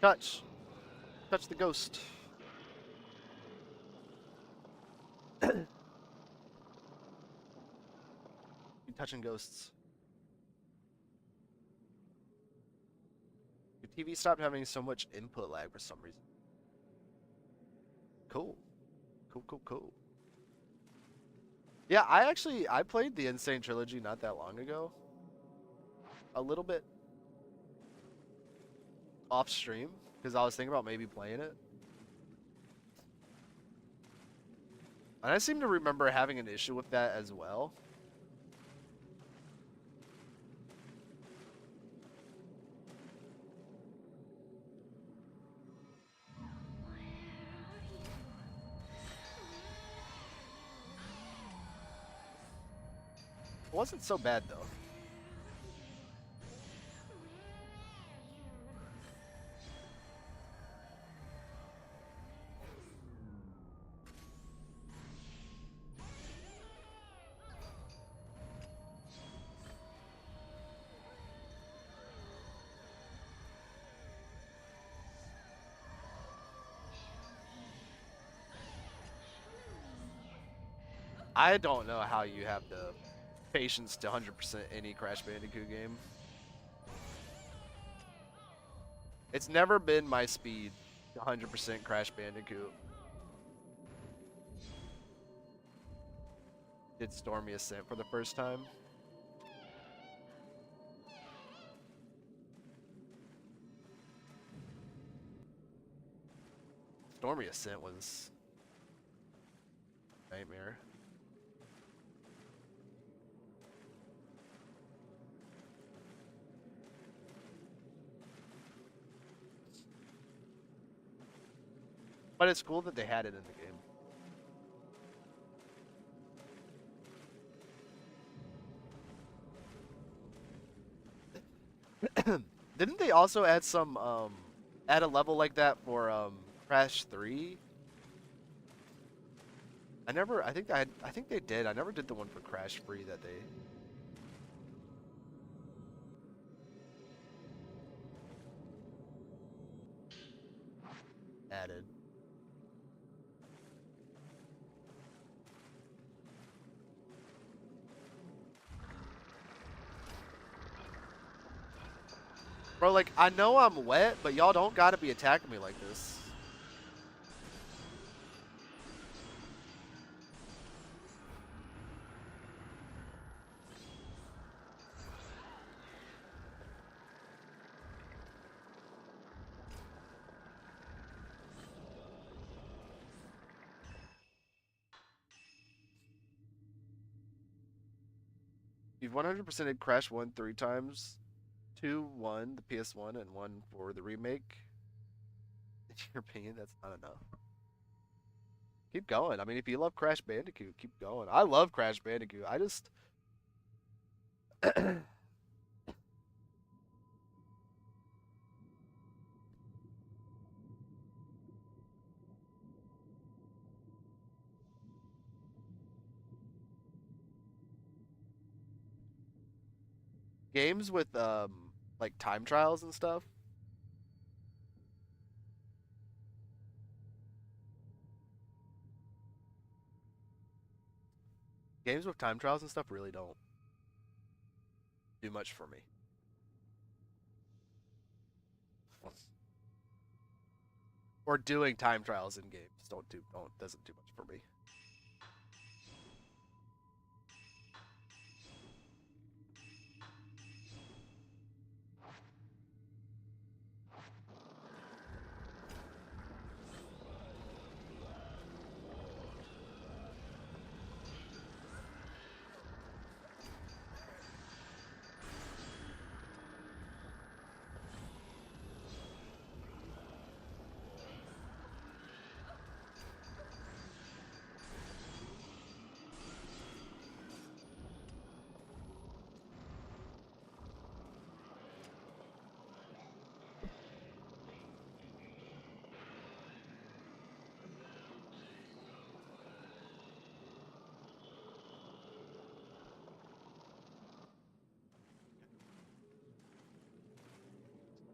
Touch. Touch the ghost. You touching ghosts. Your TV stopped having so much input lag for some reason. Cool. Cool. Yeah, I played the Insane Trilogy not that long ago. A little bit off stream because I was thinking about maybe playing it. And I seem to remember having an issue with that as well. It wasn't so bad though. I don't know how you have the patience to 100% any Crash Bandicoot game. It's never been my speed to 100% Crash Bandicoot. Did Stormy Ascent for the first time. Stormy Ascent was nightmare. But it's cool that they had it in the game. Didn't they also add some add a level like that for Crash 3? I think they did. I never did the one for Crash Free that they added. Bro, like, I know I'm wet, but y'all don't gotta be attacking me like this. You've 100%ed Crash 1 3 times. 2, 1, the PS1, and 1 for the remake. In your opinion, that's not enough. Keep going. I mean, if you love Crash Bandicoot, keep going. I love Crash Bandicoot. I just... Games with, like, time trials and stuff. Games with time trials and stuff really don't do much for me. Or doing time trials in games doesn't do much for me.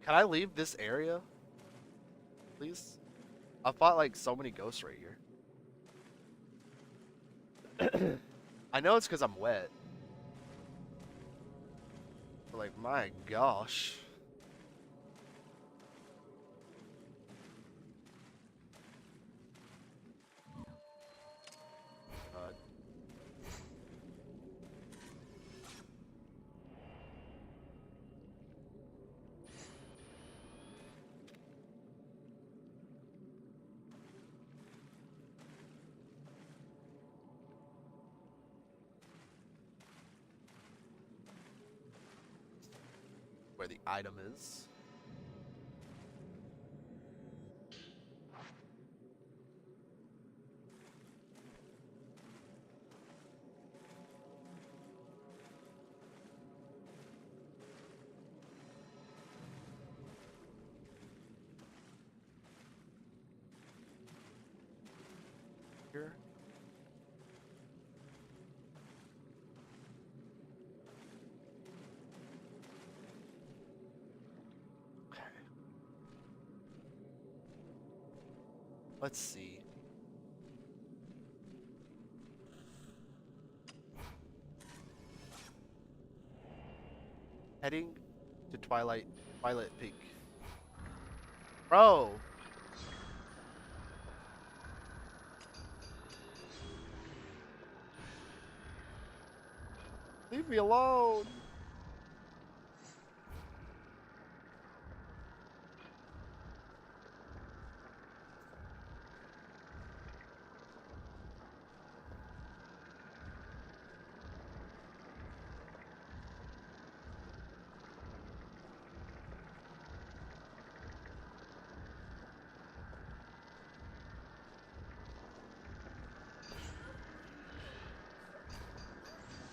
Can I leave this area, please? I fought like so many ghosts right here. I know it's because I'm wet. But like, my gosh. Where the item is. Here. Okay. Let's see. Heading to Twilight Peak. Bro. Leave me alone.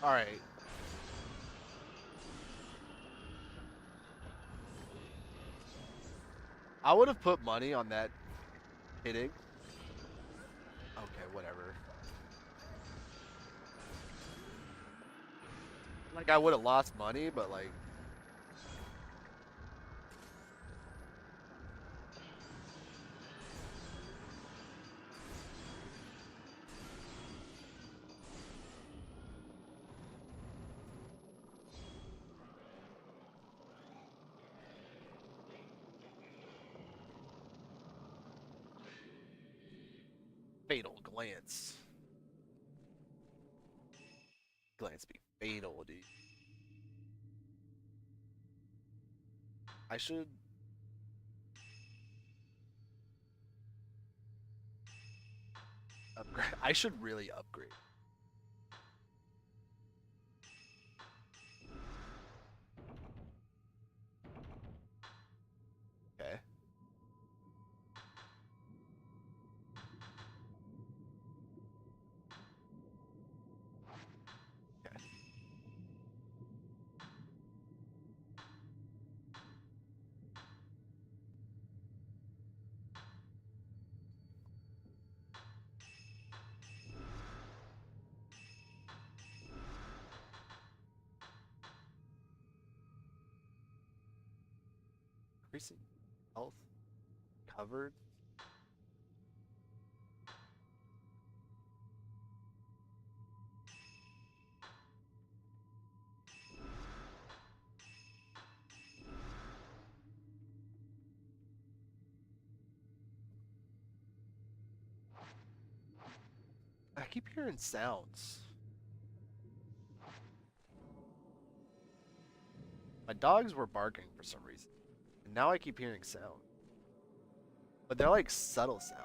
All right. I would have put money on that hitting. Okay, whatever. Like, I would have lost money, but like... Fatal glance. Glance be fatal, dude. I should... upgrade. I should really upgrade. Okay. Okay. Increasing health. Covered. I keep hearing sounds. My dogs were barking for some reason. And now I keep hearing sound. But they're like subtle sounds.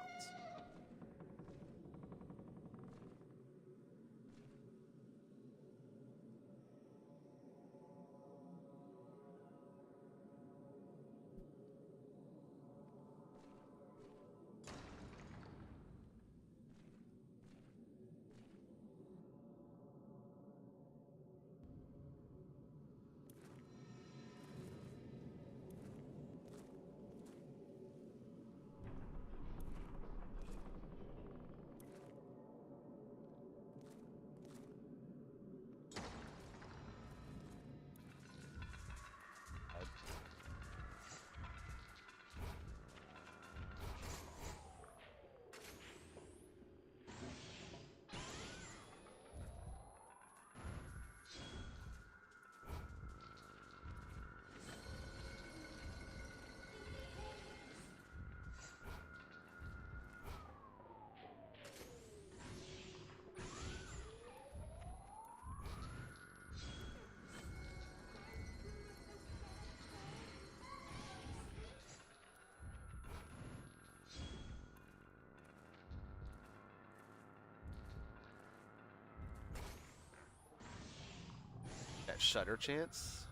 shutter chance.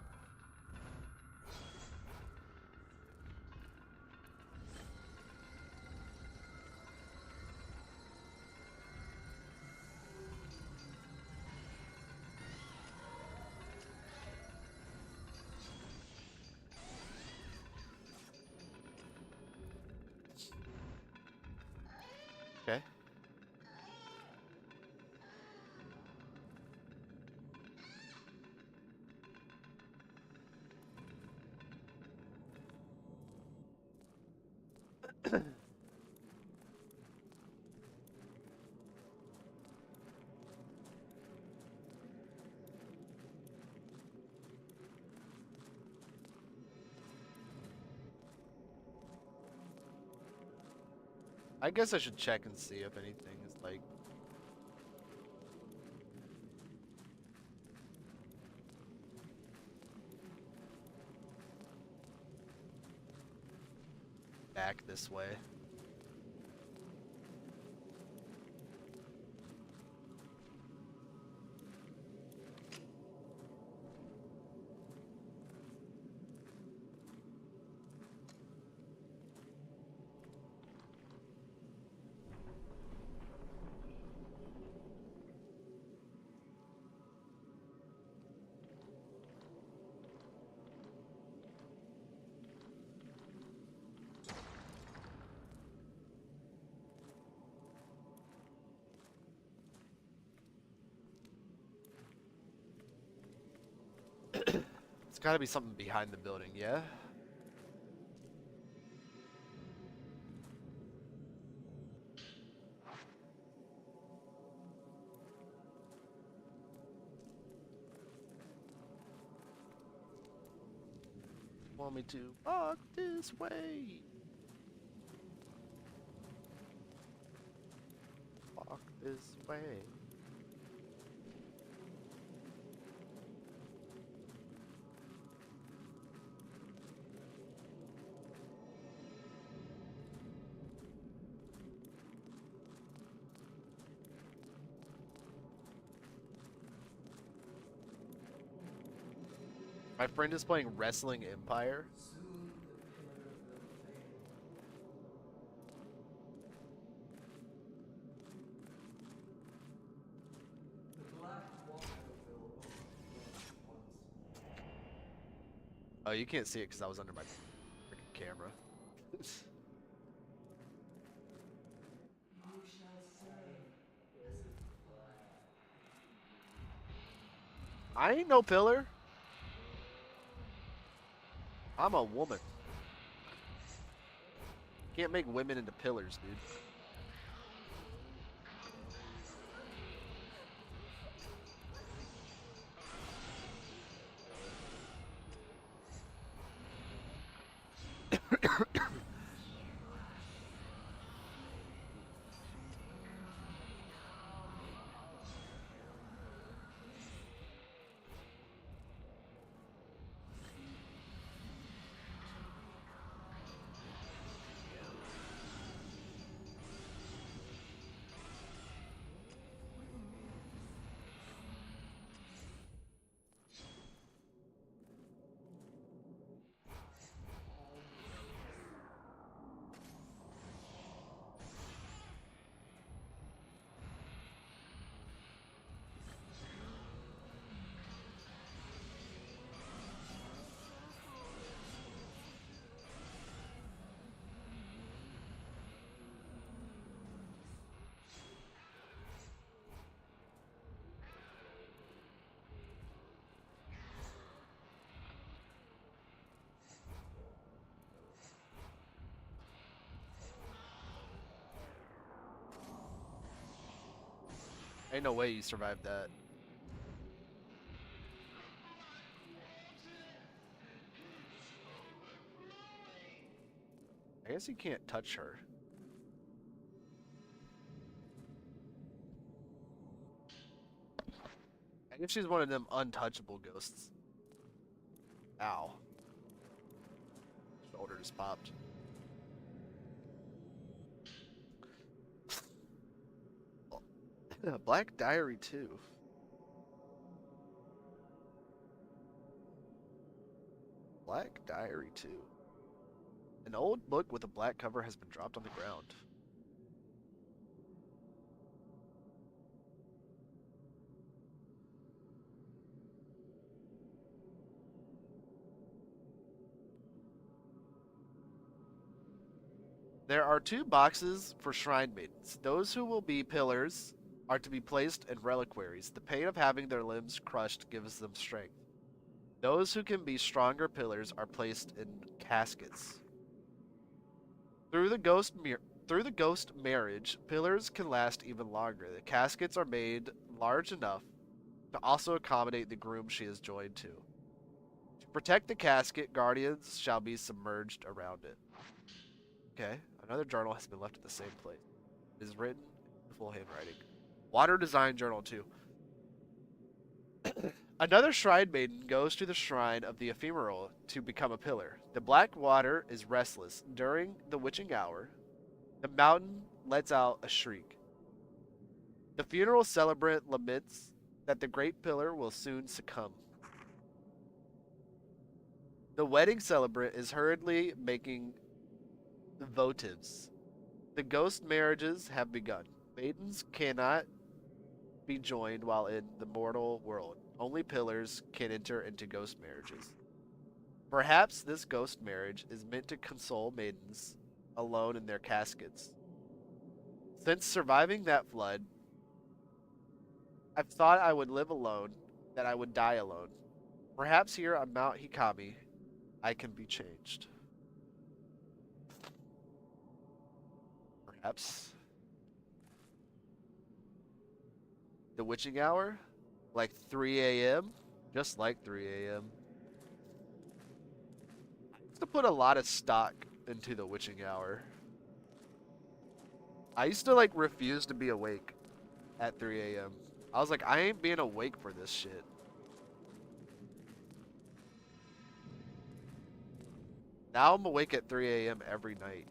Okay. I guess I should check and see if anything is like back this way. It's gotta be something behind the building, yeah? Want me to walk this way? Walk this way. My friend is playing Wrestling Empire. Soon the pillars will fail. The black water will overflow once more. Oh, you can't see it because I was under my freaking camera. Who shall say isn't glad? I ain't no pillar. I'm a woman. Can't make women into pillars, dude. Ain't no way you survived that. I guess you can't touch her. I guess she's one of them untouchable ghosts. Ow. Shoulder just popped. Black Diary 2. Black Diary 2. An old book with a black cover has been dropped on the ground. There are 2 boxes for shrine maidens. Those who will be pillars are to be placed in reliquaries. The pain of having their limbs crushed gives them strength. Those who can be stronger pillars are placed in caskets. Through the ghost marriage, pillars can last even longer. The caskets are made large enough to also accommodate the groom she is joined to. To protect the casket, guardians shall be submerged around it. Okay, another journal has been left at the same place. It is written in full handwriting. Water design journal 2. Another shrine maiden goes to the shrine of the ephemeral to become a pillar. The black water is restless. During the witching hour, the mountain lets out a shriek. The funeral celebrant laments that the great pillar will soon succumb. The wedding celebrant is hurriedly making votives. The ghost marriages have begun. Maidens cannot be joined while in the mortal world. Only pillars can enter into ghost marriages. Perhaps this ghost marriage is meant to console maidens alone in their caskets. Since surviving that flood, I've thought I would live alone, that I would die alone. Perhaps here on Mount Hikami, I can be changed. Perhaps. The witching hour? Like 3 a.m.? Just like 3 a.m. I used to put a lot of stock into the witching hour. I used to like refuse to be awake at 3 a.m. I was like, I ain't being awake for this shit. Now I'm awake at 3 a.m. every night.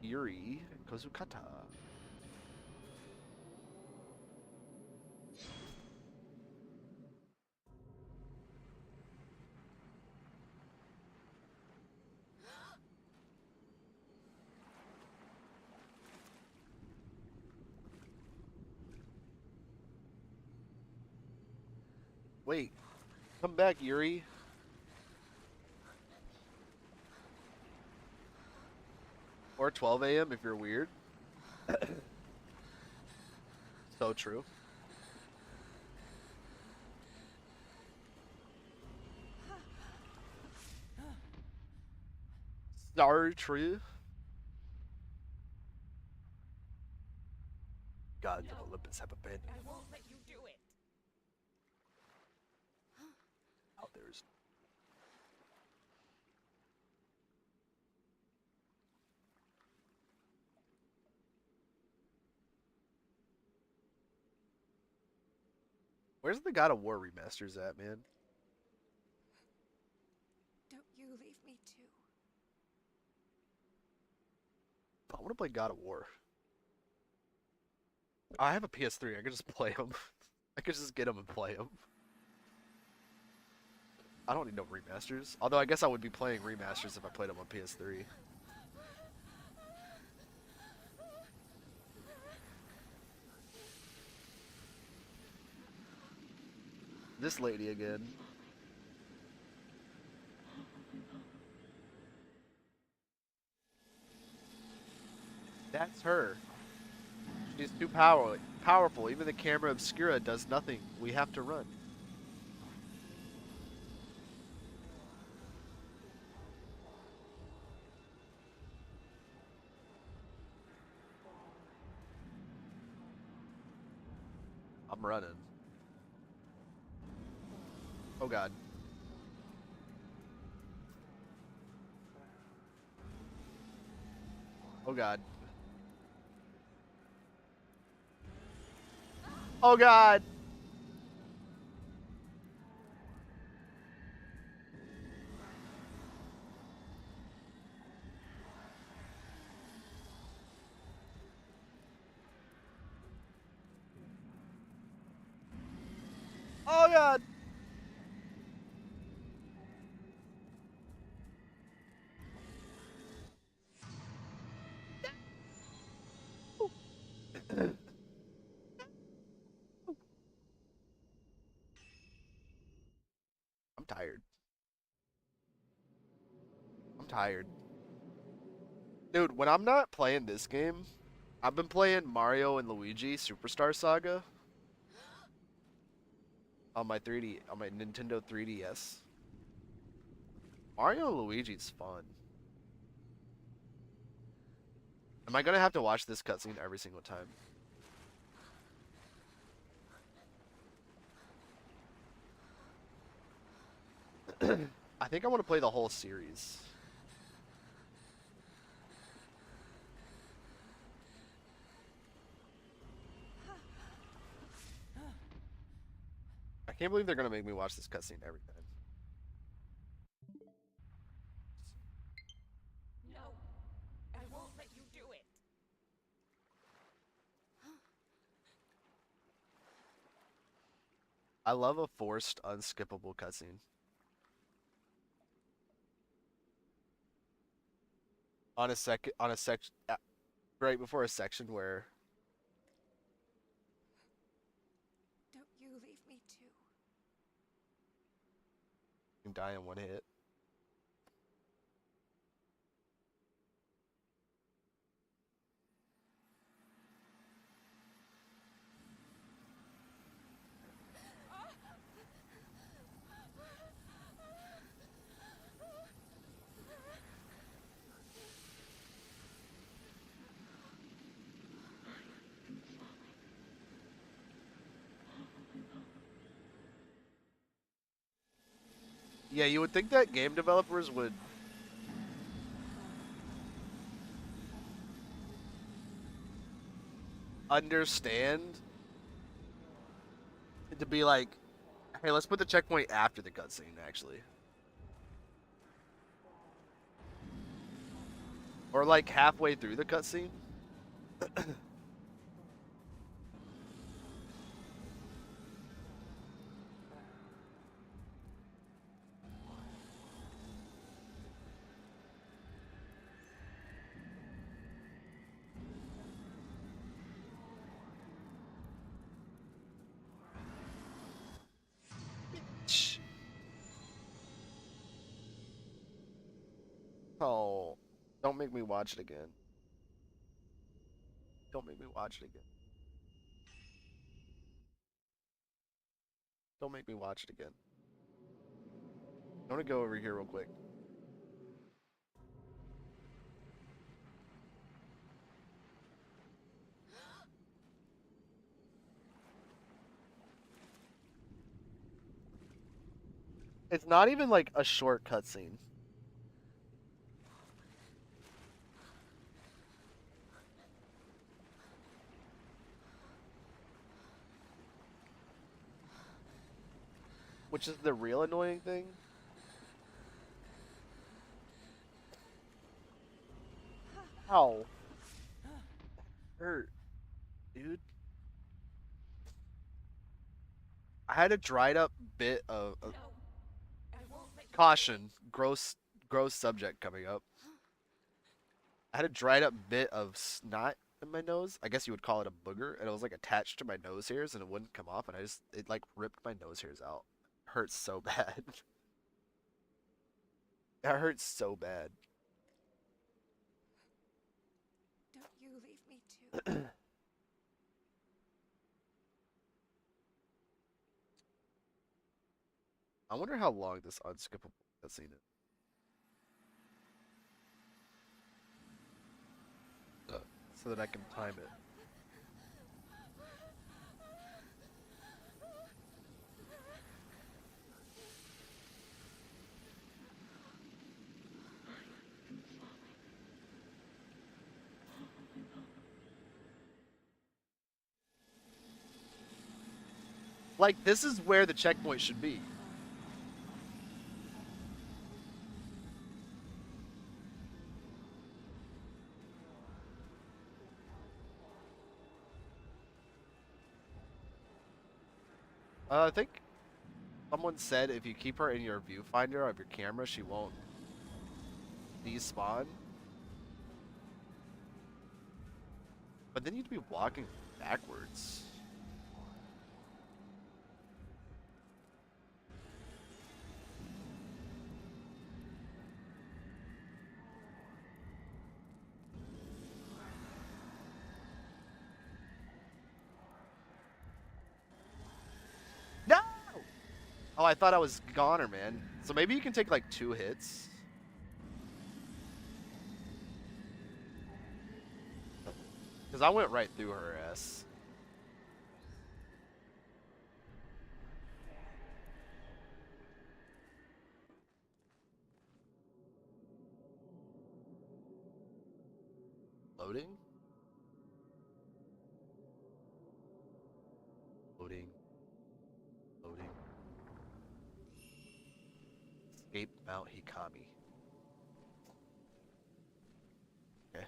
Yuri Kozukata. Wait, come back, Yuri. Or 12 a.m. if you're weird. So true. Sorry, true. Gods of Olympus have abandoned I won't let you do it. others. Where's the God of War remasters at, man? Don't you leave me too. I want to play God of War. I have a PS3. I could just play them. I could just get them and play them. I don't need no remasters. Although I guess I would be playing remasters if I played them on PS3. This lady again. That's her. She's too powerful. Even the camera obscura does nothing. We have to run. I'm running. Oh god. Oh god. Oh god. Oh god. I'm tired. I'm tired. Dude, when I'm not playing this game, I've been playing Mario and Luigi Superstar Saga on my Nintendo 3DS. Mario and Luigi's fun. Am I gonna have to watch this cutscene every single time? I think I want to play the whole series. I can't believe they're gonna make me watch this cutscene every time. No, I won't let you do it. I love a forced, unskippable cutscene. On a section, right before a section where Don't you leave me too. you can die in one hit. Yeah, you would think that game developers would understand to be like, hey, let's put the checkpoint after the cutscene, actually. Or like halfway through the cutscene. Oh, don't make me watch it again. Don't make me watch it again. Don't make me watch it again. I want to go over here real quick. It's not even like a short cutscene. Which is the real annoying thing. Ow. Hurt. Dude. I had a dried up bit of No, I won't let you caution. Gross subject coming up. I had a dried up bit of snot in my nose. I guess you would call it a booger, and it was like attached to my nose hairs, and it wouldn't come off, and it like ripped my nose hairs out. Hurts so bad. It hurts so bad. Don't you leave me too. I wonder how long this unskippable cutscene is. So that I can time it. Like, this is where the checkpoint should be. I think someone said if you keep her in your viewfinder of your camera, she won't despawn. But then you'd be walking backwards. No! Oh, I thought I was goner, man. So maybe you can take like 2 hits. Because I went right through her ass. Loading? Loading. Loading. Escape Mount Hikami. Okay.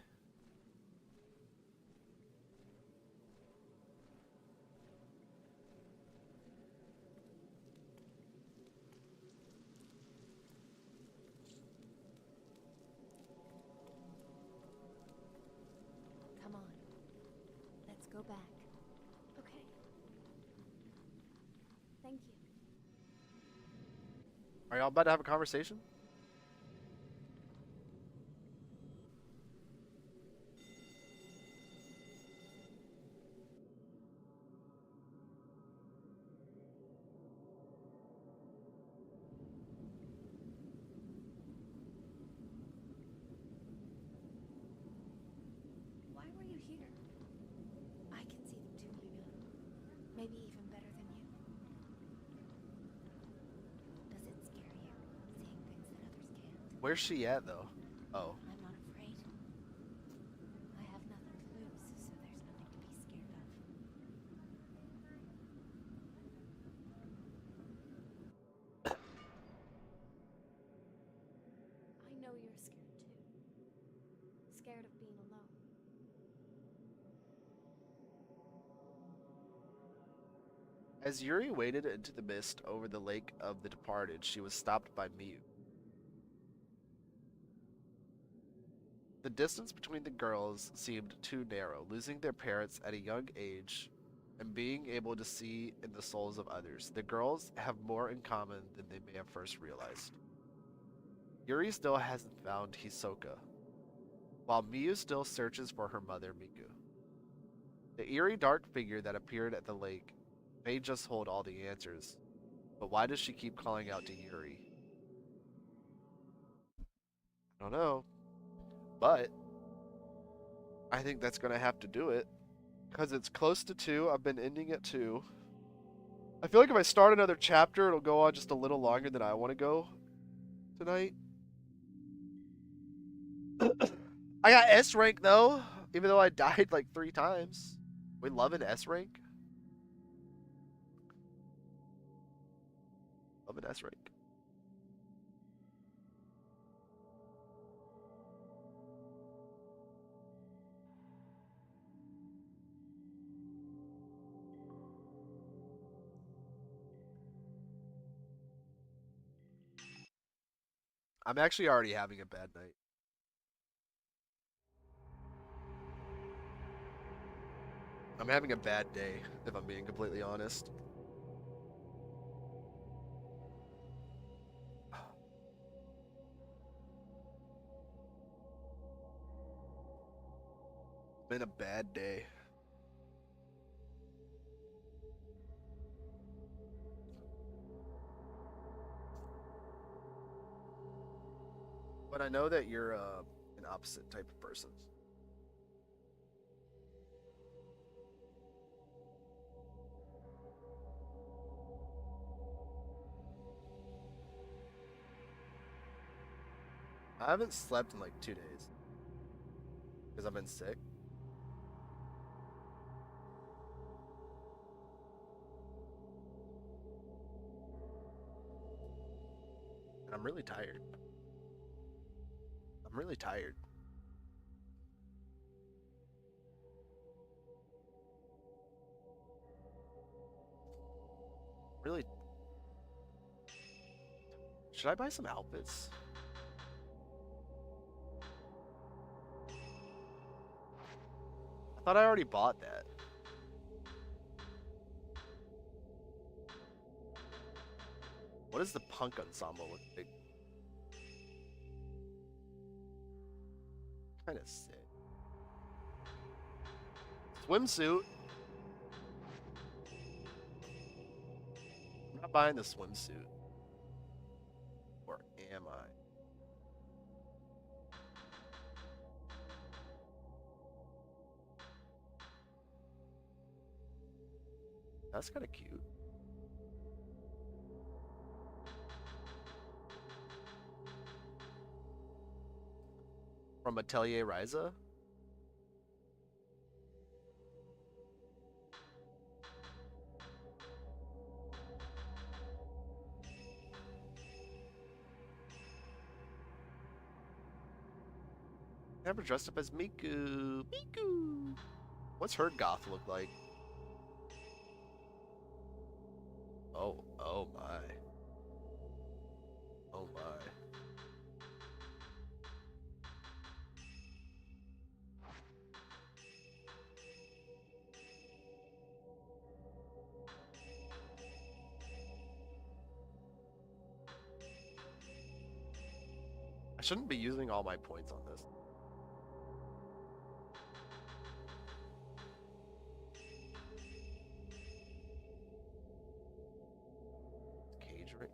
Come on. Let's go back. Okay. Thank you. Are y'all about to have a conversation? Why were you here? I can see them too, you know. Maybe even better than you. Does it scare you, seeing things that others can't? Where's she at, though? Oh. I'm not afraid. I have nothing to lose, so there's nothing to be scared of. I know you're scared too. Scared of being alone. As Yuri waded into the mist over the lake of the departed, she was stopped by Miyu. The distance between the girls seemed too narrow, losing their parents at a young age and being able to see in the souls of others. The girls have more in common than they may have first realized. Yuri still hasn't found Hisoka, while Miyu still searches for her mother, Miku. The eerie dark figure that appeared at the lake may just hold all the answers, but why does she keep calling out to Yuri? I don't know, but I think that's going to have to do it. Because it's close to 2. I've been ending at 2. I feel like if I start another chapter, it'll go on just a little longer than I want to go tonight. I got S rank, though. Even though I died like 3 times. We love an S rank. Love an S rank. I'm actually already having a bad night. I'm having a bad day, if I'm being completely honest. Been a bad day. But I know that you're an opposite type of person. I haven't slept in like 2 days. Because I've been sick. I'm really tired. I'm really tired. Really. Should I buy some outfits? I thought I already bought that. What does the punk ensemble look like? Kind of sick. Swimsuit. I'm not buying the swimsuit. Or am I? That's kind of cute. From Atelier Ryza? Never dressed up as Miku. Miku! What's her goth look like? Oh my. Oh my. I shouldn't be using all my points on this. Cage ring.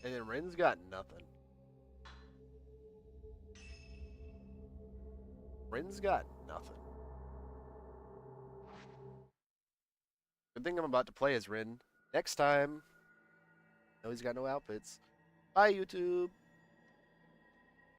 And then Rin's got nothing. Rin's got nothing. Good thing I'm about to play as Rin next time. No, he's got no outfits. Bye, YouTube.